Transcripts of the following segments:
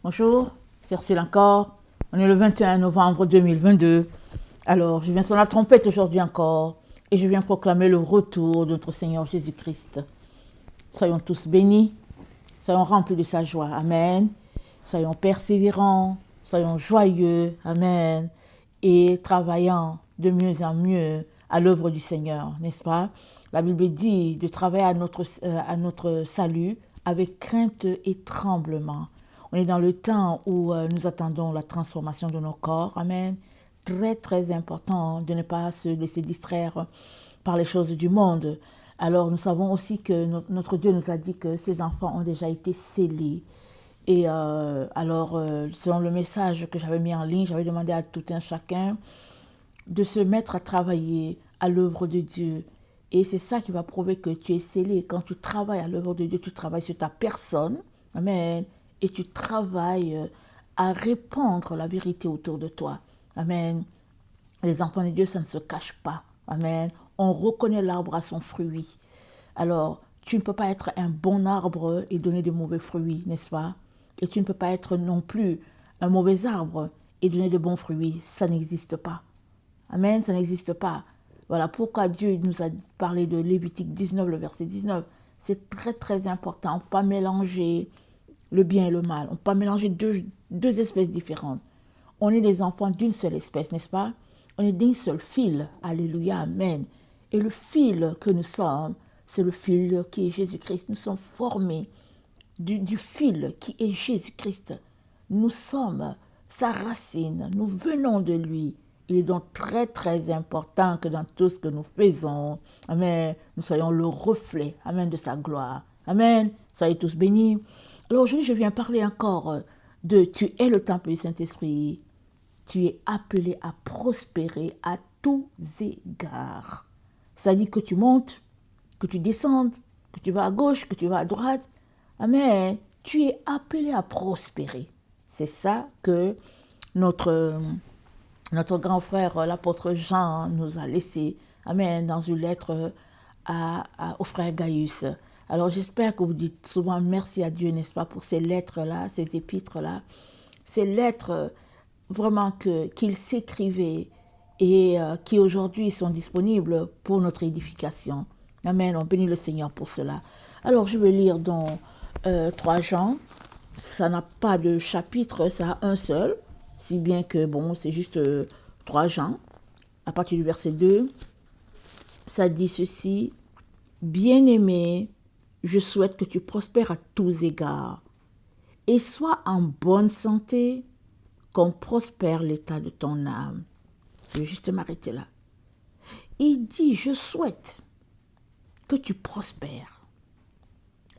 Bonjour, c'est Ursule encore. On est le 21 novembre 2022. Alors, je viens sur la trompette aujourd'hui encore et je viens proclamer le retour de notre Seigneur Jésus-Christ. Soyons tous bénis, soyons remplis de sa joie. Amen. Soyons persévérants, soyons joyeux. Amen. Et travaillant de mieux en mieux à l'œuvre du Seigneur, n'est-ce pas? La Bible dit de travailler à notre salut avec crainte et tremblement. On est dans le temps où nous attendons la transformation de nos corps. Amen. Très, très important de ne pas se laisser distraire par les choses du monde. Alors, nous savons aussi que notre Dieu nous a dit que ses enfants ont déjà été scellés. Et selon le message que j'avais mis en ligne, j'avais demandé à tout un chacun de se mettre à travailler à l'œuvre de Dieu. Et c'est ça qui va prouver que tu es scellé. Quand tu travailles à l'œuvre de Dieu, tu travailles sur ta personne. Amen. Et tu travailles à répandre la vérité autour de toi. Amen. Les enfants de Dieu, ça ne se cache pas. Amen. On reconnaît l'arbre à son fruit. Alors, tu ne peux pas être un bon arbre et donner de mauvais fruits, n'est-ce pas? Et tu ne peux pas être non plus un mauvais arbre et donner de bons fruits. Ça n'existe pas. Amen, ça n'existe pas. Voilà pourquoi Dieu nous a parlé de Lévitique 19, le verset 19. C'est très très important. On ne peut pas mélanger le bien et le mal. On ne peut pas mélanger deux espèces différentes. On est des enfants d'une seule espèce, n'est-ce pas? On est d'un seul fil. Alléluia, amen. Et le fil que nous sommes, c'est le fil qui est Jésus-Christ. Nous sommes formés du fil qui est Jésus-Christ. Nous sommes sa racine. Nous venons de lui. Il est donc très très important que dans tout ce que nous faisons, amen, nous soyons le reflet, amen, de sa gloire. Amen. Soyez tous bénis. Alors aujourd'hui, je viens parler encore de tu es le temple du Saint-Esprit. Tu es appelé à prospérer à tous égards. C'est-à-dire que tu montes, que tu descendes, que tu vas à gauche, que tu vas à droite. Amen. Tu es appelé à prospérer. C'est ça que notre grand frère, l'apôtre Jean, nous a laissé, amen, dans une lettre au frère Gaius. Alors j'espère que vous dites souvent merci à Dieu, n'est-ce pas, pour ces lettres-là, ces épîtres-là, ces lettres vraiment qu'il s'écrivait et qui aujourd'hui sont disponibles pour notre édification. Amen, on bénit le Seigneur pour cela. Alors je vais lire dans 3 Jean, ça n'a pas de chapitre, ça a un seul. Si bien que, bon, c'est juste 3 Jean, à partir du verset 2, ça dit ceci. Bien-aimé, je souhaite que tu prospères à tous égards et sois en bonne santé comme prospère l'état de ton âme. Je vais juste m'arrêter là. Il dit, je souhaite que tu prospères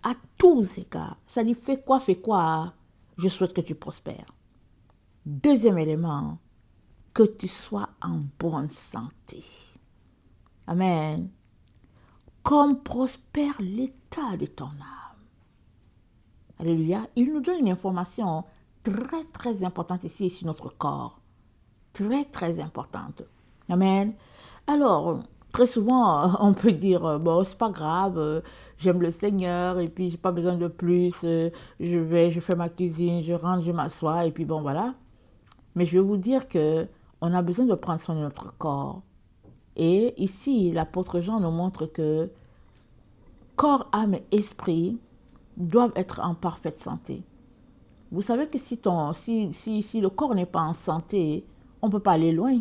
à tous égards. Ça dit, fais quoi, je souhaite que tu prospères. Deuxième élément, que tu sois en bonne santé. Amen. Comme prospère l'état de ton âme. Alléluia. Il nous donne une information très, très importante ici sur notre corps. Très, très importante. Amen. Alors, très souvent, on peut dire, bon, c'est pas grave, j'aime le Seigneur et puis j'ai pas besoin de plus, je fais ma cuisine, je rentre, je m'assois et puis bon, voilà. Mais je vais vous dire qu'on a besoin de prendre soin de notre corps. Et ici, l'apôtre Jean nous montre que corps, âme et esprit doivent être en parfaite santé. Vous savez que si le corps n'est pas en santé, on ne peut pas aller loin.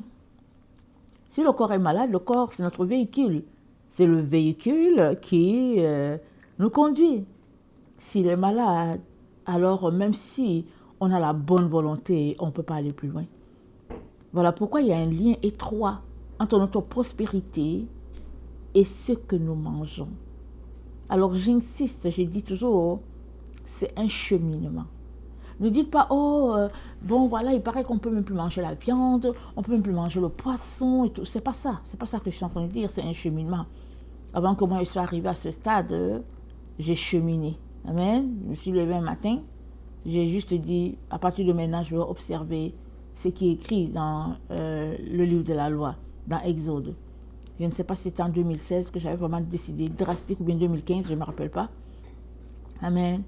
Si le corps est malade, le corps, c'est notre véhicule. C'est le véhicule qui nous conduit. S'il est malade, alors même si on a la bonne volonté, on ne peut pas aller plus loin. Voilà pourquoi il y a un lien étroit entre notre prospérité et ce que nous mangeons. Alors j'insiste, je dis toujours, c'est un cheminement. Ne dites pas, bon voilà, il paraît qu'on ne peut même plus manger la viande, on ne peut même plus manger le poisson et tout. C'est pas ça que je suis en train de dire, c'est un cheminement. Avant que moi je sois arrivé à ce stade, j'ai cheminé. Amen. Je me suis levé un matin. J'ai juste dit, à partir de maintenant, je vais observer ce qui est écrit dans le livre de la loi, dans Exode. Je ne sais pas si c'était en 2016 que j'avais vraiment décidé drastique ou bien 2015, je ne me rappelle pas. Amen.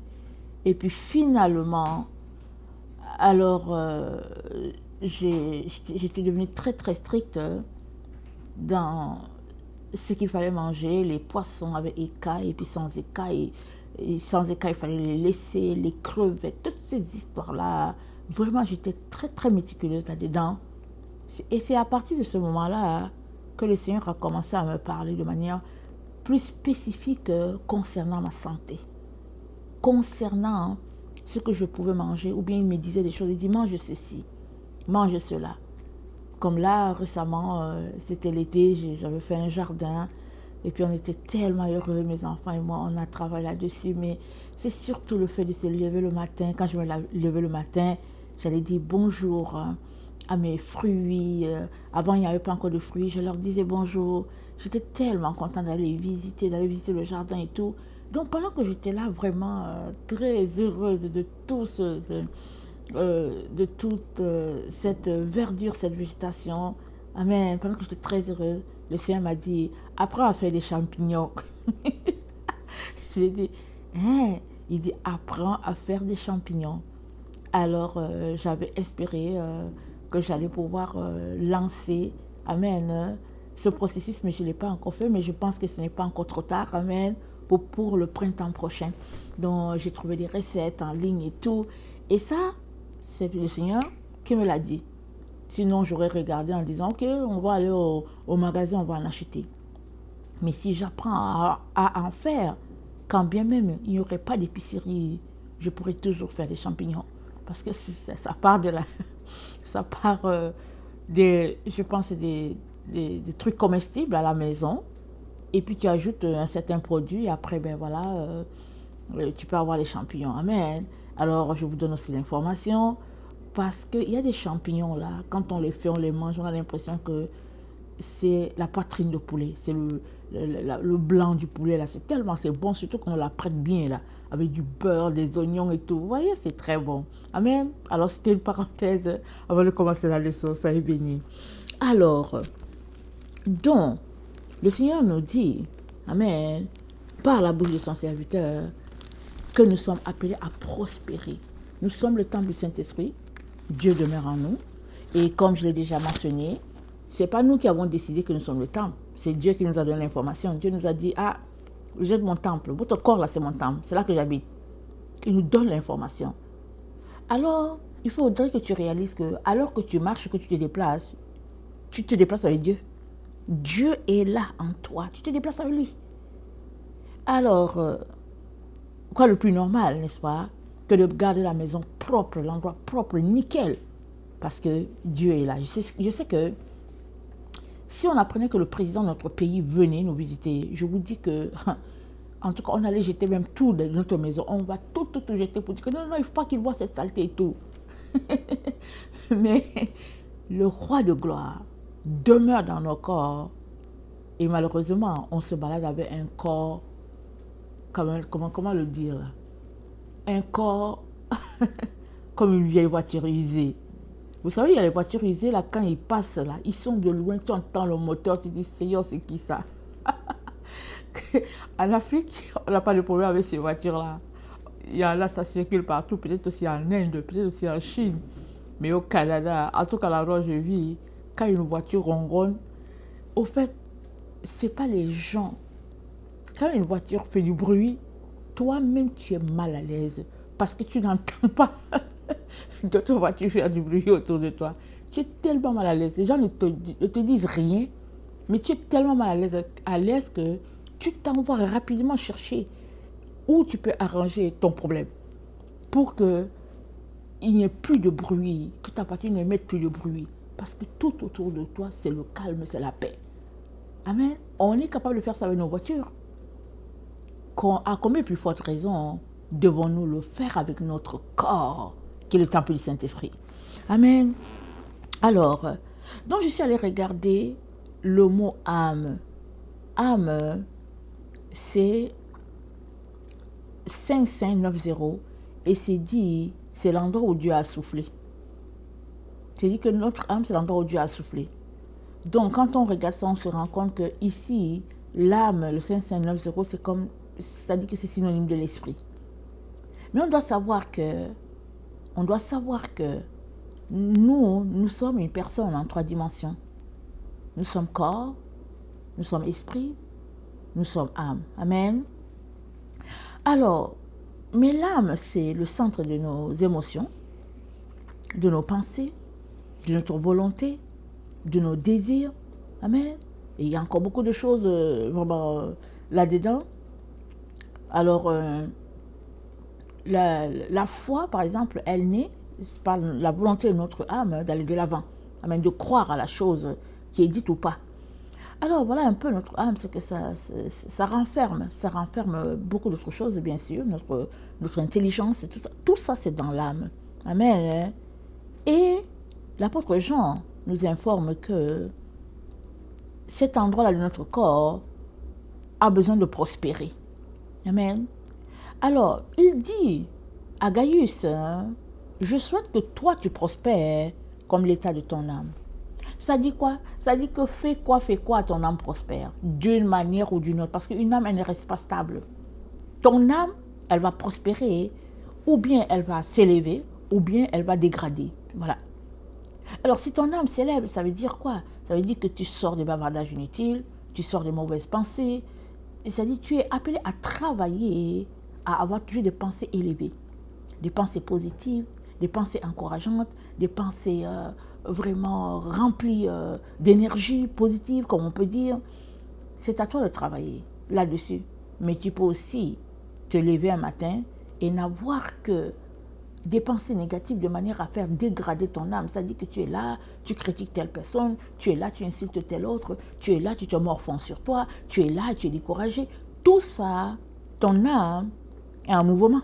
Et puis finalement, Alors, j'étais devenue très très stricte dans ce qu'il fallait manger. Les poissons avec écailles et puis sans écailles. Et sans écailles, il fallait les laisser, les crevettes, toutes ces histoires-là. Vraiment, j'étais très très méticuleuse là-dedans. Et c'est à partir de ce moment-là que le Seigneur a commencé à me parler de manière plus spécifique concernant ma santé, concernant ce que je pouvais manger, ou bien il me disait des choses, il dit mange ceci, mange cela. Comme là, récemment, c'était l'été, j'avais fait un jardin, et puis on était tellement heureux, mes enfants et moi, on a travaillé là-dessus, mais c'est surtout le fait de se lever le matin. Quand je me levais le matin, j'allais dire bonjour à mes fruits. Avant, il n'y avait pas encore de fruits, je leur disais bonjour. J'étais tellement contente d'aller visiter le jardin et tout. Donc pendant que j'étais là, vraiment très heureuse de tout de toute cette verdure, cette végétation. Amen. Pendant que j'étais très heureuse, le Seigneur m'a dit, apprends à faire des champignons. J'ai dit, hein? Il dit, apprends à faire des champignons. Alors, j'avais espéré que j'allais pouvoir lancer, amen, ce processus, mais je ne l'ai pas encore fait, mais je pense que ce n'est pas encore trop tard, amen, pour le printemps prochain. Donc, j'ai trouvé des recettes en ligne et tout. Et ça, c'est le Seigneur qui me l'a dit. Sinon, j'aurais regardé en disant, ok, on va aller au magasin, on va en acheter. Mais si j'apprends à en faire, quand bien même il n'y aurait pas d'épicerie, je pourrais toujours faire des champignons. Parce que ça part de la... Ça part je pense, des trucs comestibles à la maison. Et puis tu ajoutes un certain produit. Et après, ben voilà, tu peux avoir les champignons. Amen. Alors, je vous donne aussi l'information. Parce qu'il y a des champignons là, quand on les fait, on les mange, on a l'impression que c'est la poitrine de poulet, c'est le blanc du poulet là, c'est bon, surtout qu'on la prête bien là, avec du beurre, des oignons et tout. Vous voyez, c'est très bon. Amen. Alors c'était une parenthèse avant de commencer la leçon, ça est béni. Alors, donc, le Seigneur nous dit, amen, par la bouche de son serviteur, que nous sommes appelés à prospérer. Nous sommes le temple du Saint-Esprit, Dieu demeure en nous, et comme je l'ai déjà mentionné, c'est pas nous qui avons décidé que nous sommes le temple. C'est Dieu qui nous a donné l'information. Dieu nous a dit, ah, vous êtes mon temple. Votre corps là, c'est mon temple. C'est là que j'habite. Il nous donne l'information. Alors, il faudrait que tu réalises que, alors que tu marches, que tu te déplaces avec Dieu. Dieu est là en toi. Tu te déplaces avec lui. Alors, quoi le plus normal, n'est-ce pas, que de garder la maison propre, l'endroit propre, nickel. Parce que Dieu est là. Je sais que si on apprenait que le président de notre pays venait nous visiter, je vous dis que, en tout cas, on allait jeter même tout de notre maison. On va tout jeter pour dire que non, il ne faut pas qu'il voit cette saleté et tout. Mais le roi de gloire demeure dans nos corps. Et malheureusement, on se balade avec un corps, comment le dire là? Un corps comme une vieille voiture usée. Vous savez, il y a les voitures usées, là, quand ils passent, là, ils sont de loin, tu entends le moteur, tu dis, Seigneur, c'est qui ça? En Afrique, on n'a pas de problème avec ces voitures-là. Il y en a, ça circule partout, peut-être aussi en Inde, peut-être aussi en Chine. Mais au Canada, en tout cas là où je vis, quand une voiture ronronne, au fait, c'est pas les gens. Quand une voiture fait du bruit, toi-même, tu es mal à l'aise parce que tu n'entends pas d'autres voitures faire du bruit autour de toi. Tu es tellement mal à l'aise. Les gens ne te disent rien, mais tu es tellement mal à l'aise que tu t'envoies rapidement chercher où tu peux arranger ton problème pour qu'il n'y ait plus de bruit, que ta voiture n'émette plus de bruit. Parce que tout autour de toi, c'est le calme, c'est la paix. Amen. On est capable de faire ça avec nos voitures. À combien plus forte raison devons-nous le faire avec notre corps, qui est le temple du Saint-Esprit? Amen. Alors, donc je suis allée regarder le mot âme. Âme, c'est 5590 et c'est l'endroit où Dieu a soufflé. C'est dit que notre âme, c'est l'endroit où Dieu a soufflé. Donc, quand on regarde ça, on se rend compte que ici, l'âme, le 5590, c'est-à-dire que c'est synonyme de l'esprit. Mais on doit savoir que on doit savoir que nous sommes une personne en 3 dimensions. Nous sommes corps, nous sommes esprit, nous sommes âme. Amen. Alors, mais l'âme, c'est le centre de nos émotions, de nos pensées, de notre volonté, de nos désirs. Amen. Et il y a encore beaucoup de choses vraiment là-dedans. Alors, la foi, par exemple, elle naît par la volonté de notre âme d'aller de l'avant. Amen. De croire à la chose qui est dite ou pas. Alors voilà un peu notre âme, c'est que ça renferme beaucoup d'autres choses, bien sûr, notre intelligence, tout ça c'est dans l'âme. Amen. Et l'apôtre Jean nous informe que cet endroit-là de notre corps a besoin de prospérer. Amen. Alors, il dit à Gaius, je souhaite que toi tu prospères comme l'état de ton âme. Ça dit quoi? Ça dit que fais quoi, ton âme prospère, d'une manière ou d'une autre. Parce qu'une âme, elle ne reste pas stable. Ton âme, elle va prospérer, ou bien elle va s'élever, ou bien elle va dégrader. Voilà. Alors, si ton âme s'élève, ça veut dire quoi? Ça veut dire que tu sors des bavardages inutiles, tu sors des mauvaises pensées. Et ça dit que tu es appelé à travailler, à avoir toujours des pensées élevées, des pensées positives, des pensées encourageantes, des pensées vraiment remplies d'énergie positive, comme on peut dire. C'est à toi de travailler là-dessus. Mais tu peux aussi te lever un matin et n'avoir que des pensées négatives de manière à faire dégrader ton âme. Ça dit que tu es là, tu critiques telle personne, tu es là, tu insultes telle autre, tu es là, tu te morfonds sur toi, tu es là, tu es découragé. Tout ça, ton âme est en mouvement.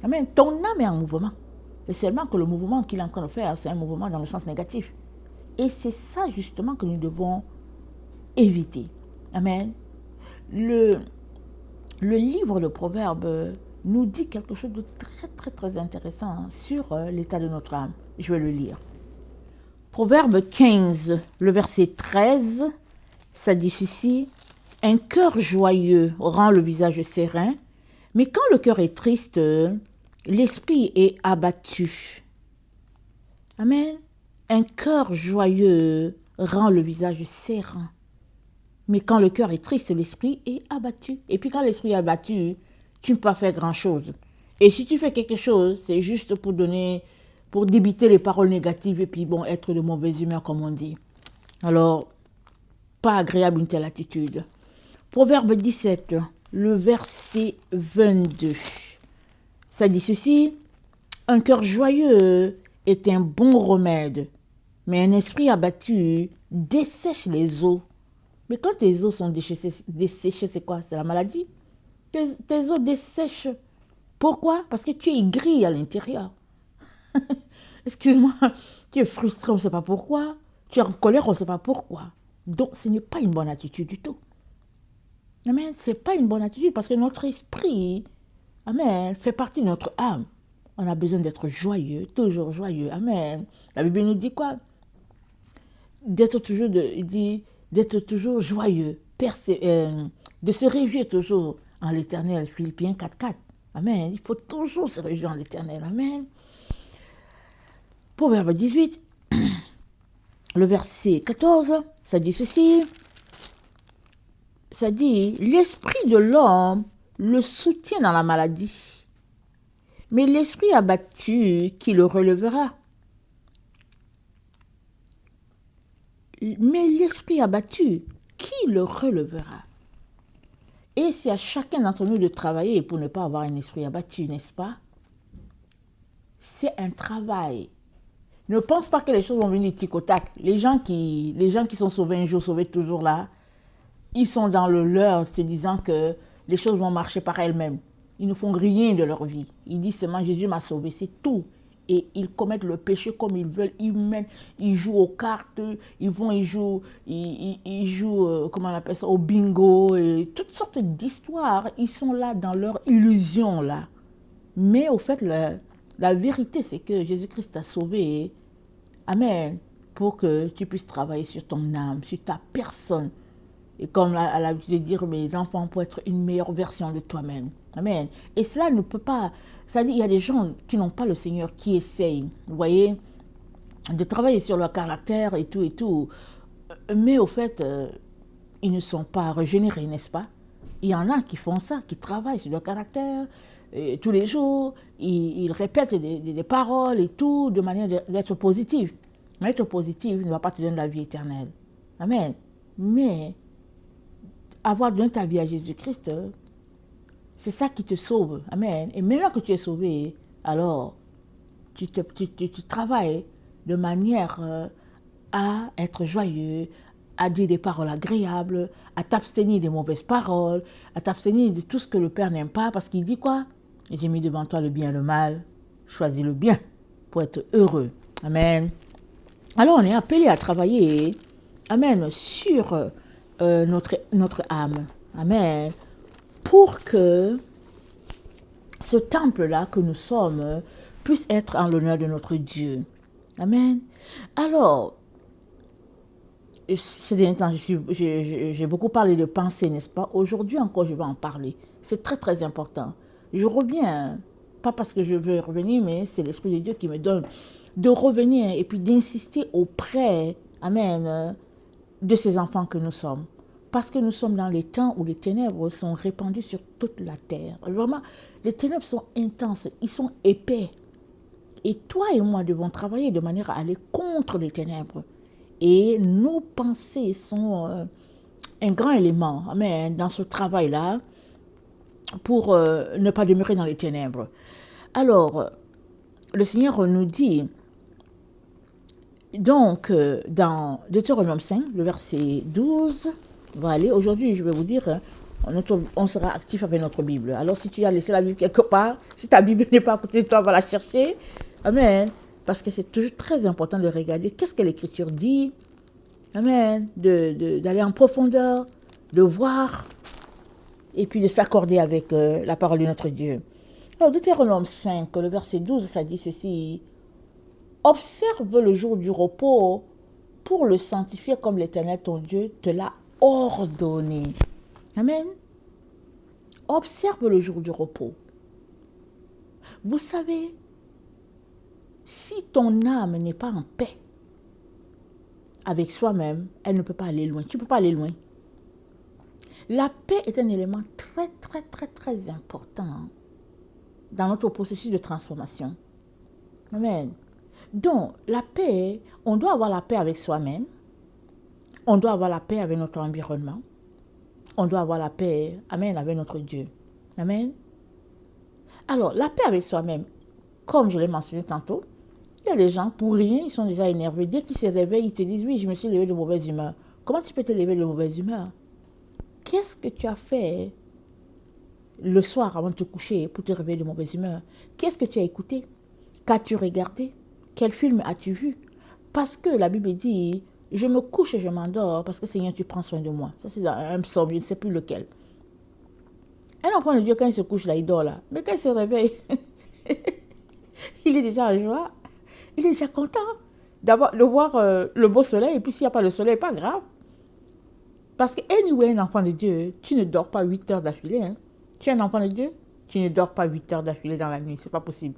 Amen. Ton âme est en mouvement. Et seulement que le mouvement qu'il est en train de faire, c'est un mouvement dans le sens négatif. Et c'est ça justement que nous devons éviter. Amen. Le livre de Proverbes nous dit quelque chose de très intéressant sur l'état de notre âme. Je vais le lire. Proverbe 15, le verset 13, ça dit ceci. Un cœur joyeux rend le visage serein, mais quand le cœur est triste, l'esprit est abattu. Amen. Un cœur joyeux rend le visage serein. Mais quand le cœur est triste, l'esprit est abattu. Et puis quand l'esprit est abattu, tu ne peux pas faire grand-chose. Et si tu fais quelque chose, c'est juste pour débiter les paroles négatives et puis bon, être de mauvaise humeur, comme on dit. Alors, pas agréable une telle attitude. Proverbe 17, le verset 22. Ça dit ceci. Un cœur joyeux est un bon remède, mais un esprit abattu dessèche les os. Mais quand tes os sont desséchés, c'est quoi? C'est la maladie. Tes os dessèchent. Pourquoi? Parce que tu es gris à l'intérieur. Excuse-moi, tu es frustré, on ne sait pas pourquoi. Tu es en colère, on ne sait pas pourquoi. Donc, ce n'est pas une bonne attitude du tout. Amen. Ce n'est pas une bonne attitude parce que notre esprit, amen, fait partie de notre âme. On a besoin d'être joyeux, toujours joyeux. Amen. La Bible nous dit quoi? D'être toujours joyeux, de se réjouir toujours en l'Éternel. Philippiens 4:4. Amen. Il faut toujours se réjouir en l'Éternel. Amen. Proverbe 18, le verset 14, ça dit ceci. Ça dit, l'esprit de l'homme le soutient dans la maladie, mais l'esprit abattu qui le relèvera. Mais l'esprit abattu, qui le relèvera? Et c'est à chacun d'entre nous de travailler pour ne pas avoir un esprit abattu, n'est-ce pas? C'est un travail. Ne pense pas que les choses vont venir tic au tac. Les gens qui sont sauvés un jour, sauvés toujours là, ils sont dans le leur, se disant que les choses vont marcher par elles-mêmes. Ils ne font rien de leur vie. Ils disent seulement Jésus m'a sauvé, c'est tout. Et ils commettent le péché comme ils veulent. Ils jouent aux cartes, ils jouent, comment on appelle ça, au bingo, et toutes sortes d'histoires. Ils sont là dans leur illusion là. Mais au fait, la vérité, c'est que Jésus-Christ t'a sauvé. Amen. Pour que tu puisses travailler sur ton âme, sur ta personne. Et comme elle a l'habitude de dire, mes enfants, pour être une meilleure version de toi-même. Amen. Et cela ne peut pas... C'est-à-dire, il y a des gens qui n'ont pas le Seigneur, qui essayent, vous voyez, de travailler sur leur caractère et tout et tout. Mais au fait, ils ne sont pas régénérés, n'est-ce pas? Il y en a qui font ça, qui travaillent sur leur caractère et tous les jours. Ils répètent des paroles et tout de manière d'être positif. Mais être positif ne va pas te donner la vie éternelle. Amen. Mais avoir donné ta vie à Jésus-Christ, c'est ça qui te sauve. Amen. Et maintenant que tu es sauvé, alors tu travailles de manière à être joyeux, à dire des paroles agréables, à t'abstenir des mauvaises paroles, à t'abstenir de tout ce que le Père n'aime pas, parce qu'il dit quoi? J'ai mis devant toi le bien et le mal. Choisis le bien pour être heureux. Amen. Alors on est appelé à travailler, amen, sur notre âme. Amen. Pour que ce temple-là que nous sommes puisse être en l'honneur de notre Dieu. Amen. Alors, ces derniers temps, j'ai beaucoup parlé de pensée, n'est-ce pas? Aujourd'hui encore, je vais en parler. C'est très, très important. Je reviens, pas parce que je veux revenir, mais c'est l'Esprit de Dieu qui me donne de revenir et puis d'insister auprès, amen, de ces enfants que nous sommes. Parce que nous sommes dans les temps où les ténèbres sont répandues sur toute la terre. Vraiment, les ténèbres sont intenses, ils sont épais. Et toi et moi devons travailler de manière à aller contre les ténèbres. Et nos pensées sont un grand élément, amen, dans ce travail-là, pour ne pas demeurer dans les ténèbres. Alors, le Seigneur nous dit, donc, dans Deutéronome 5, le verset 12, on va aller, aujourd'hui, je vais vous dire, on sera actif avec notre Bible. Alors, si tu as laissé la Bible quelque part, si ta Bible n'est pas à côté de toi, va la chercher. Amen. Parce que c'est toujours très important de regarder qu'est-ce que l'Écriture dit. Amen. D'aller en profondeur, de voir, et puis de s'accorder avec la parole de notre Dieu. Alors, Deutéronome 5, le verset 12, ça dit ceci. Observe le jour du repos pour le sanctifier comme l'Éternel ton Dieu te l'a ordonné. Amen. Observe le jour du repos. Vous savez, si ton âme n'est pas en paix avec soi-même, elle ne peut pas aller loin. Tu ne peux pas aller loin. La paix est un élément très, très, très, très important dans notre processus de transformation. Amen. Donc, la paix, on doit avoir la paix avec soi-même. On doit avoir la paix avec notre environnement. On doit avoir la paix, amen, avec notre Dieu. Amen. Alors, la paix avec soi-même, comme je l'ai mentionné tantôt, il y a des gens, pour rien, ils sont déjà énervés. Dès qu'ils se réveillent, ils te disent, oui, je me suis levé de mauvaise humeur. Comment tu peux te lever de mauvaise humeur? Qu'est-ce que tu as fait le soir avant de te coucher pour te réveiller de mauvaise humeur? Qu'est-ce que tu as écouté? Qu'as-tu regardé? Quel film as-tu vu? Parce que la Bible dit, je me couche et je m'endors parce que Seigneur, tu prends soin de moi. Ça, c'est dans un psaume, je ne sais plus lequel. Un enfant de Dieu, quand il se couche là, il dort là. Mais quand il se réveille, il est déjà en joie. Il est déjà content de voir le beau soleil. Et puis s'il n'y a pas de soleil, pas grave. Parce que, anyway, un enfant de Dieu, tu ne dors pas 8 heures d'affilée. Hein. Tu es un enfant de Dieu, tu ne dors pas 8 heures d'affilée dans la nuit. C'est pas possible.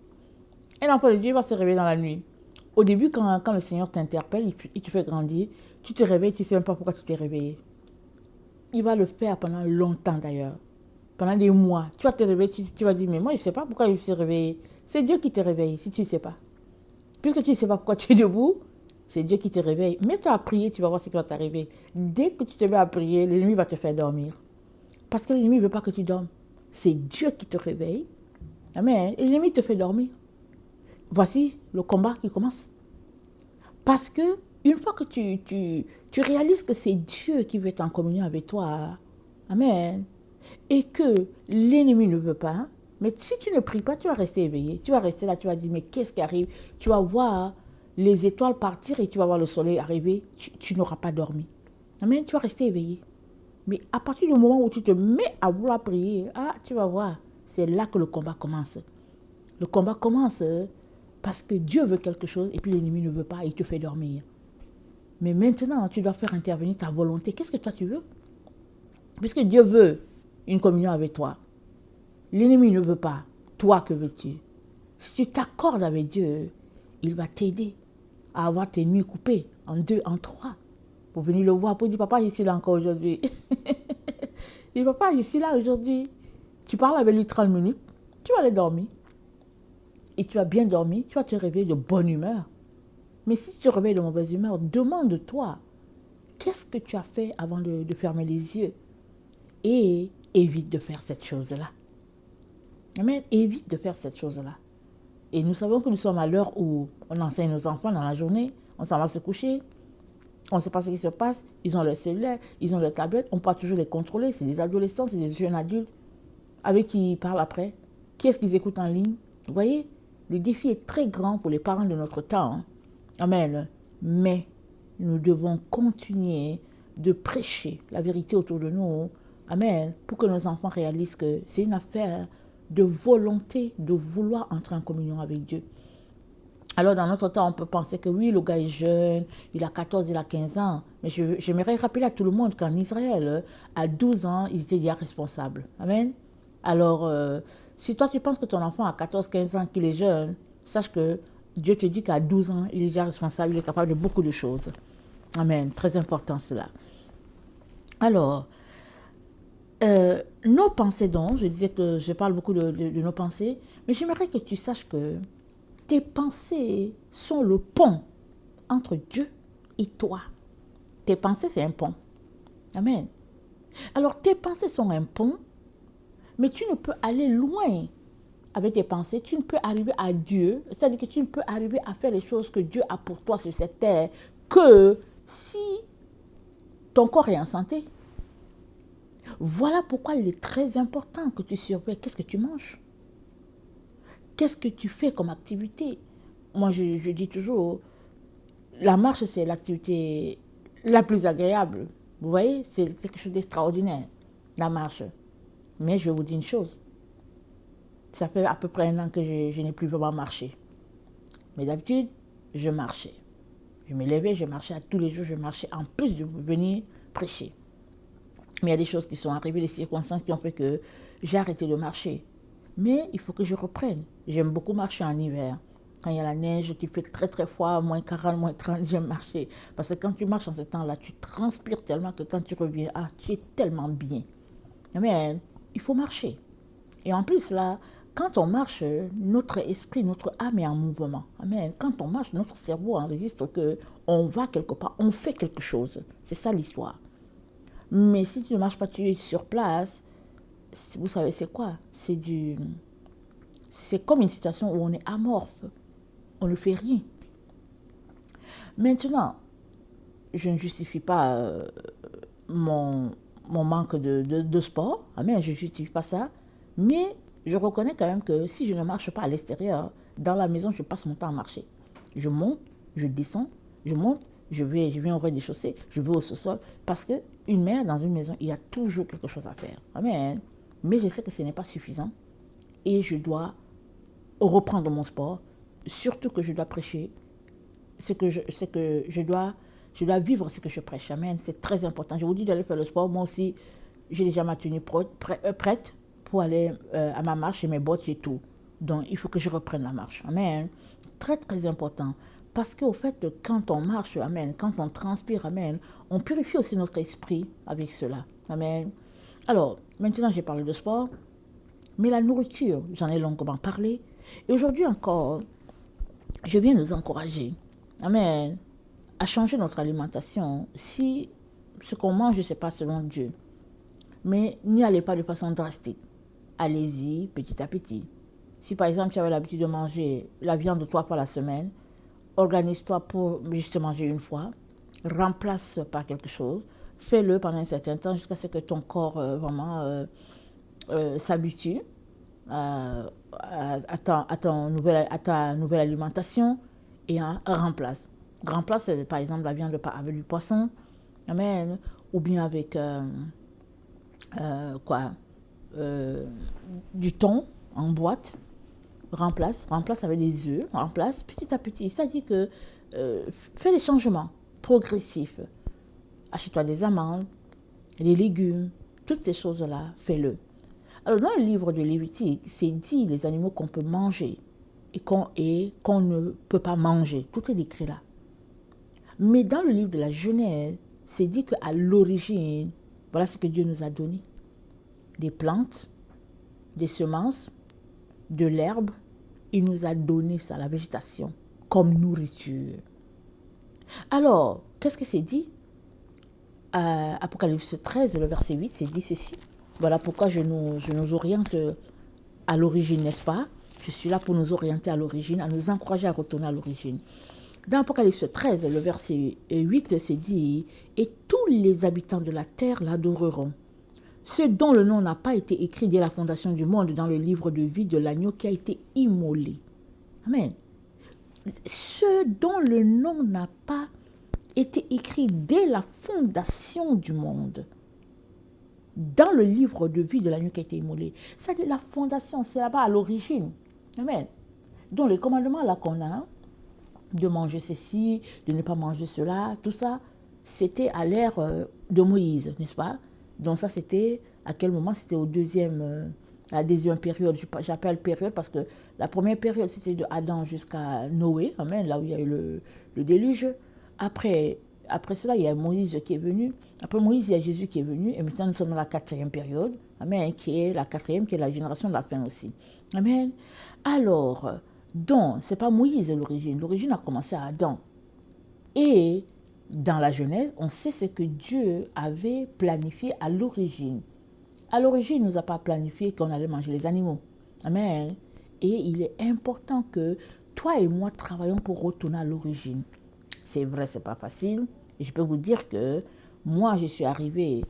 Un enfant de Dieu va se réveiller dans la nuit. Au début, quand le Seigneur t'interpelle, il te fait grandir, tu te réveilles, tu ne sais même pas pourquoi tu t'es réveillé. Il va le faire pendant longtemps d'ailleurs. Pendant des mois. Tu vas te réveiller, tu vas dire, mais moi je ne sais pas pourquoi je me suis réveillé. C'est Dieu qui te réveille si tu ne sais pas. Puisque tu ne sais pas pourquoi tu es debout, c'est Dieu qui te réveille. Mets-toi à prier, tu vas voir ce qui va t'arriver. Dès que tu te mets à prier, l'ennemi va te faire dormir. Parce que l'ennemi ne veut pas que tu dormes. C'est Dieu qui te réveille. Amen. L'ennemi te fait dormir. Voici le combat qui commence. Parce que une fois que tu réalises que c'est Dieu qui veut être en communion avec toi, amen, et que l'ennemi ne veut pas, mais si tu ne pries pas, tu vas rester éveillé. Tu vas rester là, tu vas dire, mais qu'est-ce qui arrive? Tu vas voir les étoiles partir et tu vas voir le soleil arriver. Tu n'auras pas dormi. Amen, tu vas rester éveillé. Mais à partir du moment où tu te mets à vouloir prier, tu vas voir, c'est là que le combat commence. Le combat commence parce que Dieu veut quelque chose et puis l'ennemi ne veut pas et il te fait dormir. Mais maintenant, tu dois faire intervenir ta volonté. Qu'est-ce que toi tu veux? Puisque Dieu veut une communion avec toi. L'ennemi ne veut pas. Toi, que veux-tu? Si tu t'accordes avec Dieu, il va t'aider à avoir tes nuits coupées en 2, en 3. Pour venir le voir, pour dire, papa, je suis là encore aujourd'hui. Il dit, papa, je suis là aujourd'hui. Tu parles avec lui 30 minutes, tu vas aller dormir. Et tu as bien dormi, tu vas te réveiller de bonne humeur. Mais si tu te réveilles de mauvaise humeur, demande-toi, qu'est-ce que tu as fait avant de fermer les yeux? Et évite de faire cette chose-là. Amen. Évite de faire cette chose-là. Et nous savons que nous sommes à l'heure où on enseigne nos enfants dans la journée, on s'en va se coucher, on ne sait pas ce qui se passe, ils ont leur cellulaire, ils ont leur tablette, on ne peut pas toujours les contrôler, c'est des adolescents, c'est des jeunes adultes, avec qui ils parlent après, qui est-ce qu'ils écoutent en ligne? Vous voyez, le défi est très grand pour les parents de notre temps. Hein. Amen. Mais nous devons continuer de prêcher la vérité autour de nous. Amen. Pour que nos enfants réalisent que c'est une affaire de volonté, de vouloir entrer en communion avec Dieu. Alors, dans notre temps, on peut penser que oui, le gars est jeune, il a 14, il a 15 ans. Mais j'aimerais rappeler à tout le monde qu'en Israël, à 12 ans, ils étaient déjà responsables. Amen. Alors, si toi, tu penses que ton enfant a 14, 15 ans, qu'il est jeune, sache que Dieu te dit qu'à 12 ans, il est déjà responsable, il est capable de beaucoup de choses. Amen. Très important cela. Alors, nos pensées donc, je disais que je parle beaucoup de nos pensées, mais j'aimerais que tu saches que tes pensées sont le pont entre Dieu et toi. Tes pensées, c'est un pont. Amen. Alors, tes pensées sont un pont, mais tu ne peux aller loin avec tes pensées. Tu ne peux arriver à Dieu, c'est-à-dire que tu ne peux arriver à faire les choses que Dieu a pour toi sur cette terre que si ton corps est en santé. Voilà pourquoi il est très important que tu surveilles qu'est-ce que tu manges. Qu'est-ce que tu fais comme activité? Moi, je dis toujours, la marche, c'est l'activité la plus agréable. Vous voyez, c'est quelque chose d'extraordinaire, la marche. Mais je vais vous dire une chose. Ça fait à peu près 1 an que je n'ai plus vraiment marché. Mais d'habitude, je marchais. Je me levais, je marchais tous les jours, je marchais en plus de venir prêcher. Mais il y a des choses qui sont arrivées, des circonstances qui ont fait que j'ai arrêté de marcher. Mais il faut que je reprenne. J'aime beaucoup marcher en hiver. Quand il y a la neige, qu'il fait très très froid, moins 40, moins 30, j'aime marcher. Parce que quand tu marches en ce temps-là, tu transpires tellement que quand tu reviens, tu es tellement bien. Mais il faut marcher. Et en plus là, quand on marche, notre esprit, notre âme est en mouvement. Amen. Quand on marche, notre cerveau enregistre qu'on va quelque part, on fait quelque chose. C'est ça l'histoire. Mais si tu ne marches pas, tu es sur place, vous savez c'est quoi? C'est comme une situation où on est amorphe. On ne fait rien. Maintenant, je ne justifie pas mon manque de sport. Amen, je ne justifie pas ça. Mais je reconnais quand même que si je ne marche pas à l'extérieur, dans la maison, je passe mon temps à marcher. Je monte, je descends, je monte, je viens au rez-de-chaussée, je vais au sous-sol. Parce qu'une mère dans une maison, il y a toujours quelque chose à faire. Amen. Mais je sais que ce n'est pas suffisant. Et je dois reprendre mon sport. Surtout que je dois prêcher. Je dois vivre ce que je prêche. Amen. C'est très important. Je vous dis d'aller faire le sport. Moi aussi, j'ai déjà ma tenue prête pour aller à ma marche, j'ai mes bottes et tout. Donc, il faut que je reprenne la marche. Amen. Très, très important. Parce qu'au fait, quand on marche, amen, quand on transpire, amen, on purifie aussi notre esprit avec cela. Amen. Alors, maintenant, j'ai parlé de sport, mais la nourriture, j'en ai longuement parlé. Et aujourd'hui encore, je viens nous encourager, amen, à changer notre alimentation si ce qu'on mange, ce n'est pas selon Dieu. Mais n'y allez pas de façon drastique. Allez-y petit à petit. Si par exemple tu avais l'habitude de manger la viande 3 fois la semaine, organise-toi pour juste manger une fois, remplace par quelque chose, fais-le pendant un certain temps jusqu'à ce que ton corps vraiment s'habitue à ta nouvelle alimentation et remplace. Remplace par exemple la viande avec du poisson, amen, ou bien avec du thon en boîte, remplace avec des œufs, remplace petit à petit. C'est-à-dire que fais des changements progressifs. Achète-toi des amandes, des légumes, toutes ces choses-là, fais-le. Alors, dans le livre de Lévitique, c'est dit les animaux qu'on peut manger et qu'on ne peut pas manger. Tout est décrit là. Mais dans le livre de la Genèse, c'est dit qu'à l'origine, voilà ce que Dieu nous a donné. Des plantes, des semences, de l'herbe. Il nous a donné ça, la végétation, comme nourriture. Alors, qu'est-ce que c'est dit? Apocalypse 13, le verset 8, c'est dit ceci. Voilà pourquoi je nous oriente à l'origine, n'est-ce pas? Je suis là pour nous orienter à l'origine, à nous encourager à retourner à l'origine. Dans Apocalypse 13, le verset 8, c'est dit « Et tous les habitants de la terre l'adoreront. Ceux dont le nom n'a pas été écrit dès la fondation du monde dans le livre de vie de l'agneau qui a été immolé. » Amen. Ceux dont le nom n'a pas été écrit dès la fondation du monde dans le livre de vie de l'agneau qui a été immolé. C'est la fondation, c'est là-bas à l'origine. Amen. Donc les commandements là qu'on a, de manger ceci, de ne pas manger cela, tout ça, c'était à l'ère de Moïse, n'est-ce pas? Donc ça c'était, à quel moment? C'était la deuxième période, j'appelle période parce que la première période c'était de Adam jusqu'à Noé, amen, là où il y a eu le déluge. Après cela, il y a Moïse qui est venu. Après Moïse, il y a Jésus qui est venu. Et maintenant, nous sommes dans la quatrième période. Amen. Qui est la quatrième, qui est la génération de la fin aussi. Amen. Alors, donc, ce n'est pas Moïse l'origine. L'origine a commencé à Adam. Et dans la Genèse, on sait ce que Dieu avait planifié à l'origine. À l'origine, il ne nous a pas planifié qu'on allait manger les animaux. Amen. Et il est important que toi et moi travaillions pour retourner à l'origine. C'est vrai, ce n'est pas facile. Et je peux vous dire que moi, je suis arrivée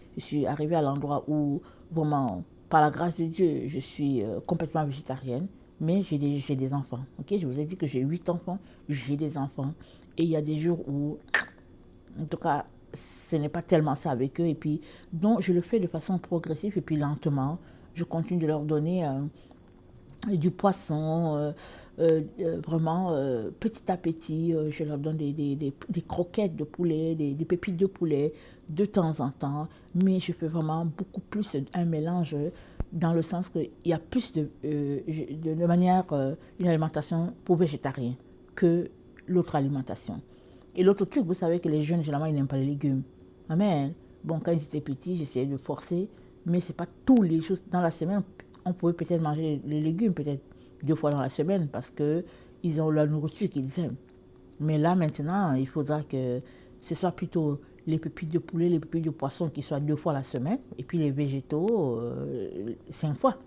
à l'endroit où, vraiment, par la grâce de Dieu, je suis complètement végétarienne. Mais j'ai des enfants. Okay? Je vous ai dit que j'ai 8 enfants. J'ai des enfants. Et il y a des jours où, en tout cas, ce n'est pas tellement ça avec eux. Et puis, donc, je le fais de façon progressive. Et puis, lentement, je continue de leur donner du poisson, vraiment petit à petit, je leur donne des croquettes de poulet, des pépites de poulet de temps en temps, mais je fais vraiment beaucoup plus un mélange dans le sens qu'il y a plus de manière, une alimentation pour végétariens que l'autre alimentation. Et l'autre truc, vous savez que les jeunes, généralement, ils n'aiment pas les légumes. Amen. Bon, quand ils étaient petits, j'essayais de forcer, mais ce n'est pas tous les jours dans la semaine. On pouvait peut-être manger les légumes, peut-être 2 fois dans la semaine, parce qu'ils ont la nourriture qu'ils aiment. Mais là, maintenant, il faudra que ce soit plutôt les pépites de poulet, les pépites de poisson qui soient 2 fois la semaine, et puis les végétaux, 5 fois.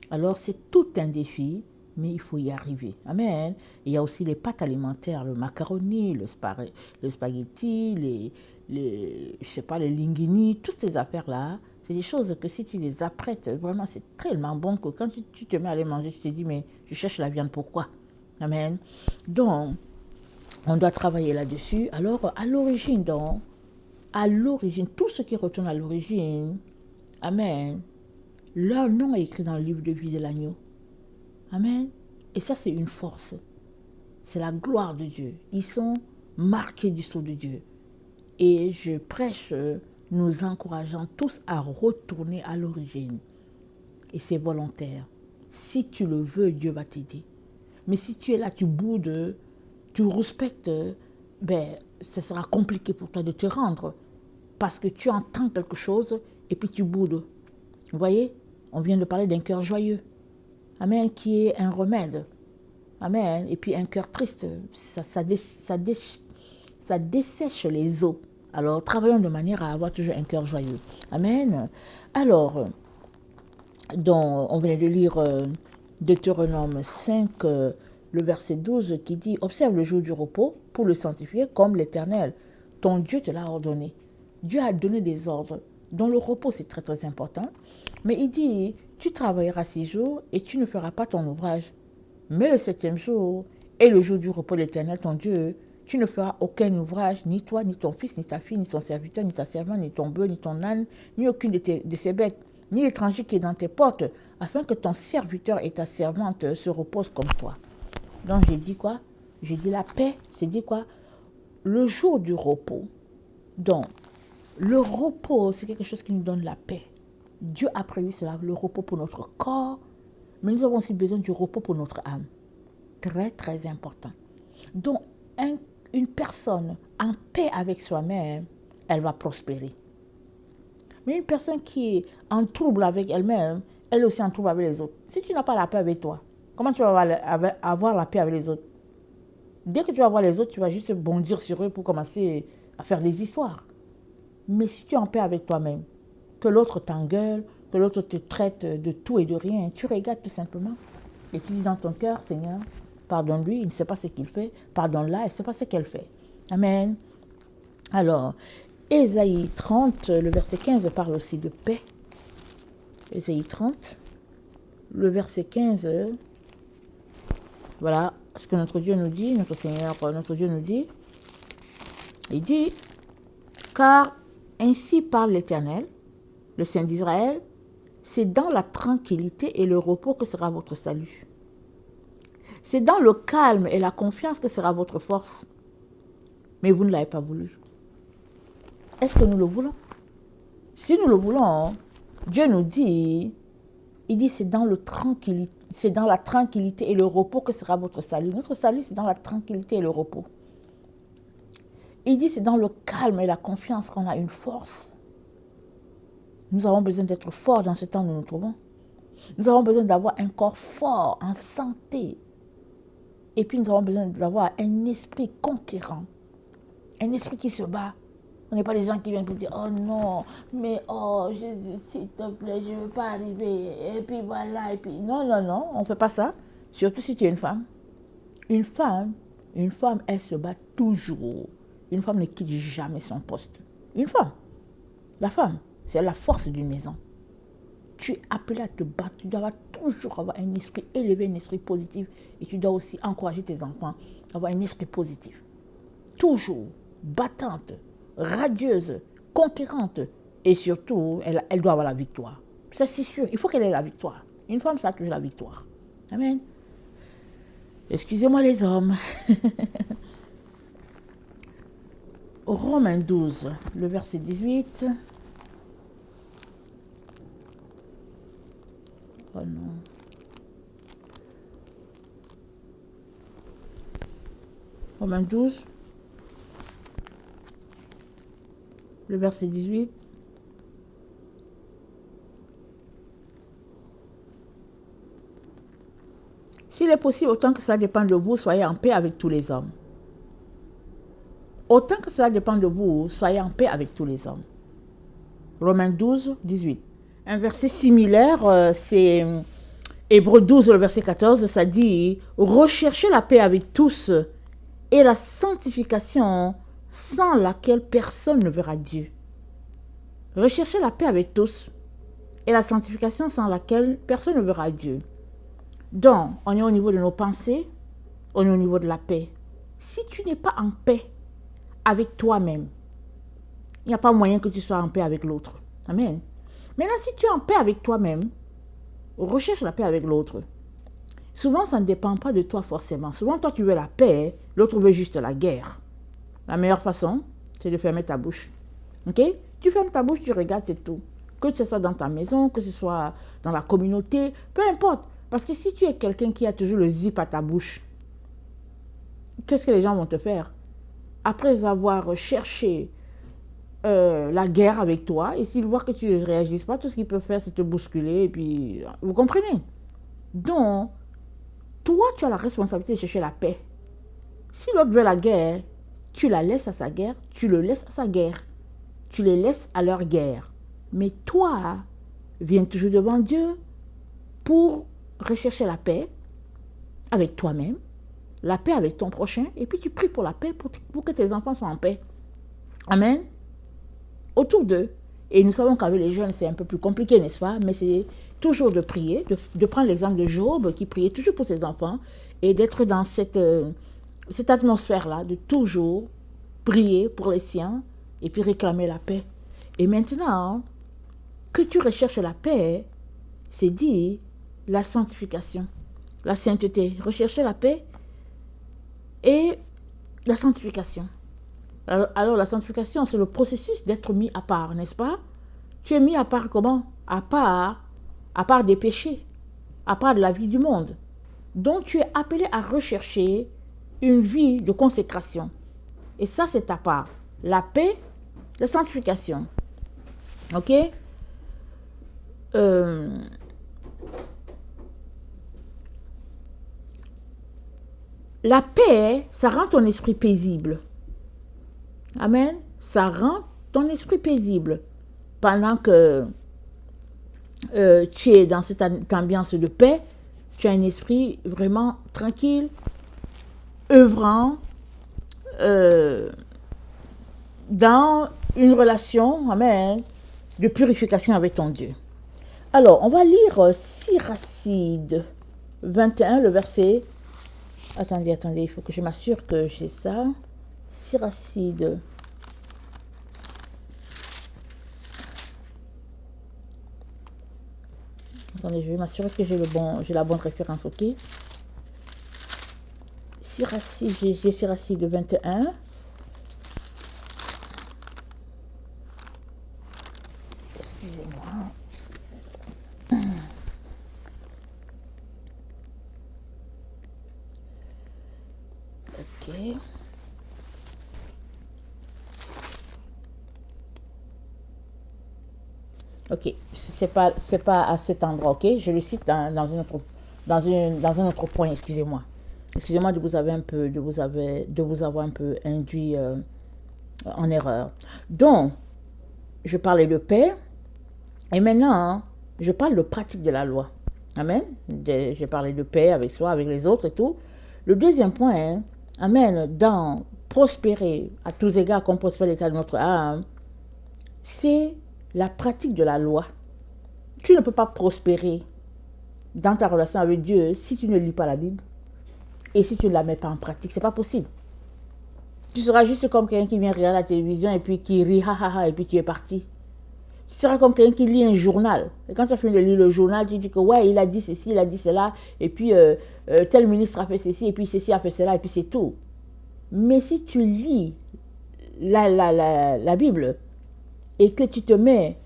Alors, c'est tout un défi, mais il faut y arriver. Amen. Il y a aussi les pâtes alimentaires, le macaroni, le spaghetti, je sais pas, les linguini, toutes ces affaires-là. C'est des choses que si tu les apprêtes, vraiment, c'est tellement bon que quand tu te mets à les manger, tu te dis, mais je cherche la viande, pourquoi? Amen. Donc, on doit travailler là-dessus. Alors, à l'origine, tout ce qui retourne à l'origine, amen, leur nom est écrit dans le livre de vie de l'agneau. Amen. Et ça, c'est une force. C'est la gloire de Dieu. Ils sont marqués du sceau de Dieu. Et je prêche, nous encourageant tous à retourner à l'origine. Et c'est volontaire. Si tu le veux, Dieu va t'aider. Mais si tu es là, tu boudes, tu respectes, ce sera compliqué pour toi de te rendre. Parce que tu entends quelque chose et puis tu boudes. Vous voyez, on vient de parler d'un cœur joyeux. Amen, qui est un remède. Amen. Et puis un cœur triste, ça dessèche les os. Alors, travaillons de manière à avoir toujours un cœur joyeux. Amen. Alors, on venait de lire Deutéronome 5, le verset 12, qui dit « Observe le jour du repos pour le sanctifier comme l'Éternel. Ton Dieu te l'a ordonné. » Dieu a donné des ordres. Dans le repos, c'est très très important. Mais il dit « Tu travailleras 6 jours et tu ne feras pas ton ouvrage. Mais le 7e jour est le jour du repos de l'Éternel, ton Dieu. Tu ne feras aucun ouvrage, ni toi, ni ton fils, ni ta fille, ni ton serviteur, ni ta servante, ni ton bœuf, ni ton âne, ni aucune de ces bêtes, ni l'étranger qui est dans tes portes, afin que ton serviteur et ta servante se reposent comme toi. » Donc j'ai dit quoi? J'ai dit la paix, c'est dit quoi? Le jour du repos. Donc, le repos, c'est quelque chose qui nous donne la paix. Dieu a prévu cela, le repos pour notre corps, mais nous avons aussi besoin du repos pour notre âme. Très, très important. Donc, une personne en paix avec soi-même, elle va prospérer. Mais une personne qui est en trouble avec elle-même, elle est aussi en trouble avec les autres. Si tu n'as pas la paix avec toi, comment tu vas avoir la paix avec les autres? Dès que tu vas voir les autres, tu vas juste bondir sur eux pour commencer à faire des histoires. Mais si tu es en paix avec toi-même, que l'autre t'engueule, que l'autre te traite de tout et de rien, tu regardes tout simplement. Et tu dis dans ton cœur, Seigneur, pardonne-lui, il ne sait pas ce qu'il fait. Pardonne-la, elle ne sait pas ce qu'elle fait. Amen. Alors, Ésaïe 30, le verset 15 parle aussi de paix. Ésaïe 30, le verset 15, voilà ce que notre Dieu nous dit, notre Seigneur, notre Dieu nous dit. Il dit, car ainsi parle l'Éternel, le Saint d'Israël, c'est dans la tranquillité et le repos que sera votre salut. C'est dans le calme et la confiance que sera votre force. Mais vous ne l'avez pas voulu. Est-ce que nous le voulons? Si nous le voulons, Dieu nous dit, il dit c'est dans la tranquillité et le repos que sera votre salut. Notre salut, c'est dans la tranquillité et le repos. Il dit c'est dans le calme et la confiance qu'on a une force. Nous avons besoin d'être forts dans ce temps où nous nous trouvons. Nous avons besoin d'avoir un corps fort, en santé. Et puis nous avons besoin d'avoir un esprit conquérant. Un esprit qui se bat. On n'est pas des gens qui viennent pour dire, oh non, mais oh Jésus, s'il te plaît, je ne veux pas arriver. Et puis voilà, et puis... Non, non, non, on ne fait pas ça. Surtout si tu es une femme. Une femme, elle se bat toujours. Une femme ne quitte jamais son poste. Une femme. La femme, c'est la force d'une maison. Tu es appelé à te battre. Tu dois toujours avoir un esprit élevé, un esprit positif. Et tu dois aussi encourager tes enfants à avoir un esprit positif. Toujours battante, radieuse, conquérante. Et surtout, elle doit avoir la victoire. Ça, c'est sûr. Il faut qu'elle ait la victoire. Une femme, ça a toujours la victoire. Amen. Excusez-moi les hommes. Romains 12, le verset 18. Oh non. Romains 12, le verset 18. S'il est possible, autant que cela dépend de vous, soyez en paix avec tous les hommes. Autant que cela dépend de vous, soyez en paix avec tous les hommes. Romains 12, 18. Un verset similaire, c'est Hébreux 12, le verset 14, ça dit « Recherchez la paix avec tous et la sanctification sans laquelle personne ne verra Dieu. » Recherchez la paix avec tous et la sanctification sans laquelle personne ne verra Dieu. Donc, on est au niveau de nos pensées, on est au niveau de la paix. Si tu n'es pas en paix avec toi-même, il n'y a pas moyen que tu sois en paix avec l'autre. Amen. Maintenant, si tu es en paix avec toi-même, recherche la paix avec l'autre. Souvent, ça ne dépend pas de toi forcément. Souvent, toi, tu veux la paix, l'autre veut juste la guerre. La meilleure façon, c'est de fermer ta bouche. Ok? Tu fermes ta bouche, tu regardes, c'est tout. Que ce soit dans ta maison, que ce soit dans la communauté, peu importe. Parce que si tu es quelqu'un qui a toujours le zip à ta bouche, qu'est-ce que les gens vont te faire? Après avoir cherché la guerre avec toi, et s'ils voient que tu ne réagis pas, tout ce qu'ils peuvent faire, c'est te bousculer, et puis, vous comprenez? Donc, toi, tu as la responsabilité de chercher la paix. Si l'autre veut la guerre, tu la laisses à sa guerre, tu le laisses à sa guerre. Tu les laisses à leur guerre. Mais toi, viens toujours devant Dieu pour rechercher la paix avec toi-même, la paix avec ton prochain, et puis tu pries pour la paix, pour que tes enfants soient en paix. Amen. Autour d'eux. Et nous savons qu'avec les jeunes, c'est un peu plus compliqué, n'est-ce pas? Mais c'est toujours de prier, de prendre l'exemple de Job, qui priait toujours pour ses enfants, et d'être dans cette atmosphère-là, de toujours prier pour les siens, et puis réclamer la paix. Et maintenant, que tu recherches la paix, c'est dit la sanctification, la sainteté. Rechercher la paix et la sanctification. Alors la sanctification, c'est le processus d'être mis à part, n'est-ce pas? Tu es mis à part comment? à part des péchés, à part de la vie du monde. Donc tu es appelé à rechercher une vie de consécration. Et ça, c'est ta part. La paix, la sanctification. Ok? La paix, ça rend ton esprit paisible. Amen. Ça rend ton esprit paisible. Pendant que tu es dans cette ambiance de paix, tu as un esprit vraiment tranquille, œuvrant, dans une relation, amen, de purification avec ton Dieu. Alors, on va lire Siracide 21, le verset. Attendez, il faut que je m'assure que j'ai ça. Siracide. Attendez, je vais m'assurer que j'ai la bonne référence, ok? Siracide, j'ai Siracide 21. Excusez-moi. Ok. Ok, c'est pas à cet endroit, ok? Je le cite dans un autre point, excusez-moi. Excusez-moi de vous avoir un peu induit en erreur. Donc, je parlais de paix, et maintenant, je parle de pratique de la loi. Amen. J'ai parlé de paix avec soi, avec les autres et tout. Le deuxième point, amen, dans prospérer à tous égards, comme prospère l'état de notre âme, c'est la pratique de la loi. Tu ne peux pas prospérer dans ta relation avec Dieu si tu ne lis pas la Bible et si tu ne la mets pas en pratique. C'est pas possible. Tu seras juste comme quelqu'un qui vient regarder la télévision et puis qui rit, ha ha ha, et puis tu es parti. Tu seras comme quelqu'un qui lit un journal. Et quand tu as fini de lire le journal, tu dis que ouais, il a dit ceci, il a dit cela, et puis tel ministre a fait ceci, et puis ceci a fait cela, et puis c'est tout. Mais si tu lis la Bible et que tu te mets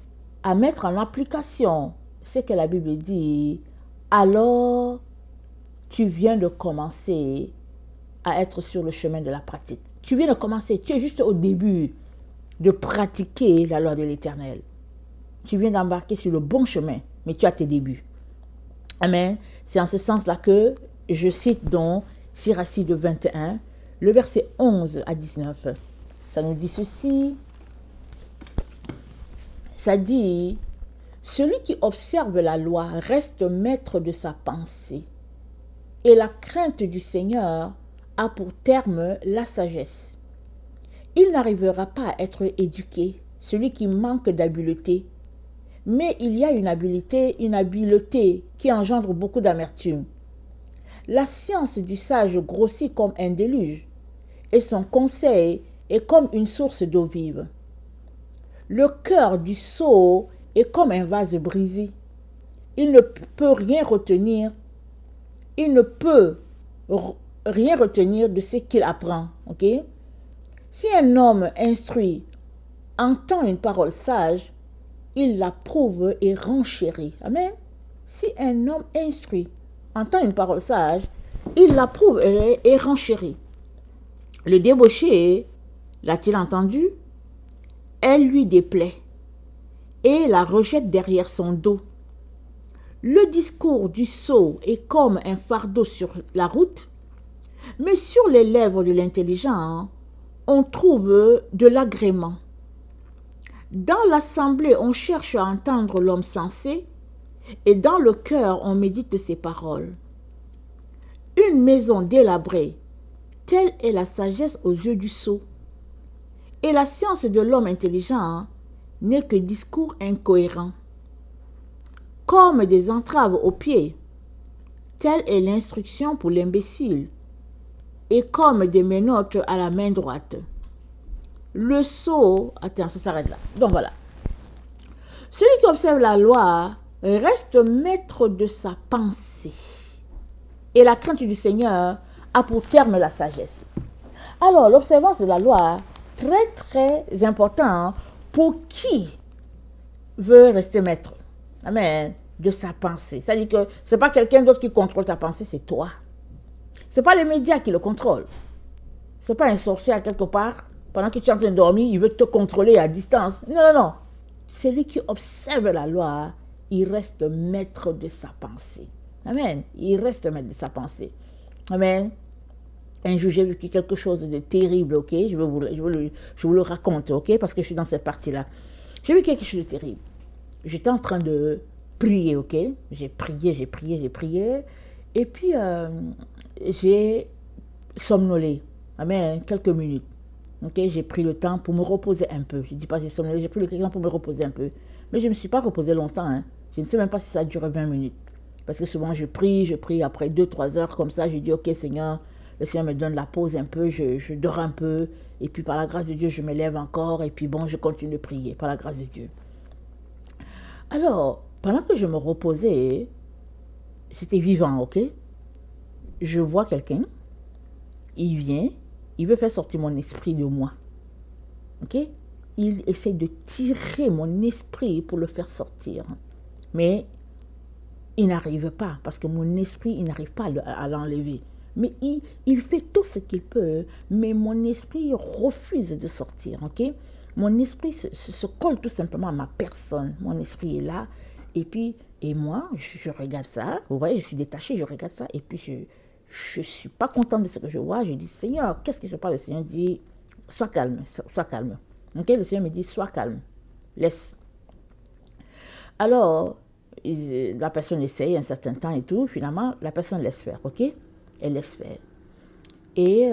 à mettre en application ce que la Bible dit, alors tu viens de commencer à être sur le chemin de la pratique. Tu viens de commencer, tu es juste au début de pratiquer la loi de l'Éternel. Tu viens d'embarquer sur le bon chemin, mais tu as tes débuts. Amen. C'est en ce sens-là que je cite donc Siracide 21, le verset 11 à 19. Ça nous dit ceci. Ça dit, celui qui observe la loi reste maître de sa pensée, et la crainte du Seigneur a pour terme la sagesse. Il n'arrivera pas à être éduqué, celui qui manque d'habileté, mais il y a une habileté qui engendre beaucoup d'amertume. La science du sage grossit comme un déluge, et son conseil est comme une source d'eau vive. Le cœur du sot est comme un vase brisé. Il ne peut rien retenir. Il ne peut rien retenir de ce qu'il apprend. Ok? Si un homme instruit entend une parole sage, il l'approuve et renchérit. Amen. Si un homme instruit entend une parole sage, il l'approuve et renchérit. Le débauché, l'a-t-il entendu? Elle lui déplaît et la rejette derrière son dos. Le discours du sot est comme un fardeau sur la route, mais sur les lèvres de l'intelligent, on trouve de l'agrément. Dans l'assemblée, on cherche à entendre l'homme sensé, et dans le cœur, on médite ses paroles. Une maison délabrée, telle est la sagesse aux yeux du sot. Et la science de l'homme intelligent n'est que discours incohérent. Comme des entraves aux pieds, telle est l'instruction pour l'imbécile, et comme des menottes à la main droite. Le sot, attends, ça s'arrête là. Donc voilà. Celui qui observe la loi reste maître de sa pensée. Et la crainte du Seigneur a pour terme la sagesse. Alors, l'observance de la loi, très très important pour qui veut rester maître. Amen. De sa pensée. C'est-à-dire que ce n'est pas quelqu'un d'autre qui contrôle ta pensée, c'est toi. Ce n'est pas les médias qui le contrôlent. Ce n'est pas un sorcier à quelque part. Pendant que tu es en train de dormir, il veut te contrôler à distance. Non, non, non. Celui qui observe la loi, il reste maître de sa pensée. Amen. Il reste maître de sa pensée. Amen. Un jour, j'ai vécu quelque chose de terrible, ok? Je vous le raconte, ok? Parce que je suis dans cette partie-là. J'ai vu quelque chose de terrible. J'étais en train de prier, ok? J'ai prié. Et puis, j'ai somnolé. Amen. Quelques minutes. Ok? J'ai pris le temps pour me reposer un peu. Je ne dis pas j'ai somnolé, j'ai pris le temps pour me reposer un peu. Mais je ne me suis pas reposé longtemps. Hein. Je ne sais même pas si ça a duré 20 minutes. Parce que souvent, je prie après 2-3 heures comme ça. Je dis, ok Seigneur, le Seigneur me donne la pause un peu, je dors un peu. Et puis, par la grâce de Dieu, je me lève encore. Et puis, bon, je continue de prier, par la grâce de Dieu. Alors, pendant que je me reposais, c'était vivant, ok? Je vois quelqu'un, il vient, il veut faire sortir mon esprit de moi. Ok? Il essaie de tirer mon esprit pour le faire sortir. Mais il n'arrive pas, parce que mon esprit, il n'arrive pas à l'enlever. Mais il fait tout ce qu'il peut, mais mon esprit refuse de sortir, ok? Mon esprit se colle tout simplement à ma personne. Mon esprit est là, et puis, et moi, je regarde ça, vous voyez, je suis détachée, je regarde ça, et puis je ne suis pas contente de ce que je vois. Je dis, Seigneur, qu'est-ce que je parle? Le Seigneur dit, sois calme, sois calme. Ok? Le Seigneur me dit, sois calme, laisse. Alors, la personne essaye un certain temps et tout, finalement, la personne laisse faire, ok? Elle laisse faire. Et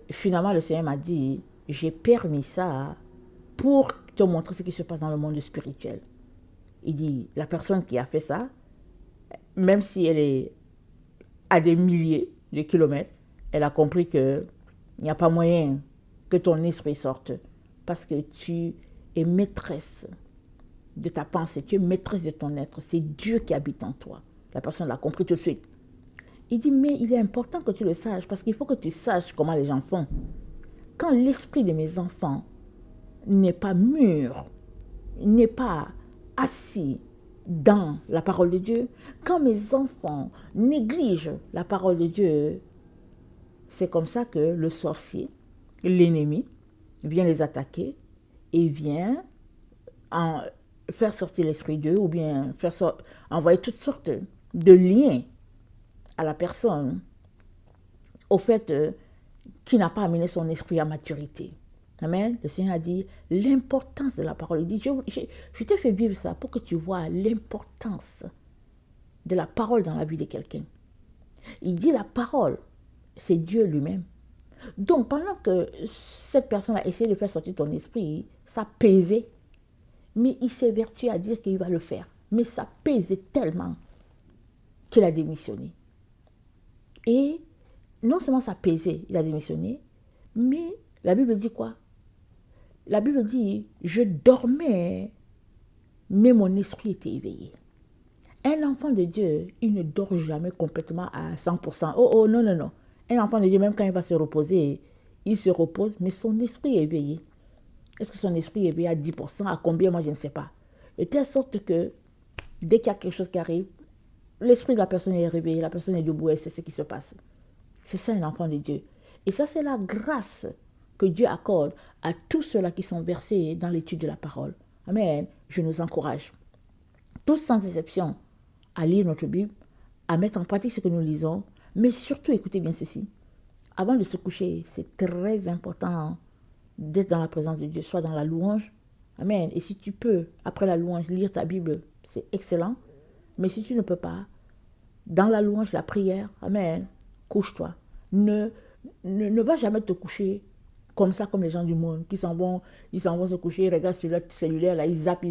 finalement, le Seigneur m'a dit, j'ai permis ça pour te montrer ce qui se passe dans le monde spirituel. Il dit, la personne qui a fait ça, même si elle est à des milliers de kilomètres, elle a compris qu'il n'y a pas moyen que ton esprit sorte parce que tu es maîtresse de ta pensée, tu es maîtresse de ton être. C'est Dieu qui habite en toi. La personne l'a compris tout de suite. Il dit, mais il est important que tu le saches parce qu'il faut que tu saches comment les gens font. Quand l'esprit de mes enfants n'est pas mûr, n'est pas assis dans la parole de Dieu, quand mes enfants négligent la parole de Dieu, c'est comme ça que le sorcier, l'ennemi, vient les attaquer et vient faire sortir l'esprit d'eux ou bien envoyer toutes sortes de liens à la personne au fait qu'il n'a pas amené son esprit à maturité. Amen. Le Seigneur a dit l'importance de la parole. Il dit, je t'ai fait vivre ça pour que tu vois l'importance de la parole dans la vie de quelqu'un. Il dit la parole, c'est Dieu lui-même. Donc, pendant que cette personne a essayé de faire sortir ton esprit, ça pesait. Mais il s'est vertué à dire qu'il va le faire. Mais ça pesait tellement qu'il a démissionné. Et non seulement ça pesait, il a démissionné, mais la Bible dit quoi? La Bible dit, je dormais, mais mon esprit était éveillé. Un enfant de Dieu, il ne dort jamais complètement à 100%. Oh, non, non, non. Un enfant de Dieu, même quand il va se reposer, il se repose, mais son esprit est éveillé. Est-ce que son esprit est éveillé à 10%? À combien? Moi, je ne sais pas. De telle sorte que, dès qu'il y a quelque chose qui arrive, l'esprit de la personne est réveillé, la personne est debout et c'est ce qui se passe. C'est ça un enfant de Dieu. Et ça, c'est la grâce que Dieu accorde à tous ceux-là qui sont versés dans l'étude de la parole. Amen. Je nous encourage, tous sans exception, à lire notre Bible, à mettre en pratique ce que nous lisons, mais surtout, écoutez bien ceci. Avant de se coucher, c'est très important d'être dans la présence de Dieu, soit dans la louange. Amen. Et si tu peux, après la louange, lire ta Bible, c'est excellent. Mais si tu ne peux pas, dans la louange, la prière, amen, couche-toi. Ne va jamais te coucher comme ça, comme les gens du monde, qui s'en vont se coucher, ils regardent sur leur cellulaire, là, ils zappent,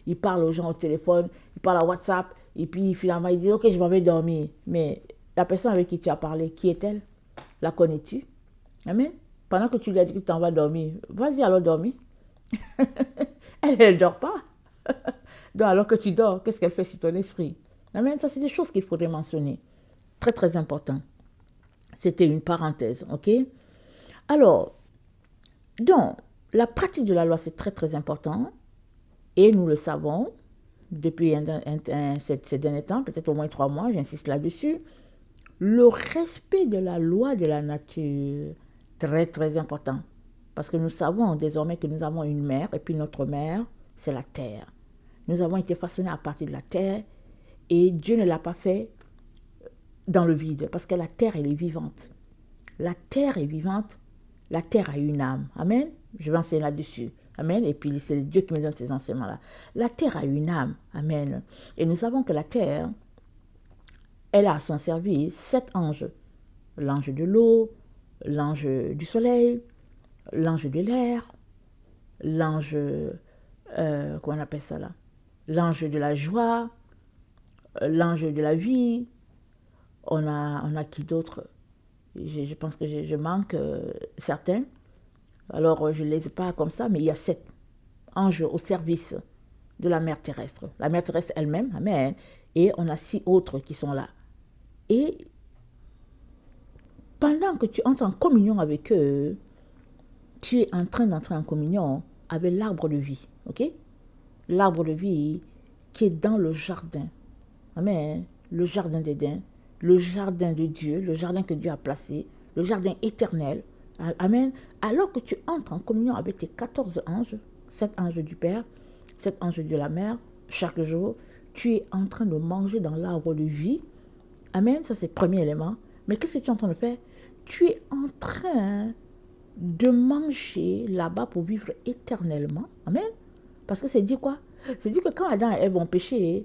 ils parlent aux gens au téléphone, ils parlent à WhatsApp, et puis finalement, ils disent, ok, je m'en vais dormir. Mais la personne avec qui tu as parlé, qui est-elle? La connais-tu? Amen. Pendant que tu lui as dit que tu t'en vas dormir, vas-y alors dormir. Elle ne dort pas. Donc alors que tu dors, qu'est-ce qu'elle fait sur ton esprit? Amen. Ça, c'est des choses qu'il faudrait mentionner. Très, très important. C'était une parenthèse, ok? Alors, donc, la pratique de la loi, c'est très, très important. Et nous le savons. depuis ces derniers temps, peut-être au moins 3 mois, j'insiste là-dessus, le respect de la loi de la nature, très très important. Parce que nous savons désormais que nous avons une mère, et puis notre mère, c'est la terre. Nous avons été façonnés à partir de la terre, et Dieu ne l'a pas fait dans le vide, parce que la terre, elle est vivante. La terre est vivante, la terre a une âme. Amen. Je vais enseigner là-dessus. Amen. Et puis c'est Dieu qui me donne ces enseignements-là. La terre a une âme. Amen. Et nous savons que la terre, elle a à son service 7 anges. L'ange de l'eau, l'ange du soleil, l'ange de l'air, l'ange, comment on appelle ça là? L'ange de la joie, l'ange de la vie. On a qui d'autre? Je pense que je manque certains. Alors, je ne les ai pas comme ça, mais il y a 7 anges au service de la mère terrestre. La mère terrestre elle-même, amen. Et on a 6 autres qui sont là. Et pendant que tu entres en communion avec eux, tu es en train d'entrer en communion avec l'arbre de vie. Ok? L'arbre de vie qui est dans le jardin. Amen. Le jardin d'Éden. Le jardin de Dieu. Le jardin que Dieu a placé. Le jardin éternel. Amen. Alors que tu entres en communion avec tes 14 anges, 7 anges du Père, 7 anges de la Mère, chaque jour, tu es en train de manger dans l'arbre de vie. Amen. Ça, c'est le premier élément. Mais qu'est-ce que tu es en train de faire? Tu es en train de manger là-bas pour vivre éternellement. Amen. Parce que c'est dit quoi? C'est dit que quand Adam et Ève ont péché,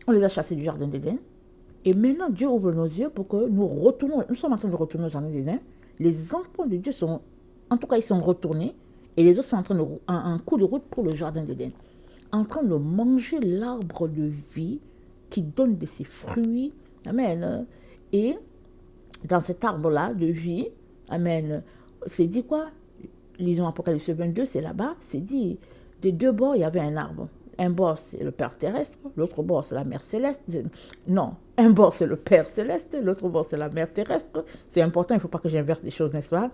on les a chassés du jardin d'Éden. Et maintenant, Dieu ouvre nos yeux pour que nous retournions. Nous sommes en train de retourner au jardin d'Éden. Les enfants de Dieu sont, en tout cas, ils sont retournés. Et les autres sont en train de, un coup de route pour le jardin d'Éden. En train de manger l'arbre de vie qui donne de ses fruits. Amen. Et dans cet arbre-là de vie, amen, c'est dit quoi? Lisons Apocalypse 22, c'est là-bas, c'est dit, des 2 bords, il y avait un arbre. Un bord, c'est le Père terrestre, l'autre bord, c'est la Mère céleste. Non, un bord, c'est le Père céleste, l'autre bord, c'est la Mère terrestre. C'est important, il ne faut pas que j'inverse des choses, n'est-ce pas?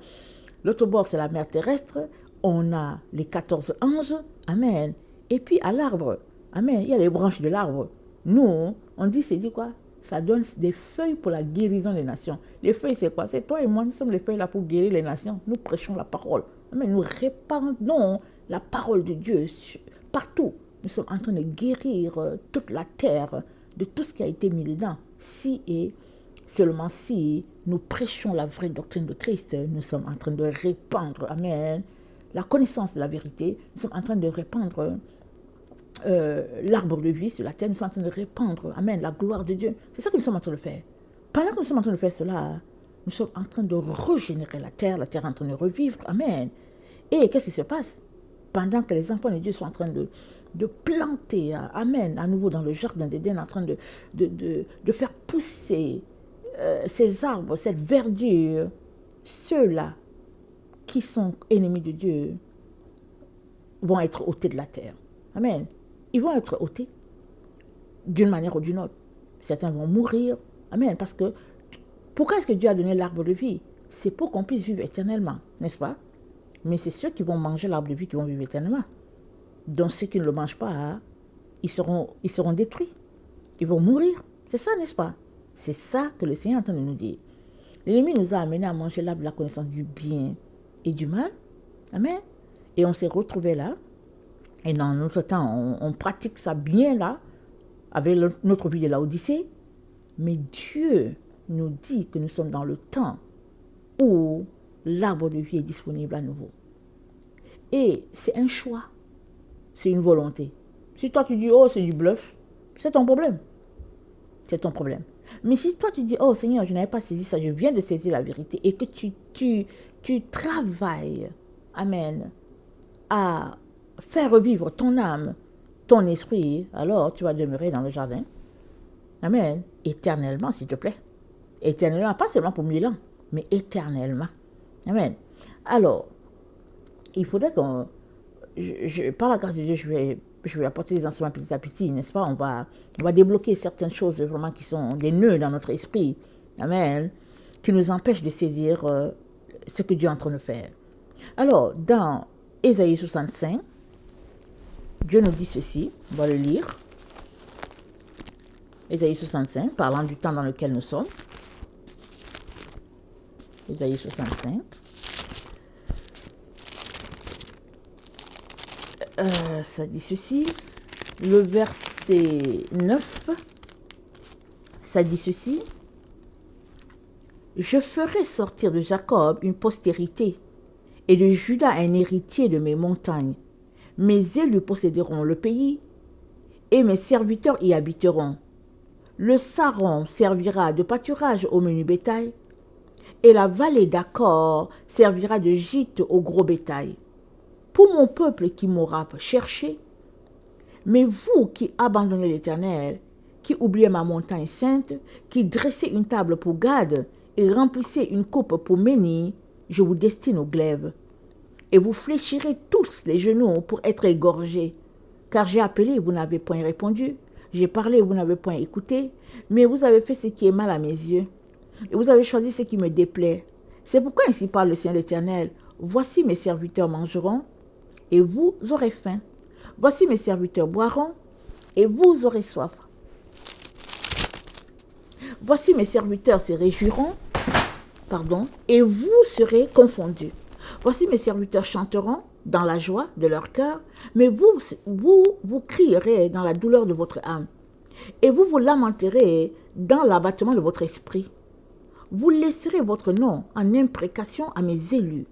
L'autre bord, c'est la Mère terrestre. On a les 14 anges, amen. Et puis à l'arbre, amen, il y a les branches de l'arbre. Nous, on dit, c'est dit quoi? Ça donne des feuilles pour la guérison des nations. Les feuilles, c'est quoi? C'est toi et moi, nous sommes les feuilles là pour guérir les nations. Nous prêchons la parole. Amen. Nous répandons la parole de Dieu partout. Nous sommes en train de guérir toute la terre de tout ce qui a été mis dedans. Si et seulement si nous prêchons la vraie doctrine de Christ, nous sommes en train de répandre, amen, la connaissance de la vérité. Nous sommes en train de répandre l'arbre de vie sur la terre. Nous sommes en train de répandre, amen, la gloire de Dieu. C'est ça que nous sommes en train de faire. Pendant que nous sommes en train de faire cela, nous sommes en train de régénérer la terre est en train de revivre, amen. Et qu'est-ce qui se passe? Pendant que les enfants de Dieu sont en train de planter, amen, à nouveau dans le jardin d'Éden, en train de faire pousser ces arbres, cette verdure, ceux-là qui sont ennemis de Dieu vont être ôtés de la terre. Amen. Ils vont être ôtés d'une manière ou d'une autre. Certains vont mourir. Amen. Parce que pourquoi est-ce que Dieu a donné l'arbre de vie? C'est pour qu'on puisse vivre éternellement, n'est-ce pas? Mais c'est ceux qui vont manger l'arbre de vie qui vont vivre éternellement. Donc ceux qui ne le mangent pas, ils seront détruits. Ils vont mourir. C'est ça, n'est-ce pas? C'est ça que le Seigneur est en train de nous dire. L'ennemi nous a amenés à manger l'arbre de la connaissance du bien et du mal. Amen. Et on s'est retrouvés là. Et dans notre temps, on pratique ça bien là, avec notre vie de la Odyssée. Mais Dieu nous dit que nous sommes dans le temps où l'arbre de vie est disponible à nouveau. Et c'est un choix. C'est une volonté. Si toi tu dis, oh, c'est du bluff, c'est ton problème. C'est ton problème. Mais si toi tu dis, oh Seigneur, je n'avais pas saisi ça, je viens de saisir la vérité, et que tu travailles, amen, à faire revivre ton âme, ton esprit, alors tu vas demeurer dans le jardin. Amen. Éternellement, s'il te plaît. Éternellement, pas seulement pour 1000 ans, mais éternellement. Amen. Alors, il faudrait qu'on... par la grâce de Dieu, je vais apporter des enseignements petit à petit, n'est-ce pas? On va débloquer certaines choses vraiment qui sont des nœuds dans notre esprit. Amen. Qui nous empêchent de saisir ce que Dieu est en train de faire. Alors, dans Ésaïe 65, Dieu nous dit ceci, on va le lire. Ésaïe 65, parlant du temps dans lequel nous sommes. Ésaïe 65. Ça dit ceci. Le verset 9, ça dit ceci. Je ferai sortir de Jacob une postérité et de Juda un héritier de mes montagnes. Mes élus posséderont le pays et mes serviteurs y habiteront. Le Saron servira de pâturage au menu bétail et la vallée d'Accor servira de gîte au gros bétail. Pour mon peuple qui m'aura cherché, mais vous qui abandonnez l'Éternel, qui oubliez ma montagne sainte, qui dressez une table pour Gad et remplissez une coupe pour Méni, je vous destine au glaive. Et vous fléchirez tous les genoux pour être égorgés. Car j'ai appelé et vous n'avez point répondu. J'ai parlé et vous n'avez point écouté. Mais vous avez fait ce qui est mal à mes yeux. Et vous avez choisi ce qui me déplaît. C'est pourquoi ainsi parle le Seigneur l'Éternel. Voici mes serviteurs mangeront et vous aurez faim. Voici mes serviteurs boiront et vous aurez soif. Voici mes serviteurs se réjouiront, et vous serez confondus. Voici mes serviteurs chanteront dans la joie de leur cœur, mais vous crierez dans la douleur de votre âme, et vous vous lamenterez dans l'abattement de votre esprit. Vous laisserez votre nom en imprécation à mes élus.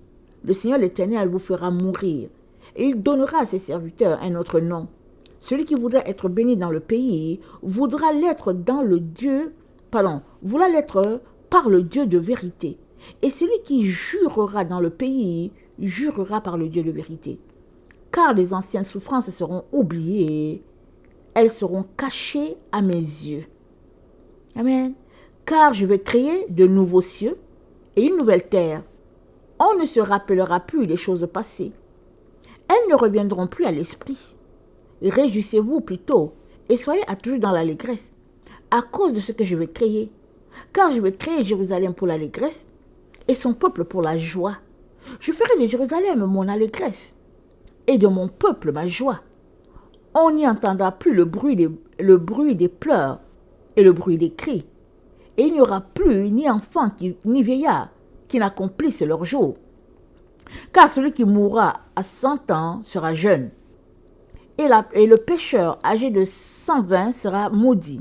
Le Seigneur l'Éternel vous fera mourir, et il donnera à ses serviteurs un autre nom. Celui qui voudra être béni dans le pays voudra l'être voudra l'être par le Dieu de vérité. Et celui qui jurera dans le pays jurera par le Dieu de vérité. Car les anciennes souffrances seront oubliées, elles seront cachées à mes yeux. Amen. Car je vais créer de nouveaux cieux et une nouvelle terre. On ne se rappellera plus des choses passées. Elles ne reviendront plus à l'esprit. Réjouissez-vous plutôt et soyez à toujours dans l'allégresse à cause de ce que je vais créer. Car je vais créer Jérusalem pour l'allégresse et son peuple pour la joie. Je ferai de Jérusalem mon allégresse et de mon peuple ma joie. On n'y entendra plus le bruit des pleurs et le bruit des cris. Et il n'y aura plus ni enfants ni vieillards qui n'accomplissent leur jour. Car celui qui mourra à 100 ans sera jeune. Et le pécheur âgé de 120 sera maudit.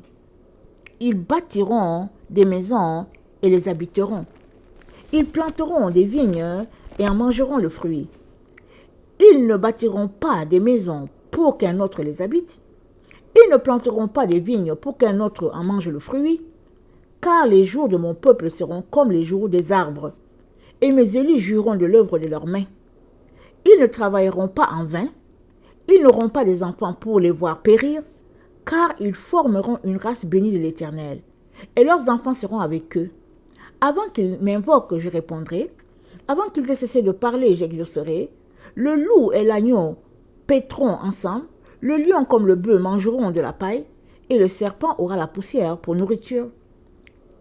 Ils bâtiront des maisons et les habiteront. Ils planteront des vignes et en mangeront le fruit. Ils ne bâtiront pas des maisons pour qu'un autre les habite. Ils ne planteront pas des vignes pour qu'un autre en mange le fruit. Car les jours de mon peuple seront comme les jours des arbres. Et mes élus jouiront de l'œuvre de leurs mains. Ils ne travailleront pas en vain. Ils n'auront pas des enfants pour les voir périr. Car ils formeront une race bénie de l'Éternel. Et leurs enfants seront avec eux. Avant qu'ils m'invoquent, je répondrai. Avant qu'ils aient cessé de parler, j'exaucerai. Le loup et l'agneau paîtront ensemble. Le lion comme le bœuf mangeront de la paille. Et le serpent aura la poussière pour nourriture.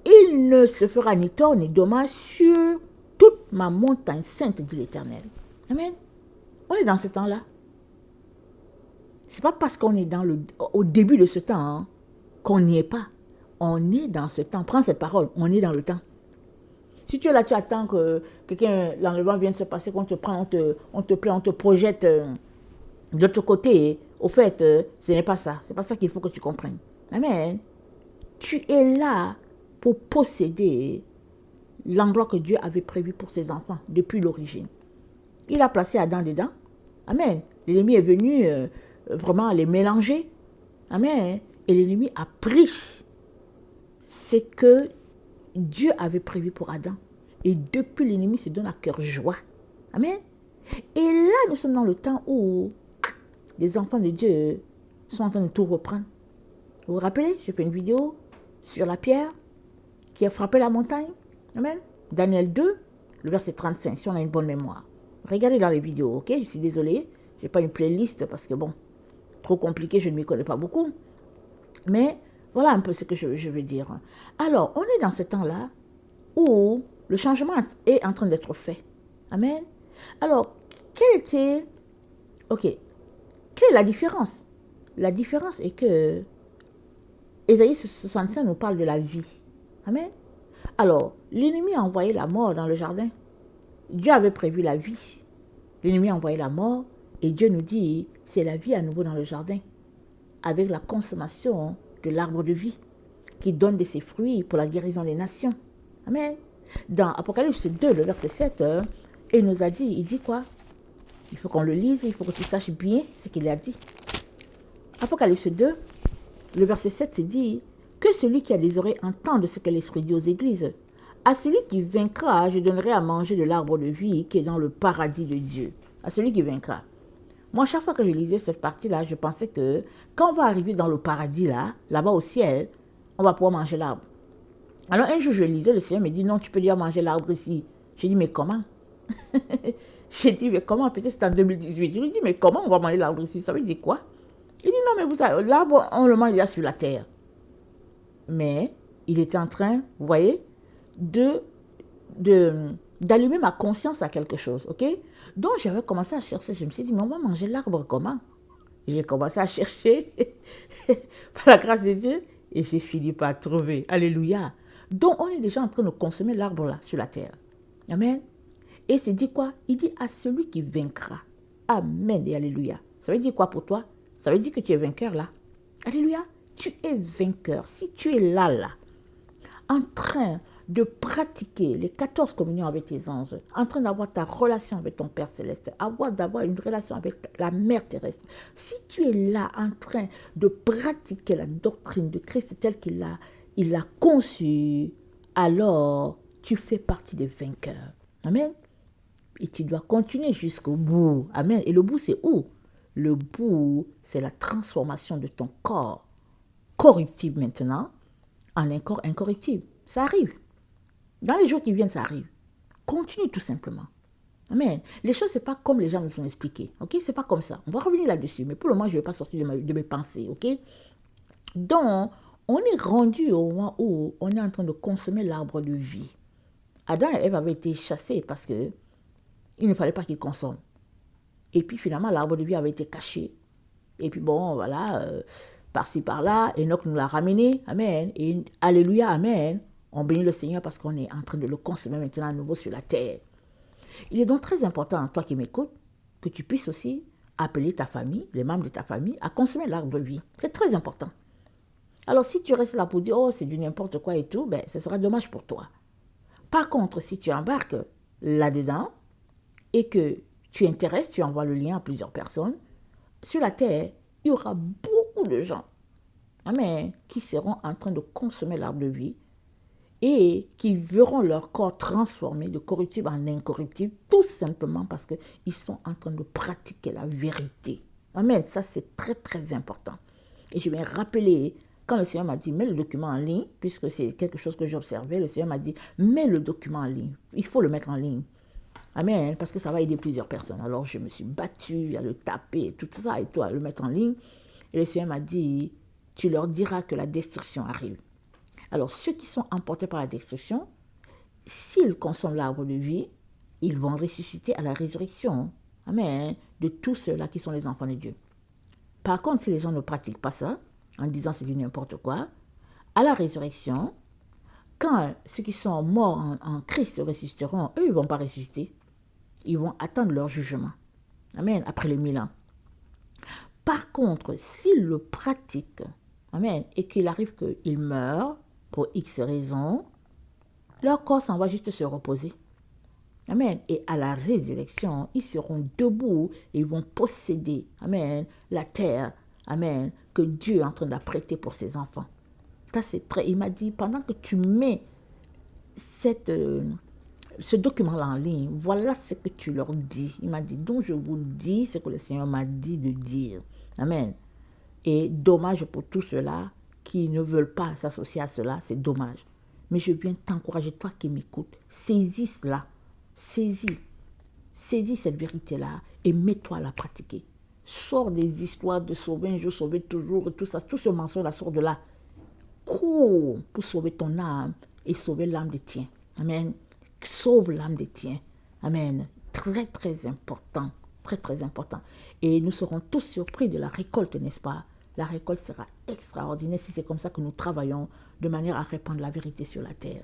Il ne se fera ni tort ni dommage sur toute ma montagne sainte, dit l'Éternel. Amen. On est dans ce temps-là. C'est pas parce qu'on est au début de ce temps qu'on n'y est pas. On est dans ce temps. Prends cette parole. On est dans le temps. Si tu es là, tu attends que l'enlèvement vienne se passer, qu'on te prend, on te plaît, on te projette de l'autre côté. Au fait, ce n'est pas ça. C'est pas ça qu'il faut que tu comprennes. Amen. Tu es là pour posséder l'endroit que Dieu avait prévu pour ses enfants depuis l'origine. Il a placé Adam dedans. Amen. L'ennemi est venu vraiment les mélanger. Amen. Et l'ennemi a pris ce que Dieu avait prévu pour Adam. Et depuis, l'ennemi se donne à cœur joie. Amen. Et là, nous sommes dans le temps où les enfants de Dieu sont en train de tout reprendre. Vous vous rappelez, j'ai fait une vidéo sur la pierre qui a frappé la montagne. Amen. Daniel 2, le verset 35, si on a une bonne mémoire. Regardez dans les vidéos, ok? Je suis désolée, je n'ai pas une playlist parce que bon, trop compliqué, je ne m'y connais pas beaucoup. Mais voilà un peu ce que je veux dire. Alors, on est dans ce temps-là où le changement est en train d'être fait. Amen. Alors, quelle est la différence? La différence est que Ésaïe 65 nous parle de la vie. Amen. Alors, l'ennemi a envoyé la mort dans le jardin. Dieu avait prévu la vie. L'ennemi a envoyé la mort et Dieu nous dit, c'est la vie à nouveau dans le jardin, avec la consommation de l'arbre de vie qui donne de ses fruits pour la guérison des nations. Amen. Dans Apocalypse 2, le verset 7, il nous a dit, il dit quoi? Il faut qu'on le lise, il faut que tu saches bien ce qu'il a dit. Apocalypse 2, le verset 7, c'est dit, que celui qui a des oreilles entende ce que l'Esprit dit aux églises. À celui qui vaincra, je donnerai à manger de l'arbre de vie qui est dans le paradis de Dieu. À celui qui vaincra. Moi, chaque fois que je lisais cette partie-là, je pensais que quand on va arriver dans le paradis, là-bas au ciel, on va pouvoir manger l'arbre. Alors un jour, je lisais, le Seigneur me dit, non, tu peux déjà manger l'arbre ici. J'ai dit, mais comment? J'ai dit, mais comment? Peut-être c'était en 2018. Je lui ai dit, mais comment on va manger l'arbre ici? Ça veut dire quoi? Il dit, non, mais vous savez, l'arbre, on le mange déjà sur la terre. Mais il était en train, vous voyez, d'allumer ma conscience à quelque chose, ok? Donc j'avais commencé à chercher, je me suis dit, mais on va manger l'arbre comment? J'ai commencé à chercher, par la grâce de Dieu, et j'ai fini par trouver. Alléluia. Donc on est déjà en train de consommer l'arbre là, sur la terre. Amen. Et c'est dit quoi? Il dit à celui qui vaincra. Amen et alléluia. Ça veut dire quoi pour toi? Ça veut dire que tu es vainqueur là. Alléluia. Tu es vainqueur. Si tu es là, en train de pratiquer les 14 communions avec tes anges, en train d'avoir ta relation avec ton Père Céleste, d'avoir une relation avec la Mère Terrestre, si tu es là en train de pratiquer la doctrine de Christ telle qu'il l'a conçue, alors tu fais partie des vainqueurs. Amen. Et tu dois continuer jusqu'au bout. Amen. Et le bout, c'est où? Le bout, c'est la transformation de ton corps corruptible maintenant en un corps incorruptible. Ça arrive. Dans les jours qui viennent, ça arrive. Continue tout simplement. Amen. Les choses, c'est pas comme les gens nous ont expliqué. Ok? C'est pas comme ça. On va revenir là-dessus. Mais pour le moment, je ne vais pas sortir de mes pensées. Ok? Donc, on est rendu au moment où on est en train de consommer l'arbre de vie. Adam et Ève avaient été chassés parce que il ne fallait pas qu'ils consomment. Et puis finalement, l'arbre de vie avait été caché. Et puis bon, voilà, par-ci, par-là, Enoch nous l'a ramené. Amen. Et alléluia, amen. On bénit le Seigneur parce qu'on est en train de le consommer maintenant à nouveau sur la terre. Il est donc très important, toi qui m'écoutes, que tu puisses aussi appeler ta famille, les membres de ta famille, à consommer l'arbre de vie. C'est très important. Alors si tu restes là pour dire, oh, c'est du n'importe quoi et tout, ben, ce sera dommage pour toi. Par contre, si tu embarques là-dedans et que tu intéresses, tu envoies le lien à plusieurs personnes, sur la terre, il y aura beaucoup de gens, amen, qui seront en train de consommer l'arbre de vie et qui verront leur corps transformé de corruptible en incorruptible, tout simplement parce qu'ils sont en train de pratiquer la vérité. Amen, ça c'est très très important. Et je vais rappeler, quand le Seigneur m'a dit, mets le document en ligne, puisque c'est quelque chose que j'observais, le Seigneur m'a dit, mets le document en ligne, il faut le mettre en ligne. Amen, parce que ça va aider plusieurs personnes. Alors je me suis battue à le taper, tout ça, et tout, à le mettre en ligne. Et le Seigneur m'a dit, tu leur diras que la destruction arrive. Alors, ceux qui sont emportés par la destruction, s'ils consomment l'arbre de vie, ils vont ressusciter à la résurrection. Amen. De tous ceux-là qui sont les enfants de Dieu. Par contre, si les gens ne pratiquent pas ça, en disant c'est du n'importe quoi, à la résurrection, quand ceux qui sont morts en Christ ressusciteront, eux, ils ne vont pas ressusciter. Ils vont attendre leur jugement. Amen. Après les 1000 ans. Par contre, s'ils le pratiquent, amen, et qu'il arrive qu'ils meurent, pour X raisons, leur corps s'en va juste se reposer. Amen. Et à la résurrection, ils seront debout et ils vont posséder, amen, la terre, amen, que Dieu est en train d'apprêter pour ses enfants. Ça, c'est très... Il m'a dit, pendant que tu mets ce document-là en ligne, voilà ce que tu leur dis. Il m'a dit, donc je vous dis ce que le Seigneur m'a dit de dire. Amen. Et dommage pour tous ceux-là qui ne veulent pas s'associer à cela, c'est dommage. Mais je viens t'encourager, toi qui m'écoutes, saisis cela, saisis cette vérité-là et mets-toi à la pratiquer. Sors des histoires de sauver un jour, sauver toujours, tout ça, tout ce mensonge-là sort de là. Cours pour sauver ton âme et sauver l'âme des tiens. Amen. Sauve l'âme des tiens. Amen. Très, très important. Très, très important. Et nous serons tous surpris de la récolte, n'est-ce pas? la récolte sera extraordinaire si c'est comme ça que nous travaillons de manière à répandre la vérité sur la terre.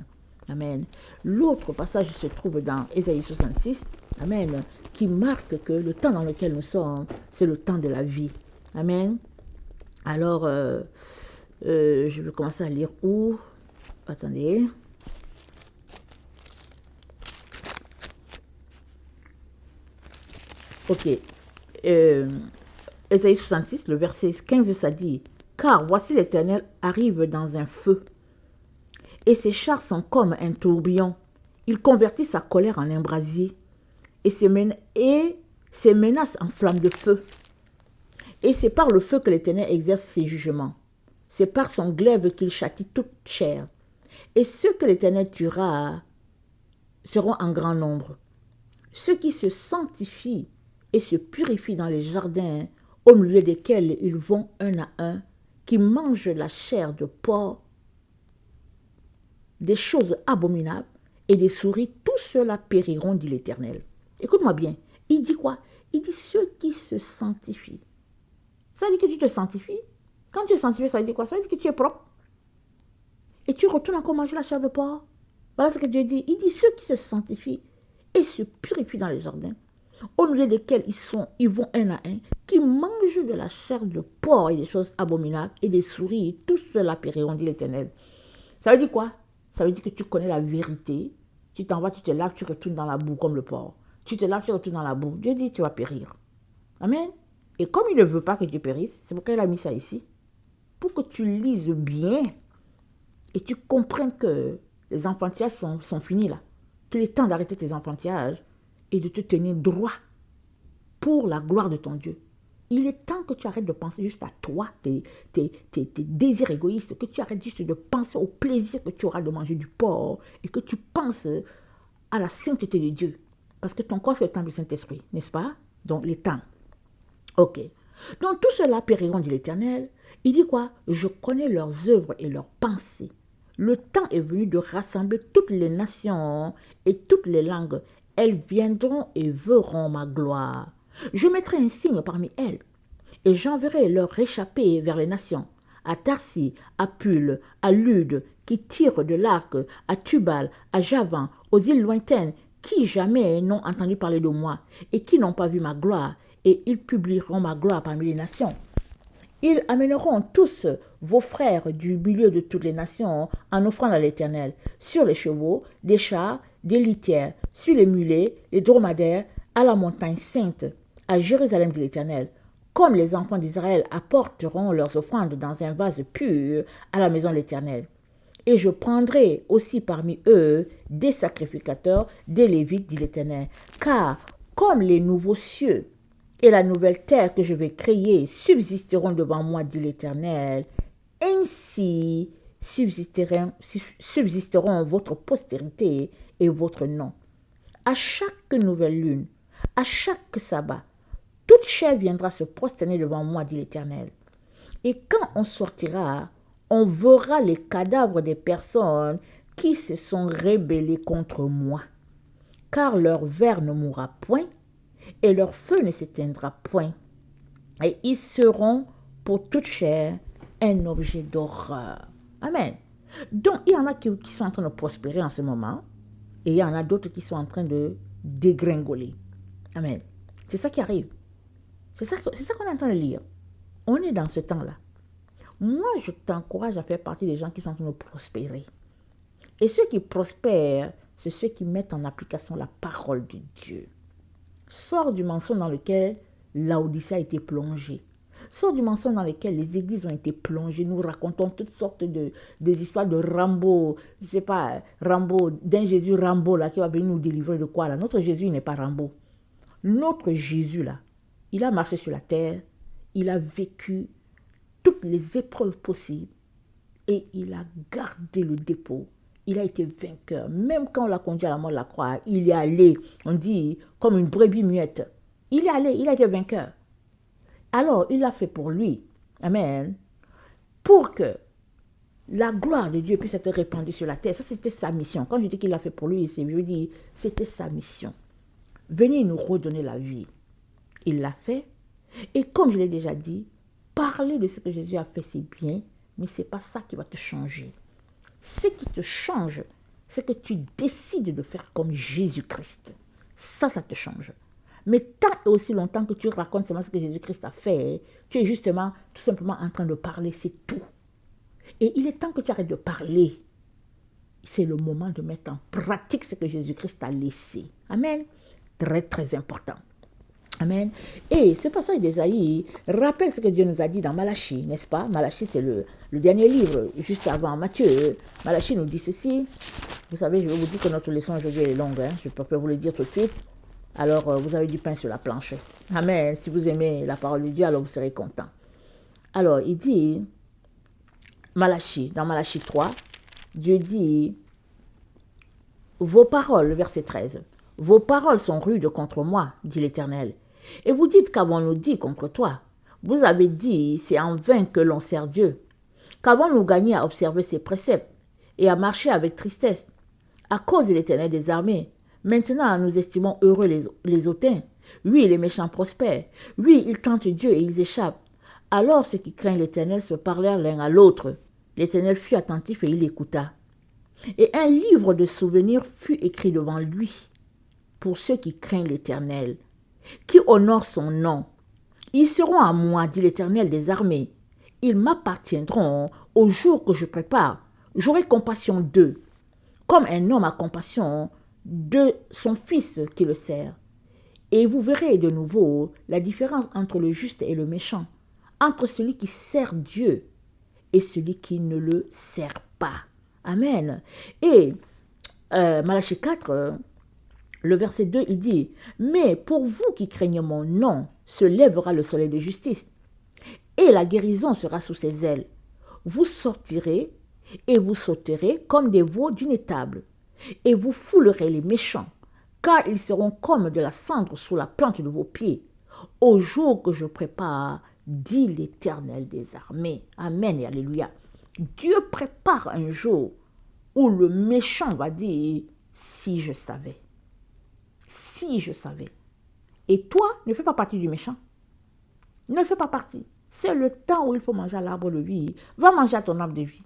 Amen. L'autre passage se trouve dans Ésaïe 66, amen, qui marque que le temps dans lequel nous sommes, c'est le temps de la vie. Amen. Alors, je vais commencer à lire où? Attendez. Ok. Ésaïe 66, le verset 15, ça dit « Car voici l'Éternel arrive dans un feu, et ses chars sont comme un tourbillon. Il convertit sa colère en un brasier, et ses menaces en flammes de feu. Et c'est par le feu que l'Éternel exerce ses jugements. C'est par son glaive qu'il châtie toute chair. Et ceux que l'Éternel tuera seront en grand nombre. Ceux qui se sanctifient et se purifient dans les jardins, au milieu desquels ils vont un à un, qui mangent la chair de porc, des choses abominables et des souris, tous ceux-là périront, dit l'Éternel. » Écoute-moi bien, il dit quoi? Il dit ceux qui se sanctifient. Ça veut dire que tu te sanctifies. Quand tu es sanctifié, ça veut dire quoi? Ça veut dire que tu es propre. Et tu retournes encore manger la chair de porc. Voilà ce que Dieu dit. Il dit ceux qui se sanctifient et se purifient dans les jardins, au milieu desquels ils vont un à un, qui mangent de la chair de porc et des choses abominables et des souris, tous ceux-là périront, dit l'Éternel. Ça veut dire quoi? Ça veut dire que tu connais la vérité. Tu t'en vas, tu te laves, tu retournes dans la boue comme le porc. Tu te laves, tu retournes dans la boue. Dieu dit tu vas périr. Amen. Et comme il ne veut pas que tu périsses, c'est pourquoi il a mis ça ici. Pour que tu lises bien et tu comprennes que les enfantillages sont finis là. Qu'il est temps d'arrêter tes enfantillages et de te tenir droit pour la gloire de ton Dieu. Il est temps que tu arrêtes de penser juste à toi, tes désirs égoïstes, que tu arrêtes juste de penser au plaisir que tu auras de manger du porc et que tu penses à la sainteté de Dieu. Parce que ton corps, c'est le temple du Saint-Esprit, n'est-ce pas? Donc, les temps. Ok. Donc, tout cela périront, dit l'Éternel. Il dit quoi? Je connais leurs œuvres et leurs pensées. Le temps est venu de rassembler toutes les nations et toutes les langues. Elles viendront et verront ma gloire. Je mettrai un signe parmi elles, et j'enverrai leur réchappés vers les nations, à Tarsis, à Pul, à Lude, qui tirent de l'arc, à Tubal, à Javan, aux îles lointaines, qui jamais n'ont entendu parler de moi, et qui n'ont pas vu ma gloire, et ils publieront ma gloire parmi les nations. Ils amèneront tous vos frères du milieu de toutes les nations en offrant à l'Éternel, sur les chevaux, des chars, des litières, sur les mulets, les dromadaires, à la montagne sainte, à Jérusalem de l'Éternel, comme les enfants d'Israël apporteront leurs offrandes dans un vase pur à la maison de l'Éternel. Et je prendrai aussi parmi eux des sacrificateurs, des Lévites, dit l'Éternel, car comme les nouveaux cieux et la nouvelle terre que je vais créer subsisteront devant moi, dit l'Éternel, ainsi subsisteront votre postérité et votre nom. À chaque nouvelle lune, à chaque sabbat, toute chair viendra se prosterner devant moi, dit l'Éternel. Et quand on sortira, on verra les cadavres des personnes qui se sont rebellées contre moi. Car leur ver ne mourra point, et leur feu ne s'éteindra point. Et ils seront pour toute chair un objet d'horreur. Amen. Donc, il y en a qui sont en train de prospérer en ce moment, et il y en a d'autres qui sont en train de dégringoler. Amen. C'est ça qui arrive. C'est ça qu'on est en train de lire. On est dans ce temps-là. Moi, je t'encourage à faire partie des gens qui sont en train de prospérer. Et ceux qui prospèrent, c'est ceux qui mettent en application la parole de Dieu. Sors du mensonge dans lequel l'Odyssée a été plongée. Sors du mensonge dans lequel les églises ont été plongées. Nous racontons toutes sortes des histoires de Rambo, je sais pas, Rambo, d'un Jésus Rambo là, qui va venir nous délivrer de quoi là. Notre Jésus, il n'est pas Rambo. Notre Jésus là, il a marché sur la terre, il a vécu toutes les épreuves possibles et il a gardé le dépôt. Il a été vainqueur. Même quand on l'a conduit à la mort de la croix, il est allé, on dit, comme une brebis muette. Il est allé, il a été vainqueur. Alors, il l'a fait pour lui. Amen. Pour que la gloire de Dieu puisse être répandue sur la terre. Ça, c'était sa mission. Quand je dis qu'il l'a fait pour lui, je veux dire, c'était sa mission. Venez nous redonner la vie. Il l'a fait. Et comme je l'ai déjà dit, parler de ce que Jésus a fait, c'est bien, mais ce n'est pas ça qui va te changer. Ce qui te change, c'est que tu décides de faire comme Jésus-Christ. Ça te change. Mais tant et aussi longtemps que tu racontes seulement ce que Jésus-Christ a fait, tu es justement, tout simplement en train de parler, c'est tout. Et il est temps que tu arrêtes de parler. C'est le moment de mettre en pratique ce que Jésus-Christ a laissé. Amen. Très, très important. Amen. Et ce passage d'Ésaïe rappelle ce que Dieu nous a dit dans Malachie, n'est-ce pas? Malachie, c'est le dernier livre, juste avant Matthieu. Malachie nous dit ceci. Vous savez, je vais vous dire que notre leçon aujourd'hui est longue. Je peux vous le dire tout de suite. Alors, vous avez du pain sur la planche. Amen. Si vous aimez la parole de Dieu, alors vous serez content. Alors, il dit, Malachie, dans Malachie 3, Dieu dit, vos paroles, verset 13, vos paroles sont rudes contre moi, dit l'Éternel. Et vous dites qu'avons-nous dit contre toi? Vous avez dit, c'est en vain que l'on sert Dieu. Qu'avons-nous gagné à observer ses préceptes et à marcher avec tristesse? À cause de l'Éternel des armées, maintenant nous estimons heureux les hautains. Oui, les méchants prospèrent. Oui, ils tentent Dieu et ils échappent. Alors ceux qui craignent l'Éternel se parlèrent l'un à l'autre. L'Éternel fut attentif et il écouta. Et un livre de souvenirs fut écrit devant lui pour ceux qui craignent l'Éternel, qui honorent son nom. Ils seront à moi, dit l'Éternel des armées. Ils m'appartiendront au jour que je prépare. J'aurai compassion d'eux, comme un homme a compassion de son fils qui le sert. Et vous verrez de nouveau la différence entre le juste et le méchant, entre celui qui sert Dieu et celui qui ne le sert pas. Amen. Et Malachie 4, le verset 2, il dit, « Mais pour vous qui craignez mon nom, se lèvera le soleil de justice, et la guérison sera sous ses ailes. Vous sortirez et vous sauterez comme des veaux d'une étable, et vous foulerez les méchants, car ils seront comme de la cendre sous la plante de vos pieds, au jour que je prépare, dit l'Éternel des armées. » Amen et alléluia. Dieu prépare un jour où le méchant va dire, « Si je savais. Si je savais. » Et toi, ne fais pas partie du méchant. Ne fais pas partie. C'est le temps où il faut manger à l'arbre de vie. Va manger à ton arbre de vie.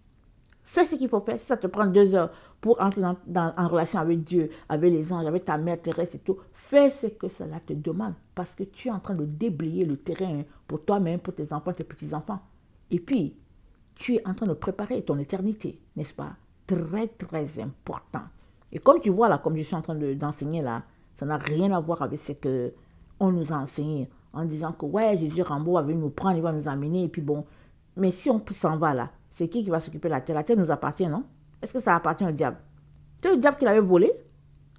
Fais ce qu'il faut faire. Si ça te prend 2 heures pour entrer en relation avec Dieu, avec les anges, avec ta mère terrestre et tout, fais ce que cela te demande. Parce que tu es en train de déblayer le terrain pour toi-même, pour tes enfants, tes petits-enfants. Et puis, tu es en train de préparer ton éternité, n'est-ce pas? Très, très important. Et comme tu vois là, comme je suis en train d'enseigner là, ça n'a rien à voir avec ce qu'on nous a enseigné en disant que ouais, Jésus Rambo va venir nous prendre, il va nous amener, et puis bon. Mais si on s'en va là, c'est qui va s'occuper de la terre? La terre nous appartient, non? Est-ce que ça appartient au diable? C'est le diable qui l'avait volé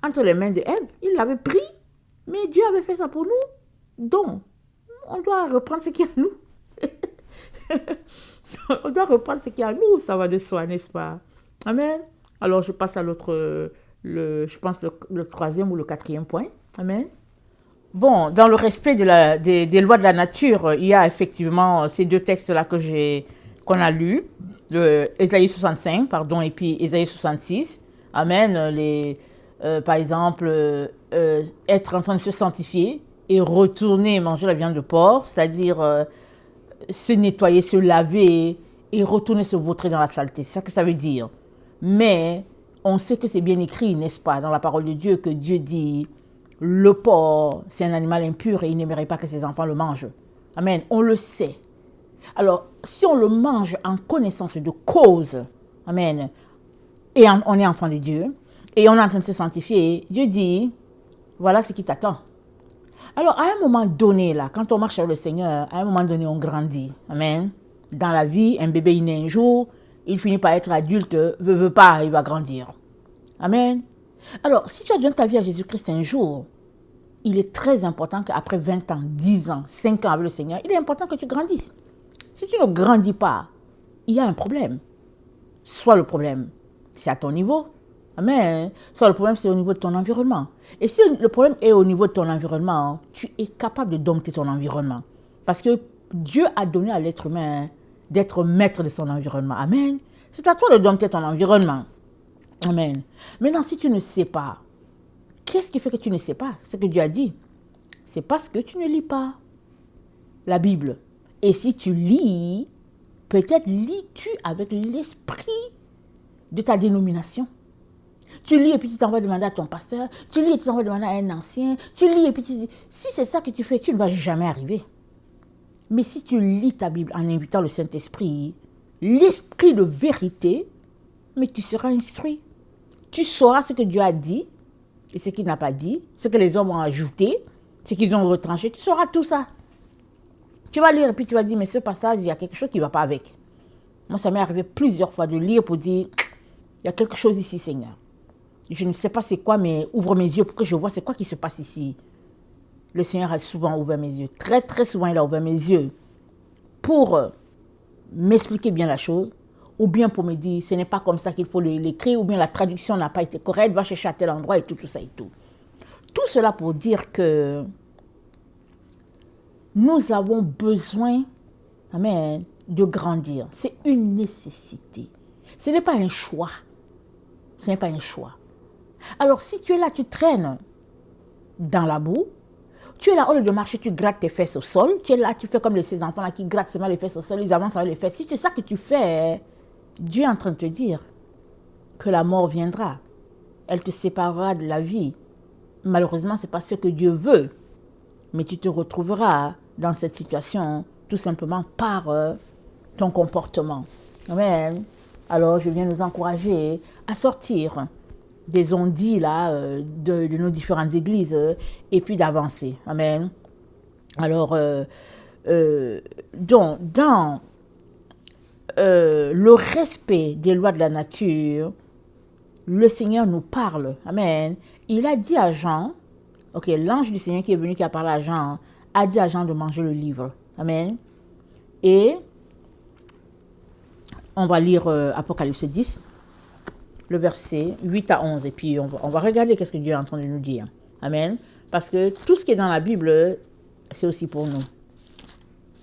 entre les mains de Ève, il l'avait pris, mais Dieu avait fait ça pour nous. Donc, on doit reprendre ce qui est à nous. On doit reprendre ce qui est à nous, ça va de soi, n'est-ce pas? Amen. Alors, je passe à l'autre, je pense le 3e ou le 4e point. Amen. Bon, dans le respect des lois de la nature, il y a effectivement ces 2 textes-là qu'on a lus, Ésaïe 65, et puis Ésaïe 66. Amen. Par exemple, être en train de se sanctifier et retourner manger la viande de porc, c'est-à-dire se nettoyer, se laver et retourner se vautrer dans la saleté. C'est ça que ça veut dire. Mais on sait que c'est bien écrit, n'est-ce pas, dans la parole de Dieu, que Dieu dit, le porc, c'est un animal impur et il n'aimerait pas que ses enfants le mangent. Amen. On le sait. Alors, si on le mange en connaissance de cause, amen, et on est enfant de Dieu, et on est en train de se sanctifier, Dieu dit, voilà ce qui t'attend. Alors, à un moment donné, là, quand on marche avec le Seigneur, à un moment donné, on grandit. Amen. Dans la vie, un bébé, il naît un jour, il finit par être adulte, veut pas, il va grandir. Amen. Alors, si tu as donné ta vie à Jésus-Christ un jour, il est très important qu'après 20 ans, 10 ans, 5 ans avec le Seigneur, il est important que tu grandisses. Si tu ne grandis pas, il y a un problème. Soit le problème, c'est à ton niveau. Amen. Soit le problème, c'est au niveau de ton environnement. Et si le problème est au niveau de ton environnement, tu es capable de dompter ton environnement. Parce que Dieu a donné à l'être humain d'être maître de son environnement. Amen. C'est à toi de dompter ton environnement. Amen. Maintenant, si tu ne sais pas, qu'est-ce qui fait que tu ne sais pas ce que Dieu a dit? C'est parce que tu ne lis pas la Bible. Et si tu lis, peut-être lis-tu avec l'esprit de ta dénomination. Tu lis et puis tu t'envoies demander à ton pasteur, tu lis et tu t'envoies demander à un ancien, tu lis et puis tu dis, si c'est ça que tu fais, tu ne vas jamais arriver. Mais si tu lis ta Bible en invitant le Saint-Esprit, l'esprit de vérité, mais tu seras instruit. Tu sauras ce que Dieu a dit et ce qu'il n'a pas dit, ce que les hommes ont ajouté, ce qu'ils ont retranché, tu sauras tout ça. Tu vas lire et puis tu vas dire, mais ce passage, il y a quelque chose qui ne va pas avec. Moi, ça m'est arrivé plusieurs fois de lire pour dire, il y a quelque chose ici, Seigneur. Je ne sais pas c'est quoi, mais ouvre mes yeux pour que je vois c'est quoi qui se passe ici. Le Seigneur a souvent ouvert mes yeux. Très, très souvent, il a ouvert mes yeux pour m'expliquer bien la chose, ou bien pour me dire, ce n'est pas comme ça qu'il faut l'écrire, ou bien la traduction n'a pas été correcte, va chercher à tel endroit et tout ça et tout. Tout cela pour dire que nous avons besoin, amen, de grandir. C'est une nécessité. Ce n'est pas un choix. Ce n'est pas un choix. Alors, si tu es là, tu traînes dans la boue, tu es là, au lieu de marcher, tu grattes tes fesses au sol, tu es là, tu fais comme ces enfants-là qui grattent seulement les fesses au sol, ils avancent avec les fesses. Si c'est ça que tu fais, Dieu est en train de te dire que la mort viendra. Elle te séparera de la vie. Malheureusement, ce n'est pas ce que Dieu veut. Mais tu te retrouveras dans cette situation tout simplement par ton comportement. Amen. Alors, je viens nous encourager à sortir des ondits là, de nos différentes églises et puis d'avancer. Amen. Alors, donc, dans le respect des lois de la nature, le Seigneur nous parle. Amen. Il a dit à Jean, ok, l'ange du Seigneur qui est venu, qui a parlé à Jean, a dit à Jean de manger le livre. Amen. Et on va lire Apocalypse 10, le verset 8 à 11. Et puis on va regarder qu'est-ce que Dieu est en train de nous dire. Amen. Parce que tout ce qui est dans la Bible, c'est aussi pour nous.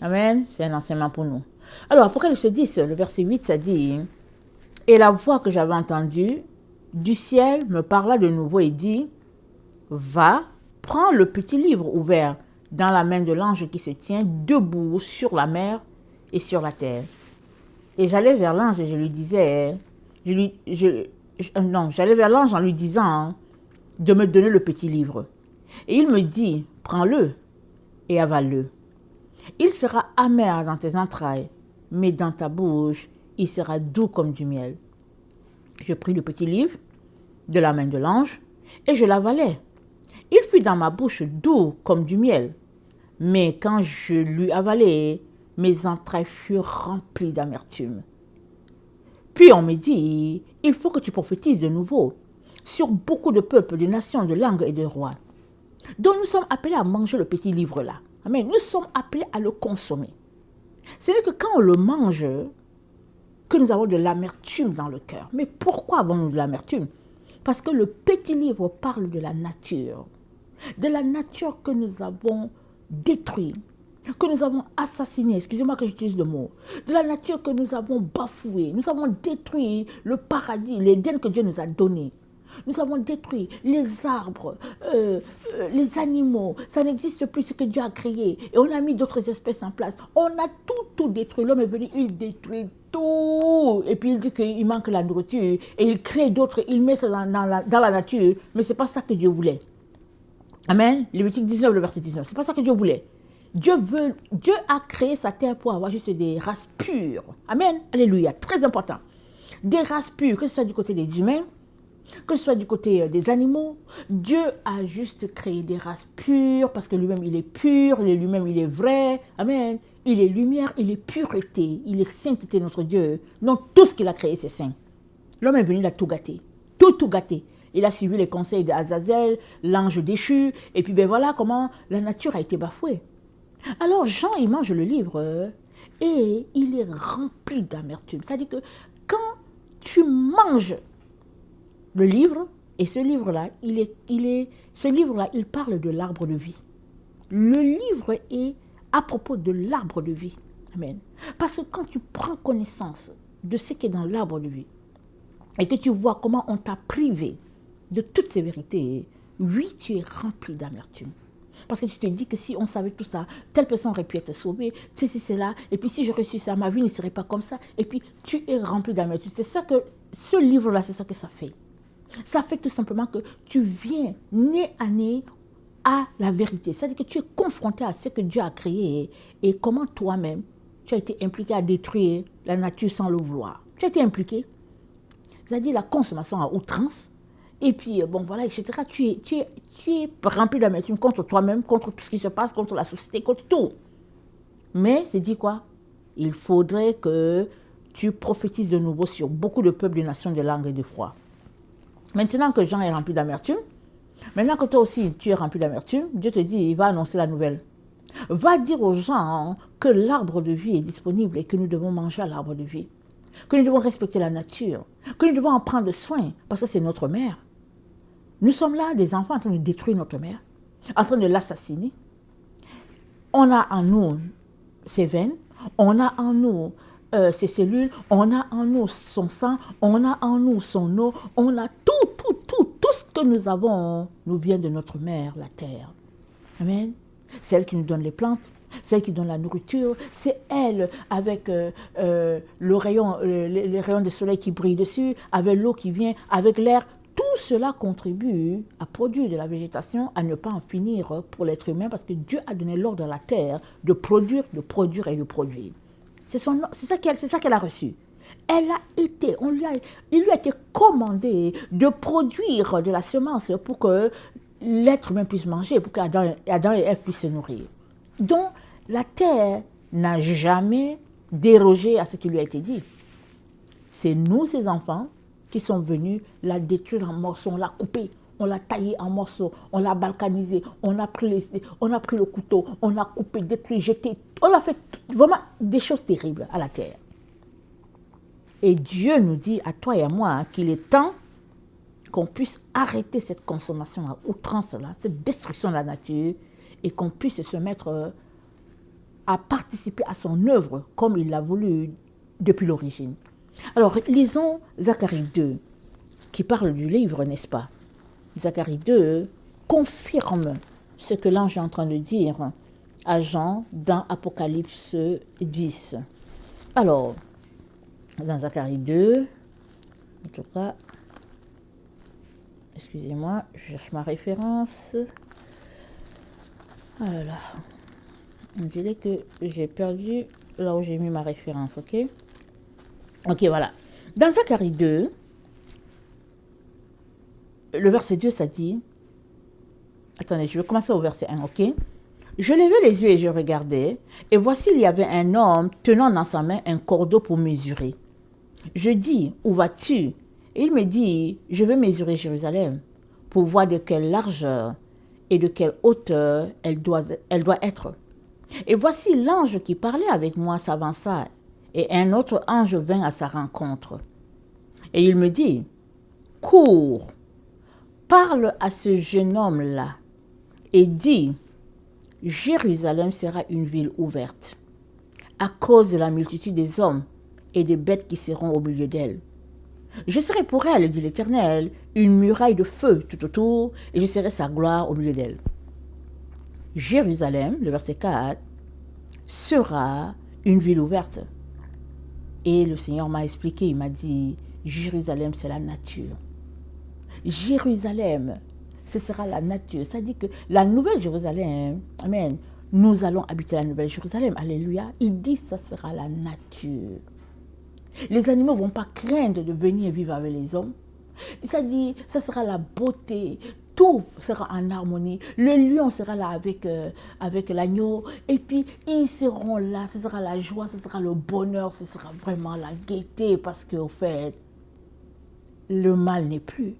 Amen. C'est un enseignement pour nous. Alors, Apocalypse 10, le verset 8, ça dit, « Et la voix que j'avais entendue du ciel me parla de nouveau et dit, « Va, prends le petit livre ouvert dans la main de l'ange qui se tient debout sur la mer et sur la terre. » Et j'allais vers l'ange et je lui disais, j'allais vers l'ange en lui disant de me donner le petit livre. Et il me dit, prends-le et avale-le. Il sera amer dans tes entrailles, mais dans ta bouche, il sera doux comme du miel. Je pris le petit livre de la main de l'ange et je l'avalai. Il fut dans ma bouche doux comme du miel, mais quand je l'eus avalé, mes entrailles furent remplies d'amertume. Puis on me dit, il faut que tu prophétises de nouveau sur beaucoup de peuples, de nations, de langues et de rois. Donc nous sommes appelés à manger le petit livre-là. Amen. Nous sommes appelés à le consommer. C'est-à-dire que quand on le mange, que nous avons de l'amertume dans le cœur. Mais pourquoi avons-nous de l'amertume? Parce que le petit livre parle de la nature. De la nature que nous avons détruite, que nous avons assassiné, excusez-moi que j'utilise le mot, de la nature que nous avons bafouée. Nous avons détruit le paradis, l'Éden que Dieu nous a donné. Nous avons détruit les arbres, les animaux. Ça n'existe plus ce que Dieu a créé. Et on a mis d'autres espèces en place. On a tout détruit. L'homme est venu, il détruit tout. Et puis il dit qu'il manque la nourriture. Et il crée d'autres, il met ça dans la nature. Mais ce n'est pas ça que Dieu voulait. Amen. Lévitique 19, le verset 19. Ce n'est pas ça que Dieu voulait. Dieu a créé sa terre pour avoir juste des races pures. Amen. Alléluia. Très important. Des races pures, que ce soit du côté des humains, que ce soit du côté des animaux. Dieu a juste créé des races pures parce que lui-même il est pur, lui-même il est vrai. Amen. Il est lumière, il est pureté, il est sainteté notre Dieu. Donc tout ce qu'il a créé c'est saint. L'homme est venu, il a tout gâté. Tout gâté. Il a suivi les conseils d'Azazel, l'ange déchu. Et puis ben voilà comment la nature a été bafouée. Alors Jean il mange le livre et il est rempli d'amertume. C'est-à-dire que quand tu manges le livre, et ce livre-là, il parle de l'arbre de vie. Le livre est à propos de l'arbre de vie. Amen. Parce que quand tu prends connaissance de ce qui est dans l'arbre de vie, et que tu vois comment on t'a privé de toutes ces vérités, oui, tu es rempli d'amertume. Parce que tu te dis que si on savait tout ça, telle personne aurait pu être sauvée, ceci, c'est là, et puis si je réussis ça, ma vie ne serait pas comme ça. Et puis tu es rempli d'amertume. C'est ça que ce livre-là, c'est ça que ça fait. Ça fait tout simplement que tu viens nez à nez à la vérité. C'est-à-dire que tu es confronté à ce que Dieu a créé et comment toi-même, tu as été impliqué à détruire la nature sans le vouloir. Tu as été impliqué. C'est-à-dire la consommation à outrance. Et puis, bon, voilà, etc. Tu es rempli d'amertume contre toi-même, contre tout ce qui se passe, contre la société, contre tout. Mais c'est dit quoi? Il faudrait que tu prophétises de nouveau sur beaucoup de peuples, de nations, de langues et de foi. Maintenant que Jean est rempli d'amertume, maintenant que toi aussi tu es rempli d'amertume, Dieu te dit, il va annoncer la nouvelle. Va dire aux gens que l'arbre de vie est disponible et que nous devons manger à l'arbre de vie. Que nous devons respecter la nature. Que nous devons en prendre soin parce que c'est notre mère. Nous sommes là, des enfants en train de détruire notre mère, en train de l'assassiner. On a en nous ses veines, on a en nous ses cellules, on a en nous son sang, on a en nous son eau, on a tout ce que nous avons nous vient de notre mère, la terre. Amen. C'est elle qui nous donne les plantes, c'est elle qui donne la nourriture, c'est elle avec les rayons du soleil qui brillent dessus, avec l'eau qui vient, avec l'air. Tout cela contribue à produire de la végétation, à ne pas en finir pour l'être humain, parce que Dieu a donné l'ordre à la terre de produire et de produire. C'est ça qu'elle a reçu. Elle a été, il lui a été commandé de produire de la semence pour que l'être humain puisse manger, pour qu'Adam et Ève puissent se nourrir. Donc, la terre n'a jamais dérogé à ce qui lui a été dit. C'est nous, ses enfants, qui sont venus la détruire en morceaux, on l'a coupée, on l'a taillée en morceaux, on l'a balkanisée, on a pris le couteau, on a coupé, détruit, jeté, on a fait vraiment des choses terribles à la terre. Et Dieu nous dit à toi et à moi qu'il est temps qu'on puisse arrêter cette consommation à outrance-là, cette destruction de la nature, et qu'on puisse se mettre à participer à son œuvre comme il l'a voulu depuis l'origine. Alors, lisons Zacharie 2, qui parle du livre, n'est-ce pas? Zacharie 2 confirme ce que l'ange est en train de dire à Jean dans Apocalypse 10. Alors, dans Zacharie 2, en tout cas, excusez-moi, je cherche ma référence. Ah là là, on dirait que j'ai perdu là où j'ai mis ma référence, ok? Ok, voilà. Dans Zacharie 2, le verset 2, ça dit... Attendez, je vais commencer au verset 1, ok? Je levai les yeux et je regardais, et voici il y avait un homme tenant dans sa main un cordeau pour mesurer. Je dis, où vas-tu? Et il me dit, je vais mesurer Jérusalem, pour voir de quelle largeur et de quelle hauteur elle doit être. Et voici l'ange qui parlait avec moi s'avança, et un autre ange vint à sa rencontre. Et il me dit, cours, parle à ce jeune homme-là, et dis, Jérusalem sera une ville ouverte, à cause de la multitude des hommes et des bêtes qui seront au milieu d'elle. Je serai pour elle, dit l'Éternel, une muraille de feu tout autour, et je serai sa gloire au milieu d'elle. Jérusalem, le verset 4, sera une ville ouverte. Et le Seigneur m'a expliqué, il m'a dit, Jérusalem, c'est la nature. Jérusalem, ce sera la nature. Ça dit que la nouvelle Jérusalem, amen, nous allons habiter la nouvelle Jérusalem, alléluia. Il dit, ça sera la nature. Les animaux ne vont pas craindre de venir vivre avec les hommes. Ça dit, ça sera la beauté. Tout sera en harmonie. Le lion sera là avec l'agneau. Et puis, ils seront là. Ce sera la joie, ce sera le bonheur, ce sera vraiment la gaieté. Parce qu'au fait, le mal n'est plus.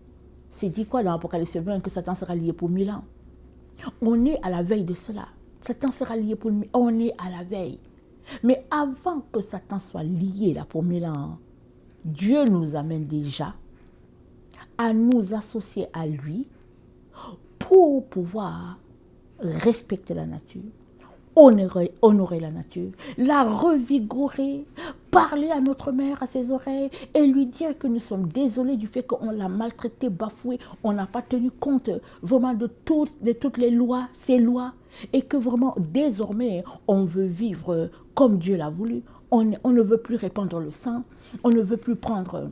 C'est dit quoi dans l'Apocalypse 20 que Satan sera lié pour 1000 ans. On est à la veille de cela. Satan sera lié pour 1000 ans. On est à la veille. Mais avant que Satan soit lié là pour 1000 ans, Dieu nous amène déjà à nous associer à lui pour pouvoir respecter la nature, honorer la nature, la revigorer, parler à notre mère, à ses oreilles, et lui dire que nous sommes désolés du fait qu'on l'a maltraité, bafoué, on n'a pas tenu compte vraiment de toutes les lois, ces lois, et que vraiment désormais on veut vivre comme Dieu l'a voulu. On ne veut plus répandre le sang, on ne veut plus prendre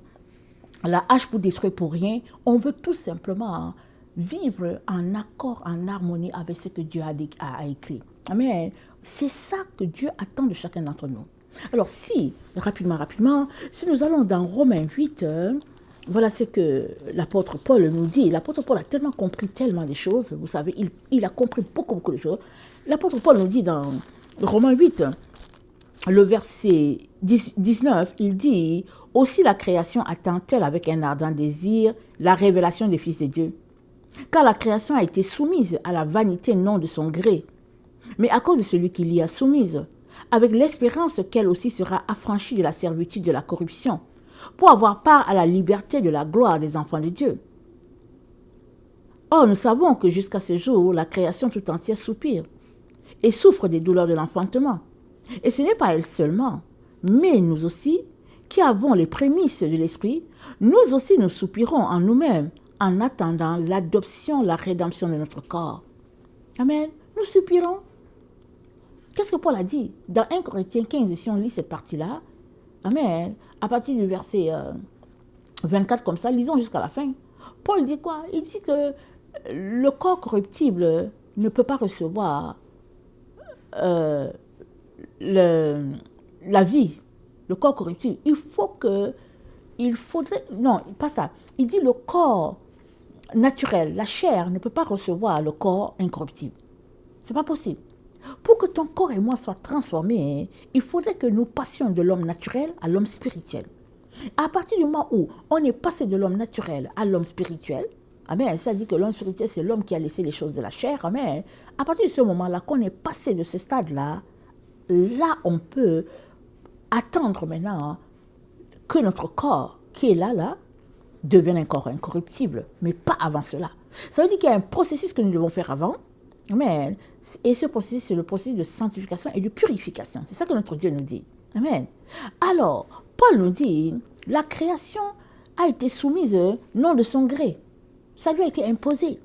la hache pour détruire pour rien, on veut tout simplement vivre en accord, en harmonie avec ce que Dieu a écrit. Amen. C'est ça que Dieu attend de chacun d'entre nous. Alors si, rapidement, si nous allons dans Romains 8, voilà ce que l'apôtre Paul nous dit. L'apôtre Paul a tellement compris tellement de choses, vous savez, il a compris beaucoup de choses. L'apôtre Paul nous dit dans Romains 8, le verset 19, il dit « Aussi la création attend-elle avec un ardent désir la révélation des fils de Dieu. Car la création a été soumise à la vanité non de son gré, mais à cause de celui qui l'y a soumise, avec l'espérance qu'elle aussi sera affranchie de la servitude de la corruption, pour avoir part à la liberté de la gloire des enfants de Dieu. Or, nous savons que jusqu'à ce jour, la création tout entière soupire et souffre des douleurs de l'enfantement. Et ce n'est pas elle seulement, mais nous aussi, qui avons les prémices de l'esprit, nous aussi nous soupirons en nous-mêmes, en attendant l'adoption, la rédemption de notre corps. Amen. Nous soupirons. Qu'est-ce que Paul a dit? Dans 1 Corinthiens 15, si on lit cette partie-là, amen, à partir du verset 24 comme ça, lisons jusqu'à la fin. Paul dit quoi? Il dit que le corps corruptible ne peut pas recevoir la vie, le corps corruptible. Non, pas ça. Il dit le corps naturel, la chair ne peut pas recevoir le corps incorruptible. C'est pas possible. Pour que ton corps et moi soient transformés, il faudrait que nous passions de l'homme naturel à l'homme spirituel. À partir du moment où on est passé de l'homme naturel à l'homme spirituel, amen, ça dit que l'homme spirituel, c'est l'homme qui a laissé les choses de la chair, amen. À partir de ce moment-là, qu'on est passé de ce stade-là, là, on peut attendre maintenant que notre corps, qui est là, devienne un corps incorruptible, mais pas avant cela. Ça veut dire qu'il y a un processus que nous devons faire avant, amen. Et ce processus, c'est le processus de sanctification et de purification. C'est ça que notre Dieu nous dit. Amen. Alors, Paul nous dit, la création a été soumise non de son gré. Ça lui a été imposé.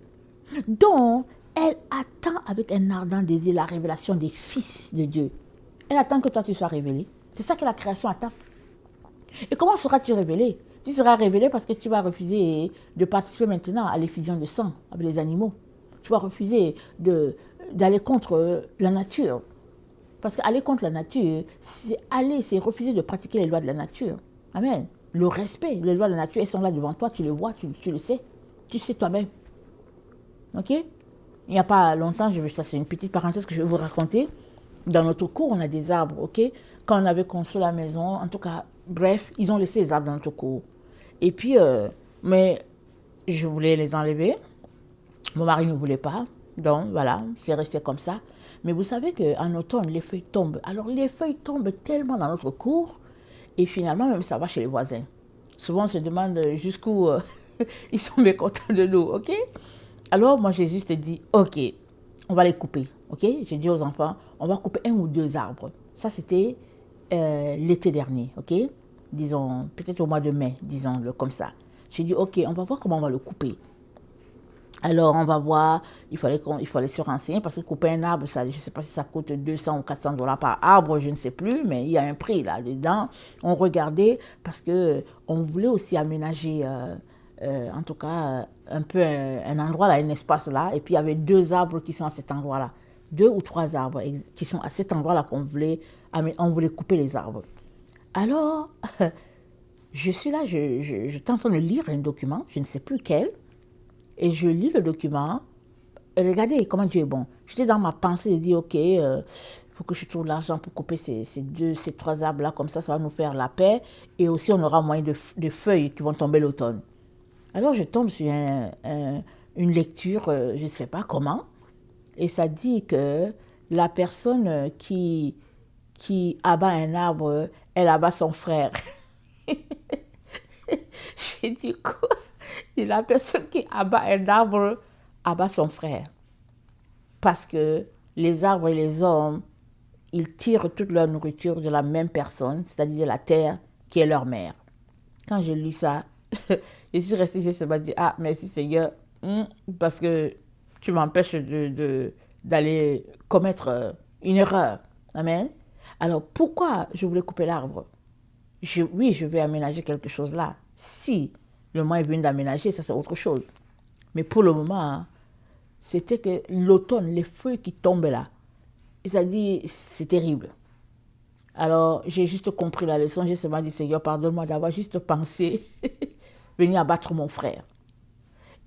Donc, elle attend avec un ardent désir la révélation des fils de Dieu. Elle attend que toi tu sois révélé. C'est ça que la création attend. Et comment seras-tu révélé? Tu seras révélé parce que tu vas refuser de participer maintenant à l'effusion de sang avec les animaux. Tu vas refuser d'aller contre la nature. Parce qu'aller contre la nature, c'est refuser de pratiquer les lois de la nature. Amen. Le respect, les lois de la nature, elles sont là devant toi, tu les vois, tu le sais. Tu sais toi-même. Ok? Il n'y a pas longtemps, ça c'est une petite parenthèse que je vais vous raconter. Dans notre cour, on a des arbres, ok? Quand on avait construit la maison, en tout cas, bref, ils ont laissé les arbres dans notre cour. Et puis, mais je voulais les enlever. Mon mari ne voulait pas. Donc, voilà, c'est resté comme ça. Mais vous savez qu'en automne, les feuilles tombent. Alors, les feuilles tombent tellement dans notre cour. Et finalement, même ça va chez les voisins. Souvent, on se demande jusqu'où ils sont mécontents de nous, ok? Alors, moi, j'ai juste dit, ok, on va les couper, ok? J'ai dit aux enfants, on va couper 1 ou 2 arbres. Ça, c'était l'été dernier, ok? Disons, peut-être au mois de mai, disons-le comme ça. J'ai dit, ok, on va voir comment on va le couper. Alors, on va voir, il fallait se renseigner parce que couper un arbre, ça, je ne sais pas si ça coûte 200 ou 400 dollars par arbre, je ne sais plus, mais il y a un prix là-dedans. On regardait parce qu'on voulait aussi aménager, en tout cas, un peu un endroit là, un espace là. Et puis, il y avait 2 arbres qui sont à cet endroit-là. 2 ou 3 arbres qui sont à cet endroit-là on voulait couper les arbres. Alors, je suis là, je suis en train de lire un document, je ne sais plus quel. Et je lis le document, et regardez comment Dieu est bon. J'étais dans ma pensée, je dis, ok, il faut que je trouve l'argent pour couper ces 3 arbres-là, comme ça va nous faire la paix, et aussi on aura moyen de feuilles qui vont tomber l'automne. Alors je tombe sur une lecture, je ne sais pas comment, et ça dit que la personne qui abat un arbre, elle abat son frère. J'ai dit quoi? Et la personne qui abat un arbre abat son frère. Parce que les arbres et les hommes, ils tirent toute leur nourriture de la même personne, c'est-à-dire de la terre qui est leur mère. Quand je lis ça, je suis restée, je me dit, ah, merci Seigneur, parce que tu m'empêches d'aller commettre une erreur. Amen. Alors, pourquoi je voulais couper l'arbre? Oui, je vais aménager quelque chose là. Si le moment est venu d'aménager, ça c'est autre chose. Mais pour le moment, c'était que l'automne, les feuilles qui tombent là, ça dit, c'est terrible. Alors, j'ai juste compris la leçon. J'ai seulement dit, Seigneur, pardonne-moi d'avoir juste pensé venir abattre mon frère.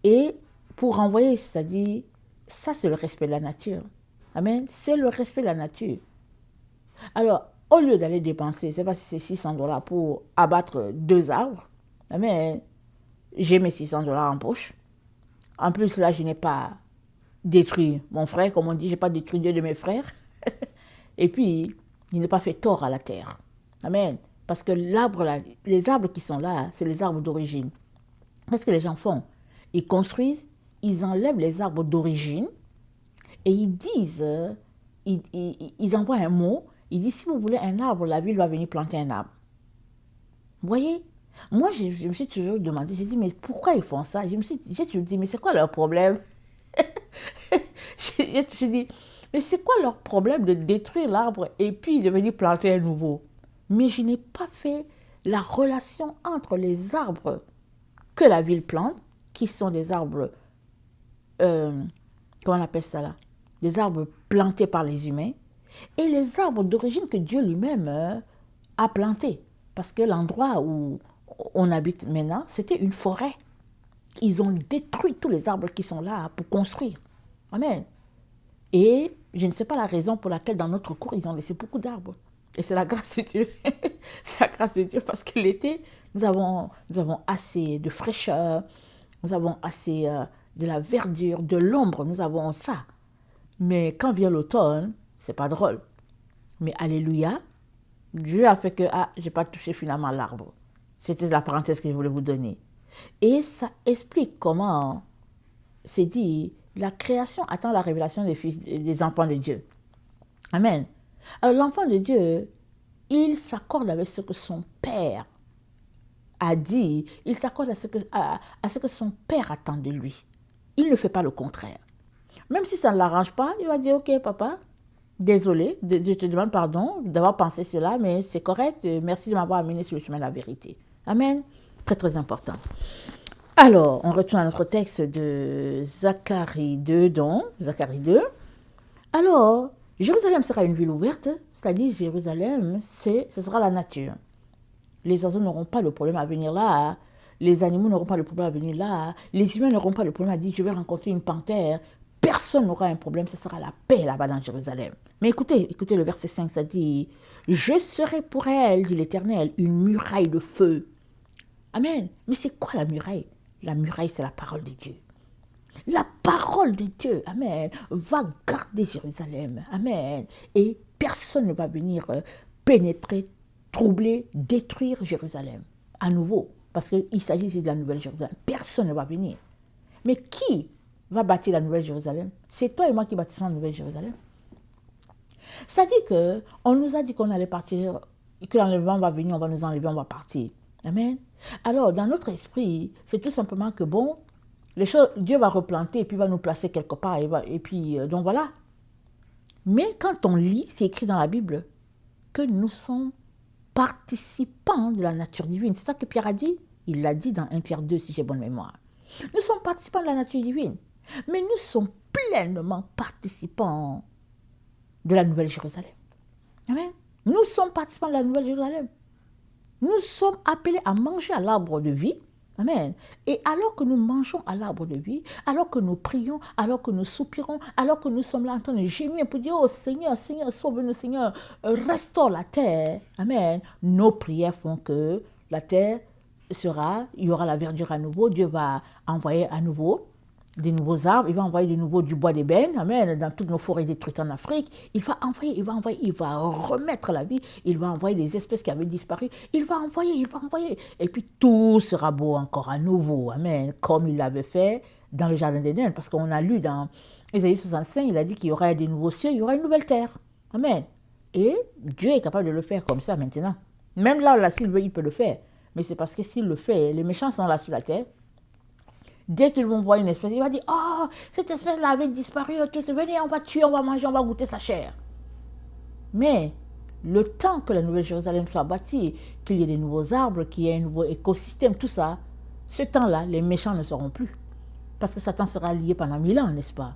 Et pour renvoyer, c'est-à-dire, ça c'est le respect de la nature. Amen. C'est le respect de la nature. Alors, au lieu d'aller dépenser, je ne sais pas si c'est 600 dollars pour abattre 2 arbres, amen, j'ai mes 600 dollars en poche. En plus, là, je n'ai pas détruit mon frère, comme on dit, je n'ai pas détruit Dieu de mes frères. Et puis, il n'a pas fait tort à la terre. Amen. Parce que les arbres qui sont là, c'est les arbres d'origine. Qu'est-ce que les gens font? Ils construisent, ils enlèvent les arbres d'origine et ils disent, ils envoient un mot, ils disent, si vous voulez un arbre, la ville va venir planter un arbre. Vous voyez? Moi, je me suis toujours demandé, j'ai dit, mais pourquoi ils font ça? J'ai toujours dit, mais c'est quoi leur problème? J'ai dit, mais c'est quoi leur problème de détruire l'arbre et puis de venir planter un nouveau? Mais je n'ai pas fait la relation entre les arbres que la ville plante, qui sont des arbres, comment on appelle ça là? Des arbres plantés par les humains, et les arbres d'origine que Dieu lui-même a plantés. Parce que l'endroit où on habite maintenant, c'était une forêt. Ils ont détruit tous les arbres qui sont là pour construire. Amen. Et je ne sais pas la raison pour laquelle dans notre cour, ils ont laissé beaucoup d'arbres. Et c'est la grâce de Dieu. C'est la grâce de Dieu parce que l'été, nous avons assez de fraîcheur, nous avons assez de la verdure, de l'ombre, nous avons ça. Mais quand vient l'automne, c'est pas drôle. Mais alléluia, Dieu a fait que, j'ai pas touché finalement l'arbre. C'était la parenthèse que je voulais vous donner. Et ça explique comment, c'est dit, la création attend la révélation des enfants de Dieu. Amen. Alors l'enfant de Dieu, il s'accorde avec ce que son père a dit, il s'accorde à ce que son père attend de lui. Il ne fait pas le contraire. Même si ça ne l'arrange pas, il va dire, ok papa, désolé, je te demande pardon d'avoir pensé cela, mais c'est correct, merci de m'avoir amené sur le chemin de la vérité. Amen. Très très important. Alors, on retourne à notre texte de Zacharie 2, donc, Zacharie 2. Alors, Jérusalem sera une ville ouverte, c'est-à-dire Jérusalem, ce sera la nature. Les oiseaux n'auront pas le problème à venir là, les animaux n'auront pas le problème à venir là, les humains n'auront pas le problème à dire je vais rencontrer une panthère. Personne n'aura un problème, ce sera la paix là-bas dans Jérusalem. Mais écoutez le verset 5, ça dit « Je serai pour elle, dit l'Éternel, une muraille de feu. » Amen. Mais c'est quoi la muraille? La muraille, c'est la parole de Dieu. La parole de Dieu, amen, va garder Jérusalem, amen. Et personne ne va venir pénétrer, troubler, détruire Jérusalem. À nouveau, parce qu'il s'agit ici de la Nouvelle Jérusalem. Personne ne va venir. Mais qui va bâtir la Nouvelle Jérusalem? C'est toi et moi qui bâtissons la Nouvelle Jérusalem. Ça dit qu'on nous a dit qu'on allait partir, que l'enlèvement va venir, on va nous enlever, on va partir. Amen. Alors, dans notre esprit, c'est tout simplement que bon, les choses, Dieu va replanter et puis va nous placer quelque part. Et puis, donc voilà. Mais quand on lit, c'est écrit dans la Bible que nous sommes participants de la nature divine. C'est ça que Pierre a dit. Il l'a dit dans 1 Pierre 2, si j'ai bonne mémoire. Nous sommes participants de la nature divine. Mais nous sommes pleinement participants de la Nouvelle Jérusalem. Amen. Nous sommes participants de la Nouvelle Jérusalem. Nous sommes appelés à manger à l'arbre de vie. Amen. Et alors que nous mangeons à l'arbre de vie, alors que nous prions, alors que nous soupirons, alors que nous sommes là en train de gémir pour dire, oh Seigneur, Seigneur, sauve-nous, Seigneur, restaure la terre. Amen. Nos prières font que la terre il y aura la verdure à nouveau, Dieu va envoyer à nouveau des nouveaux arbres, il va envoyer de nouveau du bois d'ébène, amen, dans toutes nos forêts détruites en Afrique, il va remettre la vie, il va envoyer des espèces qui avaient disparu, il va envoyer, et puis tout sera beau encore à nouveau, amen, comme il l'avait fait dans le jardin d'Éden, parce qu'on a lu dans Ésaïe 65, il a dit qu'il y aura des nouveaux cieux, il y aura une nouvelle terre, amen. Et Dieu est capable de le faire comme ça maintenant. Même là, s'il veut, il peut le faire. Mais c'est parce que s'il le fait, les méchants sont là sur la terre. Dès qu'ils vont voir une espèce, il va dire, oh, cette espèce-là avait disparu, venez, on va tuer, on va manger, on va goûter sa chair. Mais le temps que la Nouvelle Jérusalem soit bâtie, qu'il y ait des nouveaux arbres, qu'il y ait un nouveau écosystème, tout ça, ce temps-là, les méchants ne seront plus. Parce que Satan sera lié pendant 1000 ans, n'est-ce pas?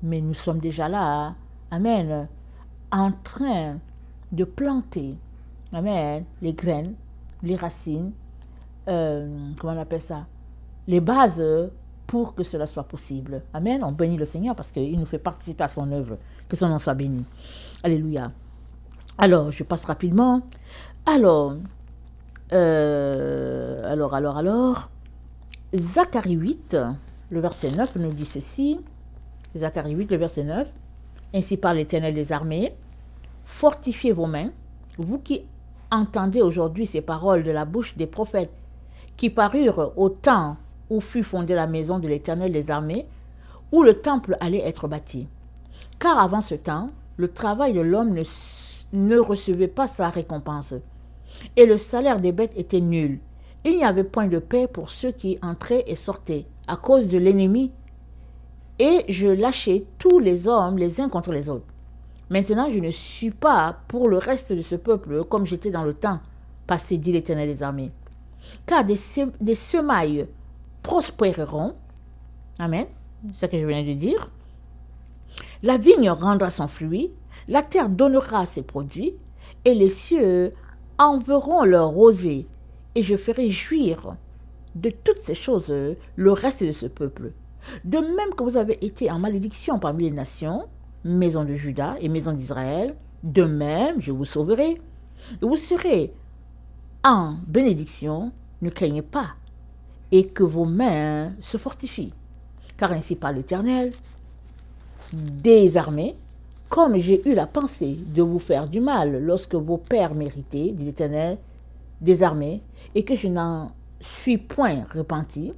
Mais nous sommes déjà là, amen, en train de planter, amen, les graines, les racines, comment on appelle ça, les bases pour que cela soit possible. Amen. On bénit le Seigneur parce qu'il nous fait participer à son œuvre. Que son nom soit béni. Alléluia. Alors, je passe rapidement. Alors, Zacharie 8, le verset 9 nous dit ceci. Zacharie 8, le verset 9. Ainsi parle l'Éternel des armées. Fortifiez vos mains, vous qui entendez aujourd'hui ces paroles de la bouche des prophètes qui parurent au temps où fut fondée la maison de l'Éternel des armées, où le temple allait être bâti. Car avant ce temps, le travail de l'homme ne recevait pas sa récompense, et le salaire des bêtes était nul. Il n'y avait point de paix pour ceux qui entraient et sortaient, à cause de l'ennemi, et je lâchais tous les hommes les uns contre les autres. Maintenant, je ne suis pas pour le reste de ce peuple comme j'étais dans le temps passé, dit l'Éternel des armées. Car des semailles prospéreront. Amen. C'est ce que je viens de dire. La vigne rendra son fruit, la terre donnera ses produits, et les cieux enverront leur rosée, et je ferai jouir de toutes ces choses le reste de ce peuple. De même que vous avez été en malédiction parmi les nations, maison de Juda et maison d'Israël, de même je vous sauverai. Vous serez en bénédiction, ne craignez pas, et que vos mains se fortifient. Car ainsi parle l'Éternel des armées, comme j'ai eu la pensée de vous faire du mal lorsque vos pères méritaient, dit l'Éternel des armées, et que je n'en suis point repenti,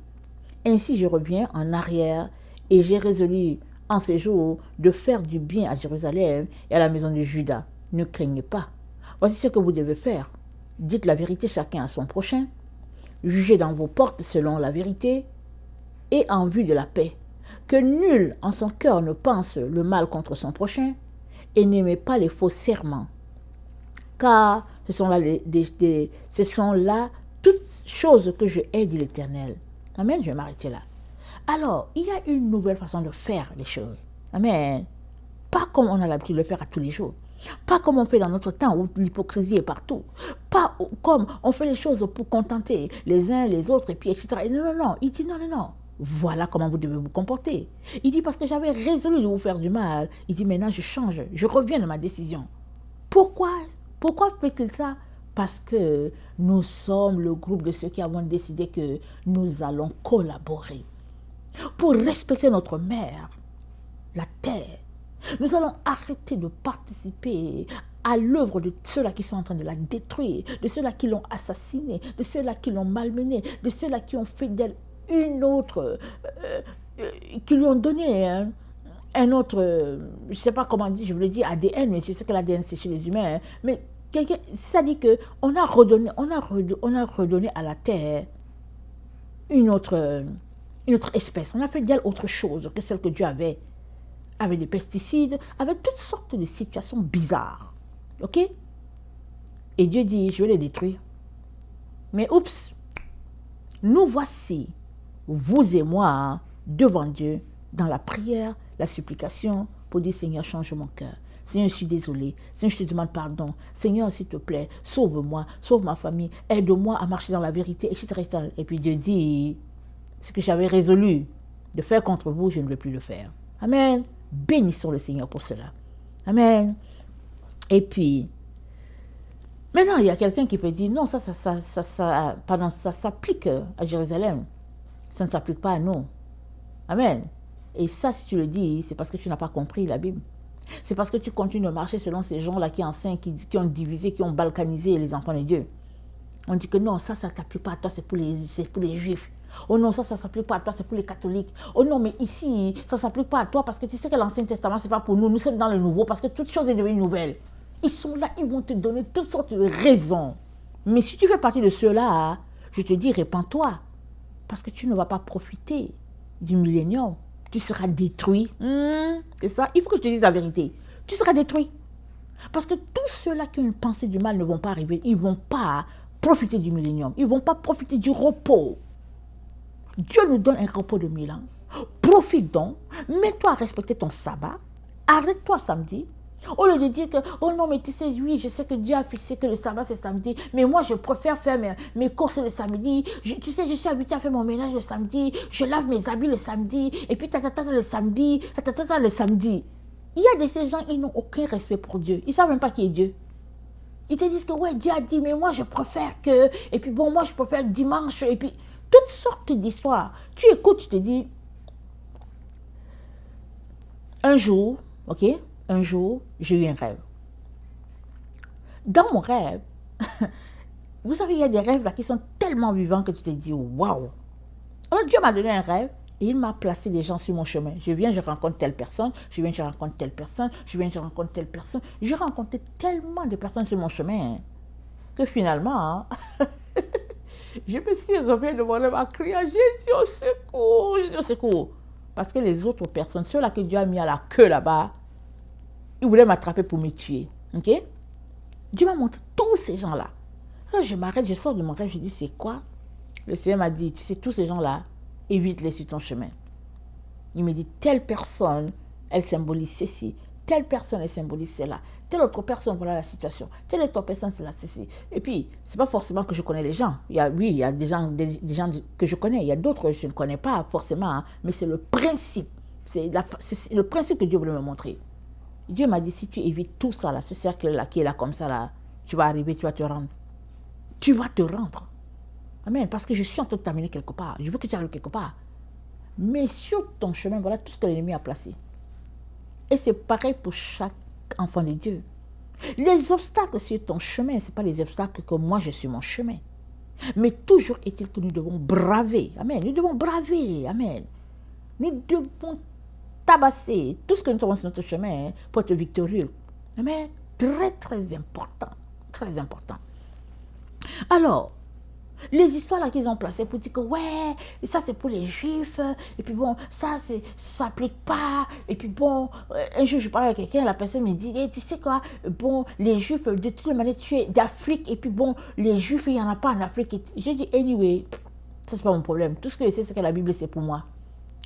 ainsi je reviens en arrière, et j'ai résolu en ces jours de faire du bien à Jérusalem et à la maison de Juda. Ne craignez pas. Voici ce que vous devez faire. Dites la vérité chacun à son prochain. Jugez dans vos portes selon la vérité et en vue de la paix. Que nul en son cœur ne pense le mal contre son prochain et n'aimez pas les faux serments. Car ce sont là toutes choses que je hais, dit l'Éternel. Amen, je vais m'arrêter là. Alors, il y a une nouvelle façon de faire les choses. Amen. Pas comme on a l'habitude de le faire à tous les jours. Pas comme on fait dans notre temps où l'hypocrisie est partout. Pas comme on fait les choses pour contenter les uns les autres et puis etc. Et non. Il dit non. Voilà comment vous devez vous comporter. Il dit parce que j'avais résolu de vous faire du mal. Il dit maintenant je change. Je reviens de ma décision. Pourquoi fait-il ça? Parce que nous sommes le groupe de ceux qui avons décidé que nous allons collaborer pour respecter notre mère, la terre. Nous allons arrêter de participer à l'œuvre de ceux-là qui sont en train de la détruire, de ceux-là qui l'ont assassinée, de ceux-là qui l'ont malmenée, de ceux-là qui ont fait d'elle une autre, qui lui ont donné un autre, je ne sais pas comment dire, je voulais dire ADN, mais je sais que l'ADN c'est chez les humains, mais ça dit qu'on a redonné à la terre une autre espèce. On a fait d'elle autre chose que celle que Dieu avait. Avec des pesticides, avec toutes sortes de situations bizarres. Ok? Et Dieu dit, je vais les détruire. Mais oups, nous voici, vous et moi, devant Dieu, dans la prière, la supplication, pour dire, Seigneur, change mon cœur. Seigneur, je suis désolé. Seigneur, je te demande pardon. Seigneur, s'il te plaît, sauve-moi, sauve ma famille, aide-moi à marcher dans la vérité, etc. Et puis Dieu dit, ce que j'avais résolu de faire contre vous, je ne vais plus le faire. Amen. Bénissons le Seigneur pour cela. Amen. Et puis, maintenant, il y a quelqu'un qui peut dire, non, ça s'applique à Jérusalem. Ça ne s'applique pas à nous. Amen. Et ça, si tu le dis, c'est parce que tu n'as pas compris la Bible. C'est parce que tu continues de marcher selon ces gens-là qui enseignent, qui ont divisé, qui ont balkanisé les enfants de Dieu. On dit que non, ça ne t'applique pas à toi, c'est pour les Juifs. Oh non, ça ne s'applique pas à toi, c'est pour les catholiques. Oh non, mais ici, ça ne s'applique pas à toi parce que tu sais que l'Ancien Testament, ce n'est pas pour nous. Nous sommes dans le Nouveau parce que toute chose est devenue nouvelle. Ils sont là, ils vont te donner toutes sortes de raisons. Mais si tu fais partie de ceux-là, je te dis, répands-toi. Parce que tu ne vas pas profiter du millénium. Tu seras détruit. C'est ça, il faut que je te dise la vérité. Tu seras détruit. Parce que tous ceux-là qui ont une pensée du mal ne vont pas arriver. Ils ne vont pas profiter du millénium. Ils ne vont pas profiter du repos. Dieu nous donne un repos de 1000 ans. Profite donc. Mets-toi à respecter ton sabbat. Arrête-toi samedi. Au lieu de dire que, oh non, mais tu sais, oui, je sais que Dieu a fixé que le sabbat c'est samedi, mais moi je préfère faire mes courses le samedi. Tu sais, je suis habituée à faire mon ménage le samedi, je lave mes habits le samedi, et puis le samedi, le samedi. Il y a de ces gens, ils n'ont aucun respect pour Dieu. Ils ne savent même pas qui est Dieu. Ils te disent que, ouais, Dieu a dit, mais moi je préfère que, et puis bon, moi je préfère dimanche, et puis toutes sortes d'histoires. Tu écoutes, tu te dis, un jour, ok? Un jour, j'ai eu un rêve. Dans mon rêve, vous savez, il y a des rêves là qui sont tellement vivants que tu te dis, waouh! Alors Dieu m'a donné un rêve et il m'a placé des gens sur mon chemin. Je viens, je rencontre telle personne, je viens, je rencontre telle personne, je viens, je rencontre telle personne. J'ai rencontré tellement de personnes sur mon chemin que finalement, je me suis réveillée devant le à crier, Jésus au secours, Jésus au secours. Parce que les autres personnes, ceux-là que Dieu a mis à la queue là-bas, ils voulaient m'attraper pour me tuer. Ok? Dieu m'a montré tous ces gens-là. Alors je m'arrête, je sors de mon rêve, je dis c'est quoi? Le Seigneur m'a dit, tu sais, tous ces gens-là, évite-les sur ton chemin. Il me dit, telle personne, elle symbolise ceci. Telle personne, elle symbolise cela. Telle autre personne, voilà la situation. Telle autre personne, c'est la ceci. Et puis, c'est pas forcément que je connais les gens. Il y a des gens que je connais. Il y a d'autres que je ne connais pas forcément. Hein, mais c'est le principe. C'est le principe que Dieu voulait me montrer. Dieu m'a dit, si tu évites tout ça, là, ce cercle-là qui est là comme ça, là, tu vas arriver, tu vas te rendre. Tu vas te rendre. Amen. Parce que je suis en train de t'amener quelque part. Je veux que tu arrives quelque part. Mais sur ton chemin, voilà tout ce que l'ennemi a placé. Et c'est pareil pour chaque enfant de Dieu. Les obstacles sur ton chemin, ce n'est pas les obstacles que moi je suis mon chemin. Mais toujours est-il que nous devons braver. Amen. Nous devons braver. Amen. Nous devons tabasser tout ce que nous avons sur notre chemin pour être victorieux. Amen. Très, très important. Très important. Alors, les histoires là qu'ils ont placées pour dire que ouais, ça c'est pour les juifs, et puis bon, ça s'applique pas, et puis bon, un jour je parlais avec quelqu'un, la personne me dit, hey, tu sais quoi, bon, les juifs, de toutes les manières, tu es d'Afrique, et puis bon, les juifs, il n'y en a pas en Afrique. J'ai dit, anyway, ça c'est pas mon problème. Tout ce que je sais, c'est que la Bible c'est pour moi.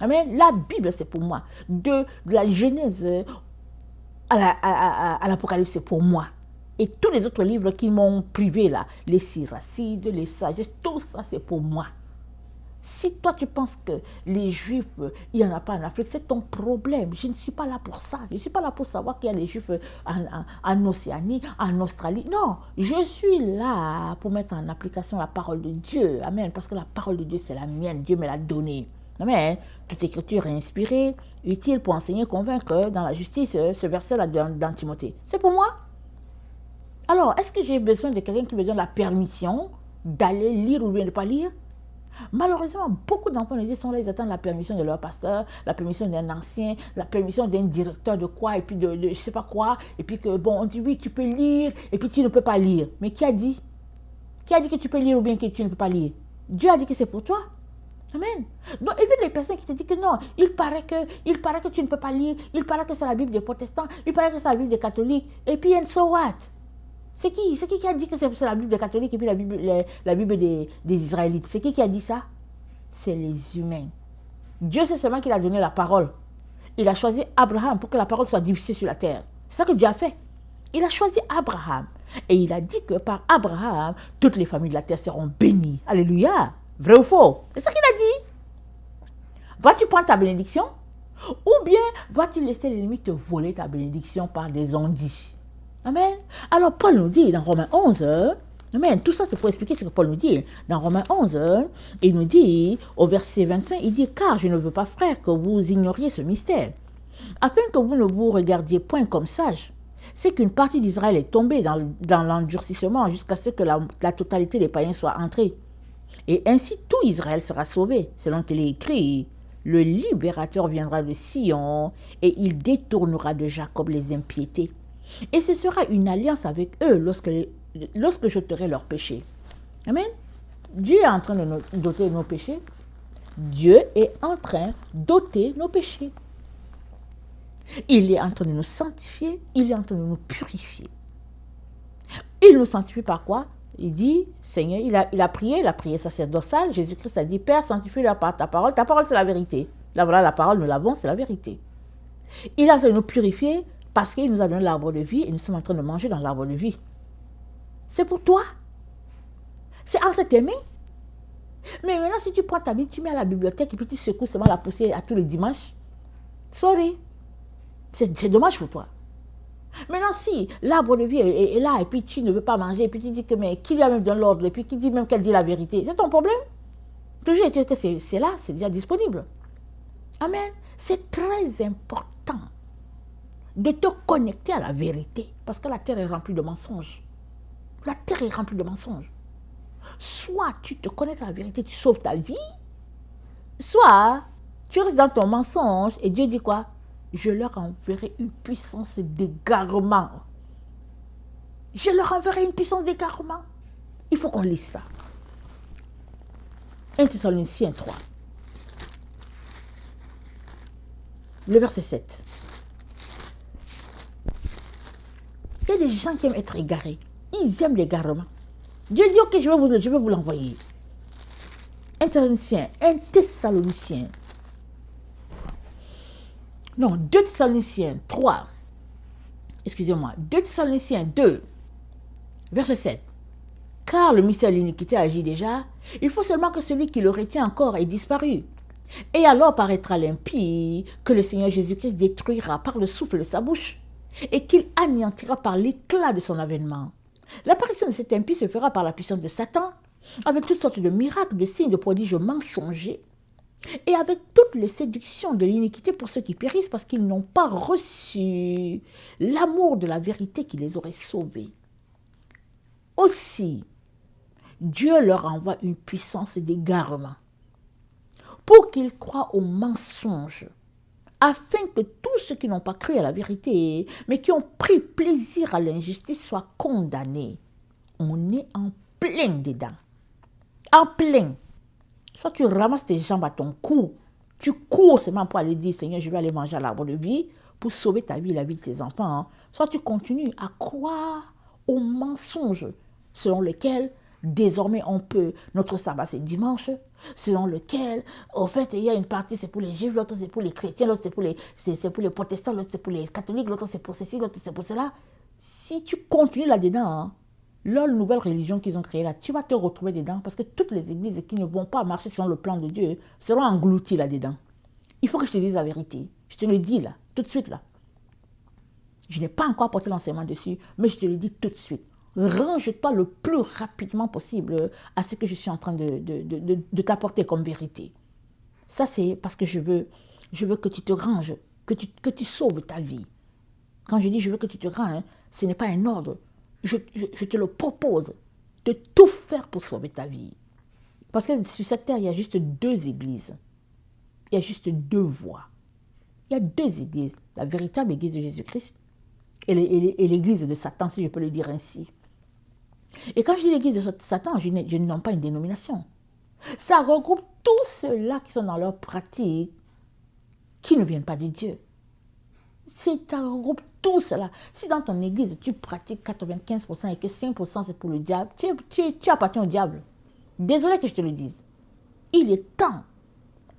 Amen. La Bible, c'est pour moi. De la Genèse à l'Apocalypse, c'est pour moi. Et tous les autres livres qui m'ont privé, là, les Syracides, les Sagesses, tout ça, c'est pour moi. Si toi, tu penses que les Juifs, il n'y en a pas en Afrique, c'est ton problème. Je ne suis pas là pour ça. Je ne suis pas là pour savoir qu'il y a des Juifs en Océanie, en Australie. Non, je suis là pour mettre en application la parole de Dieu. Amen. Parce que la parole de Dieu, c'est la mienne. Dieu me l'a donnée. Amen. Toute écriture est inspirée, utile pour enseigner, convaincre dans la justice. Ce verset-là dans Timothée. C'est pour moi. Alors, est-ce que j'ai besoin de quelqu'un qui me donne la permission d'aller lire ou bien de ne pas lire? Malheureusement, beaucoup d'enfants de Dieu sont là, ils attendent la permission de leur pasteur, la permission d'un ancien, la permission d'un directeur de quoi, et puis de je ne sais pas quoi, et puis que, bon, on dit oui, tu peux lire, et puis tu ne peux pas lire. Mais qui a dit? Qui a dit que tu peux lire ou bien que tu ne peux pas lire? Dieu a dit que c'est pour toi. Amen. Donc, évite les personnes qui te disent que non, il paraît que tu ne peux pas lire, il paraît que c'est la Bible des protestants, il paraît que c'est la Bible des catholiques, et puis, and so what? C'est qui a dit que c'est la Bible des catholiques et puis la Bible des Israélites? C'est qui a dit ça? C'est les humains. Dieu sait seulement qu'il a donné la parole. Il a choisi Abraham pour que la parole soit diffusée sur la terre. C'est ça que Dieu a fait. Il a choisi Abraham. Et il a dit que par Abraham, toutes les familles de la terre seront bénies. Alléluia. Vrai ou faux? C'est ça qu'il a dit. Vas-tu prendre ta bénédiction? Ou bien vas-tu laisser l'ennemi te voler ta bénédiction par des ondits? Amen. Alors Paul nous dit dans Romains 11, amen, tout ça c'est pour expliquer ce que Paul nous dit. Dans Romains 11, il nous dit, au verset 25, il dit, car je ne veux pas, frères, que vous ignoriez ce mystère, afin que vous ne vous regardiez point comme sages. C'est qu'une partie d'Israël est tombée dans l'endurcissement jusqu'à ce que la totalité des païens soit entrée. Et ainsi tout Israël sera sauvé, selon qu'il est écrit, le libérateur viendra de Sion et il détournera de Jacob les impiétés. Et ce sera une alliance avec eux lorsque j'ôterai leurs péchés. Amen. Dieu est en train de d'ôter nos péchés. Dieu est en train d'ôter nos péchés. Il est en train de nous sanctifier, il est en train de nous purifier. Il nous sanctifie par quoi? Il dit, Seigneur, il a prié sacerdotal. Jésus-Christ a dit, Père, sanctifie-leur par ta parole. Ta parole, c'est la vérité. Là, voilà, la parole, nous l'avons, c'est la vérité. Il est en train de nous purifier parce qu'il nous a donné l'arbre de vie et nous sommes en train de manger dans l'arbre de vie. C'est pour toi. C'est entre tes mains. Mais maintenant, si tu prends ta Bible, tu mets à la bibliothèque et puis tu secoues seulement la poussière à tous les dimanches, sorry. C'est dommage pour toi. Maintenant, si l'arbre de vie est là et puis tu ne veux pas manger et puis tu dis que mais qui lui a même donné l'ordre et puis qui dit même qu'elle dit la vérité, c'est ton problème. Toujours est-il que c'est là, c'est déjà disponible. Amen. C'est très important de te connecter à la vérité parce que la terre est remplie de mensonges. La terre est remplie de mensonges. Soit tu te connectes à la vérité, tu sauves ta vie, soit tu restes dans ton mensonge et Dieu dit quoi? Je leur enverrai une puissance d'égarement. Je leur enverrai une puissance d'égarement. Il faut qu'on lise ça. 1 Thessaloniciens 3. Le verset 7. Il y a des gens qui aiment être égarés. Ils aiment l'égarement. Dieu dit, ok, je vais vous l'envoyer. 1 Thessaloniciens. Non, 2 Thessaloniciens 3. Excusez-moi. 2 Thessaloniciens 2. Verset 7. Car le mystère de l'iniquité agit déjà. Il faut seulement que celui qui le retient encore ait disparu. Et alors paraîtra l'impie que le Seigneur Jésus-Christ détruira par le souffle de sa bouche et qu'il anéantira par l'éclat de son avènement. L'apparition de cet impie se fera par la puissance de Satan, avec toutes sortes de miracles, de signes, de prodiges mensongers, et avec toutes les séductions de l'iniquité pour ceux qui périssent parce qu'ils n'ont pas reçu l'amour de la vérité qui les aurait sauvés. Aussi, Dieu leur envoie une puissance d'égarement pour qu'ils croient aux mensonges, afin que tous ceux qui n'ont pas cru à la vérité, mais qui ont pris plaisir à l'injustice, soient condamnés. On est en plein dedans. En plein. Soit tu ramasses tes jambes à ton cou, tu cours seulement pour aller dire, Seigneur, je vais aller manger à l'arbre de vie pour sauver ta vie et la vie de tes enfants. Soit tu continues à croire aux mensonges selon lesquels désormais on peut, notre sabbat c'est dimanche, selon lequel, au fait, il y a une partie c'est pour les juifs, l'autre c'est pour les chrétiens, l'autre c'est pour les protestants, l'autre c'est pour les catholiques, l'autre c'est pour ceci, l'autre c'est pour cela. Si tu continues là-dedans, leur nouvelle religion qu'ils ont créée là, tu vas te retrouver dedans parce que toutes les églises qui ne vont pas marcher selon le plan de Dieu seront englouties là-dedans. Il faut que je te dise la vérité. Je te le dis là, tout de suite là. Je n'ai pas encore apporté l'enseignement dessus, mais je te le dis tout de suite. Range-toi le plus rapidement possible à ce que je suis en train de t'apporter comme vérité. Ça, c'est parce que je veux que tu te ranges, que tu sauves ta vie. Quand je dis je veux que tu te ranges, ce n'est pas un ordre. Je te le propose de tout faire pour sauver ta vie. Parce que sur cette terre, il y a juste deux églises. Il y a juste deux voies. Il y a deux églises. La véritable église de Jésus-Christ et l'église de Satan, si je peux le dire ainsi. Et quand je dis l'église de Satan, je ne nomme pas une dénomination. Ça regroupe tous ceux-là qui sont dans leur pratique, qui ne viennent pas de Dieu. Ça regroupe tout cela. Si dans ton église, tu pratiques 95% et que 5% c'est pour le diable, tu appartiens au diable. Désolé que je te le dise. Il est temps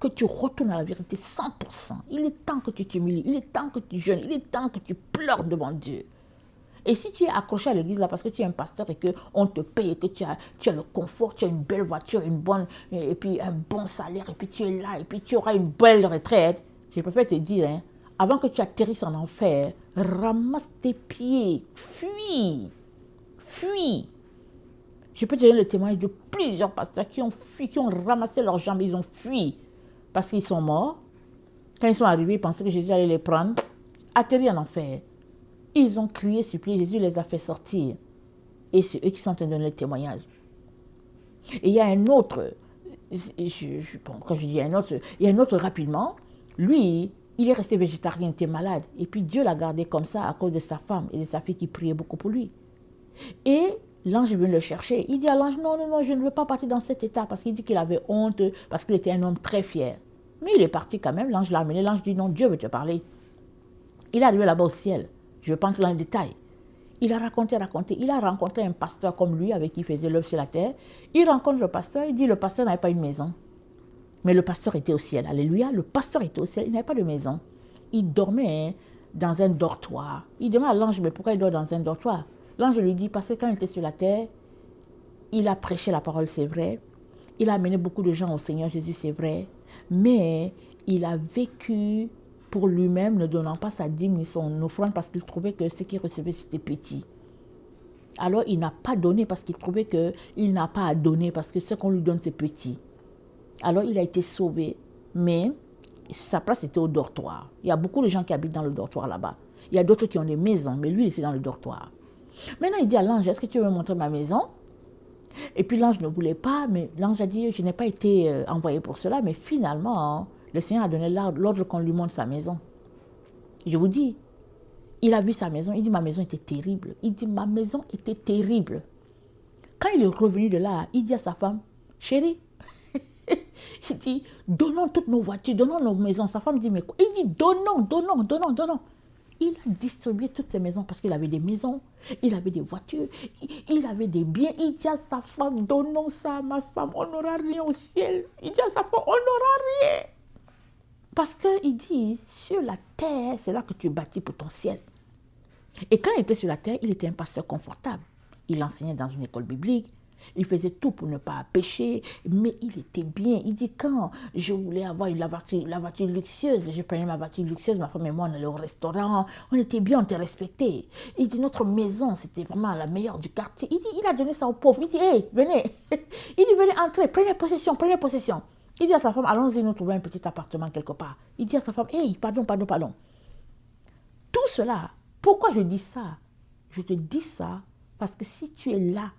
que tu retournes à la vérité 100%. Il est temps que tu t'humilies. Il est temps que tu jeûnes. Il est temps que tu pleures devant Dieu. Et si tu es accroché à l'église là parce que tu es un pasteur et qu'on te paye et que tu as le confort, tu as une belle voiture, et puis un bon salaire, et puis tu es là, et puis tu auras une belle retraite, je préfère te dire, avant que tu atterrisses en enfer, ramasse tes pieds, fuis. Je peux te donner le témoignage de plusieurs pasteurs qui ont fui, qui ont ramassé leurs jambes, ils ont fui parce qu'ils sont morts. Quand ils sont arrivés, ils pensaient que Jésus allait les prendre, atterrir en enfer. Ils ont crié, supplié, Jésus les a fait sortir. Et c'est eux qui sont en train de donner le témoignage. Et il y a un autre, quand je dis un autre, il y a un autre rapidement, lui, Il est resté végétarien, il était malade. Et puis Dieu l'a gardé comme ça à cause de sa femme et de sa fille qui priaient beaucoup pour lui. Et l'ange vient le chercher. Il dit à l'ange, non, non, non, je ne veux pas partir dans cet état. Parce qu'il dit qu'il avait honte, parce qu'il était un homme très fier. Mais il est parti quand même. L'ange l'a amené. L'ange dit, non, Dieu veut te parler. Il est arrivé là-bas au ciel. Je ne vais pas entrer dans les détails. Il a raconté. Il a rencontré un pasteur comme lui, avec qui il faisait l'œuvre sur la terre. Il rencontre le pasteur. Il dit, le pasteur n'avait pas une maison. Mais le pasteur était au ciel. Alléluia. Le pasteur était au ciel. Il n'avait pas de maison. Il dormait dans un dortoir. Il demande à l'ange, mais pourquoi il dort dans un dortoir? L'ange lui dit, parce que quand il était sur la terre, il a prêché la parole, c'est vrai. Il a amené beaucoup de gens au Seigneur Jésus, c'est vrai. Mais il a vécu pour lui-même, ne donnant pas sa dîme ni son offrande parce qu'il trouvait que ce qu'il recevait, c'était petit. Alors il n'a pas donné parce qu'il trouvait qu'il n'a pas à donner parce que ce qu'on lui donne, c'est petit. Alors il a été sauvé, mais sa place était au dortoir. Il y a beaucoup de gens qui habitent dans le dortoir là-bas. Il y a d'autres qui ont des maisons, mais lui, il était dans le dortoir. Maintenant, il dit à l'ange, est-ce que tu veux me montrer ma maison? Et puis l'ange ne voulait pas, mais l'ange a dit, je n'ai pas été envoyé pour cela, mais finalement, le Seigneur a donné l'ordre qu'on lui montre sa maison. Je vous dis, il a vu sa maison, il dit, ma maison était terrible. Il dit, ma maison était terrible. Quand il est revenu de là, il dit à sa femme, chérie, il dit, donnons toutes nos voitures, donnons nos maisons. Sa femme dit, mais quoi? Il dit, donnons. Il a distribué toutes ses maisons parce qu'il avait des maisons, il avait des voitures, il avait des biens. Il dit à sa femme, donnons ça à ma femme, on n'aura rien au ciel. Il dit à sa femme, on n'aura rien. Parce qu'il dit, sur la terre, c'est là que tu es bâti pour ton ciel. Et quand il était sur la terre, il était un pasteur confortable. Il enseignait dans une école biblique. Il faisait tout pour ne pas pécher, mais il était bien. Il dit, quand je voulais avoir la voiture luxueuse, je prenais ma voiture luxueuse, ma femme et moi, on allait au restaurant, on était bien, on était respectés. Il dit, notre maison, c'était vraiment la meilleure du quartier. Il dit, il a donné ça aux pauvres. Il dit, hey, venez. Il dit, venez entrer, prenez possession. Il dit à sa femme, allons-y nous trouver un petit appartement quelque part. Il dit à sa femme, hey, pardon. Tout cela, pourquoi je dis ça? Je te dis ça parce que si tu es là,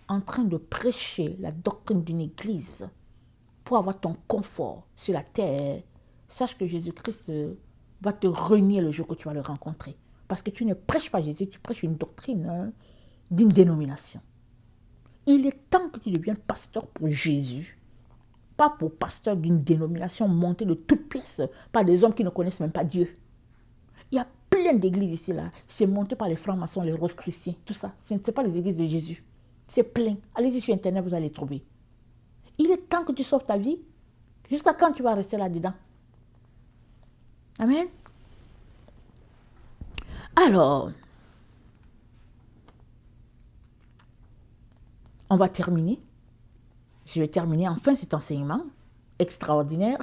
en train de prêcher la doctrine d'une église pour avoir ton confort sur la terre, sache que Jésus-Christ va te renier le jour que tu vas le rencontrer. Parce que tu ne prêches pas Jésus, tu prêches une doctrine d'une dénomination. Il est temps que tu deviennes pasteur pour Jésus, pas pour pasteur d'une dénomination montée de toutes pièces par des hommes qui ne connaissent même pas Dieu. Il y a plein d'églises ici, là. C'est monté par les francs-maçons, les roses-chrétiens, tout ça. Ce n'est pas les églises de Jésus. C'est plein. Allez-y sur Internet, vous allez trouver. Il est temps que tu sauves ta vie. Jusqu'à quand tu vas rester là-dedans? Amen. Alors, on va terminer. Je vais terminer enfin cet enseignement extraordinaire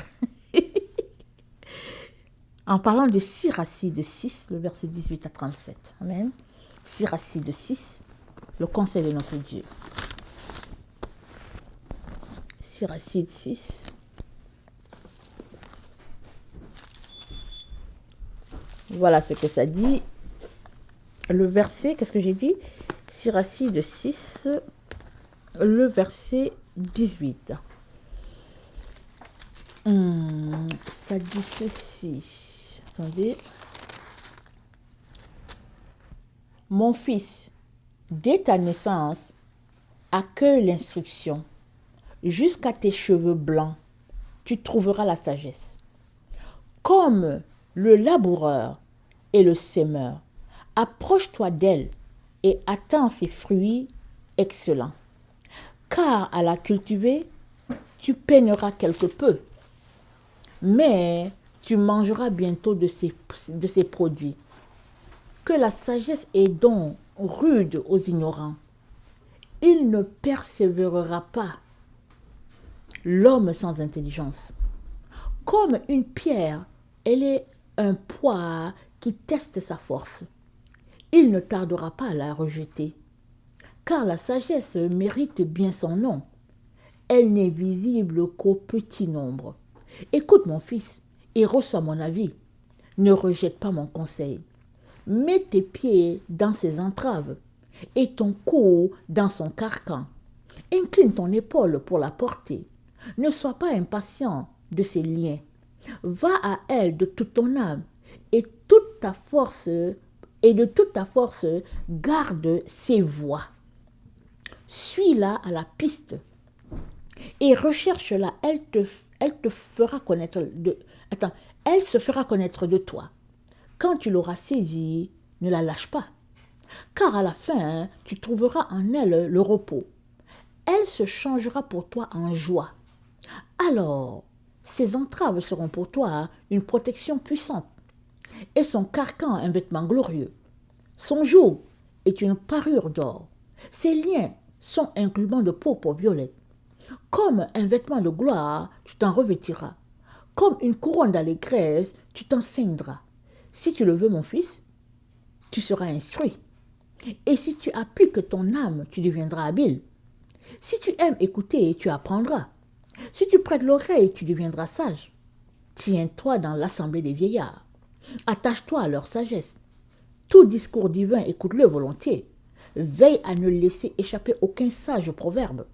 en parlant de Sirachie de 6, le verset 18 à 37. Amen. Sirachie de 6. Le conseil de notre Dieu. Sirachie 6. Voilà ce que ça dit. Le verset, qu'est-ce que j'ai dit? Sirachie de 6, le verset 18. Ça dit ceci. Attendez. Mon fils, dès ta naissance, accueille l'instruction. Jusqu'à tes cheveux blancs, tu trouveras la sagesse. Comme le laboureur et le semeur, approche-toi d'elle et attends ses fruits excellents. Car à la cultiver, tu peigneras quelque peu, mais tu mangeras bientôt de ses produits. Que la sagesse est donc rude aux ignorants. Il ne persévérera pas l'homme sans intelligence. Comme une pierre, elle est un poids qui teste sa force. Il ne tardera pas à la rejeter, car la sagesse mérite bien son nom. Elle n'est visible qu'au petit nombre. Écoute mon fils et reçois mon avis. Ne rejette pas mon conseil. Mets tes pieds dans ses entraves et ton cou dans son carcan. Incline ton épaule pour la porter. Ne sois pas impatient de ses liens. Va à elle de toute ton âme et toute ta force, et de toute ta force, garde ses voies. Suis-la à la piste et recherche-la. Elle te fera connaître elle se fera connaître de toi. Quand tu l'auras saisie, ne la lâche pas, car à la fin, tu trouveras en elle le repos. Elle se changera pour toi en joie. Alors, ses entraves seront pour toi une protection puissante, et son carcan un vêtement glorieux. Son joug est une parure d'or. Ses liens sont un ruban de pourpre violette. Comme un vêtement de gloire, tu t'en revêtiras. Comme une couronne d'allégresse, tu t'en ceindras. Si tu le veux, mon fils, tu seras instruit. Et si tu appliques ton âme, tu deviendras habile. Si tu aimes écouter, tu apprendras. Si tu prêtes l'oreille, tu deviendras sage. Tiens-toi dans l'assemblée des vieillards. Attache-toi à leur sagesse. Tout discours divin, écoute-le volontiers. Veille à ne laisser échapper aucun sage proverbe.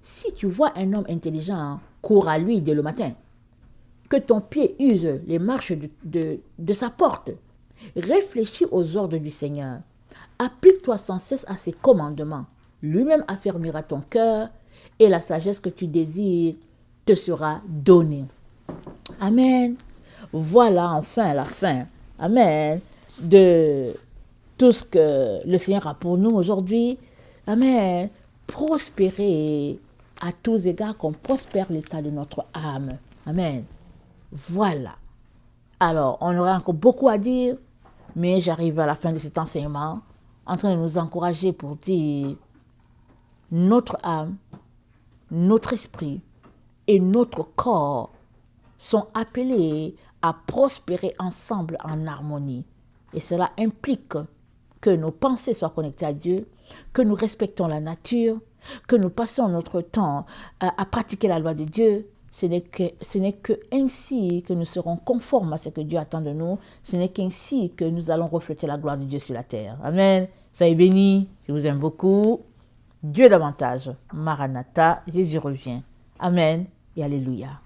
Si tu vois un homme intelligent, cours à lui dès le matin. Que ton pied use les marches de sa porte. Réfléchis aux ordres du Seigneur. Applique-toi sans cesse à ses commandements. Lui-même affermira ton cœur et la sagesse que tu désires te sera donnée. Amen. Voilà enfin la fin. Amen. De tout ce que le Seigneur a pour nous aujourd'hui. Amen. Prospérer à tous égards, qu'on prospère l'état de notre âme. Amen. Voilà. Alors, on aurait encore beaucoup à dire, mais j'arrive à la fin de cet enseignement en train de nous encourager pour dire notre âme, notre esprit et notre corps sont appelés à prospérer ensemble en harmonie. Et cela implique que nos pensées soient connectées à Dieu, que nous respectons la nature, que nous passons notre temps à pratiquer la loi de Dieu. Ce n'est que ainsi que nous serons conformes à ce que Dieu attend de nous. Ce n'est qu'ainsi que nous allons refléter la gloire de Dieu sur la terre. Amen. Soyez bénis. Je vous aime beaucoup. Dieu davantage. Maranatha. Jésus revient. Amen et alléluia.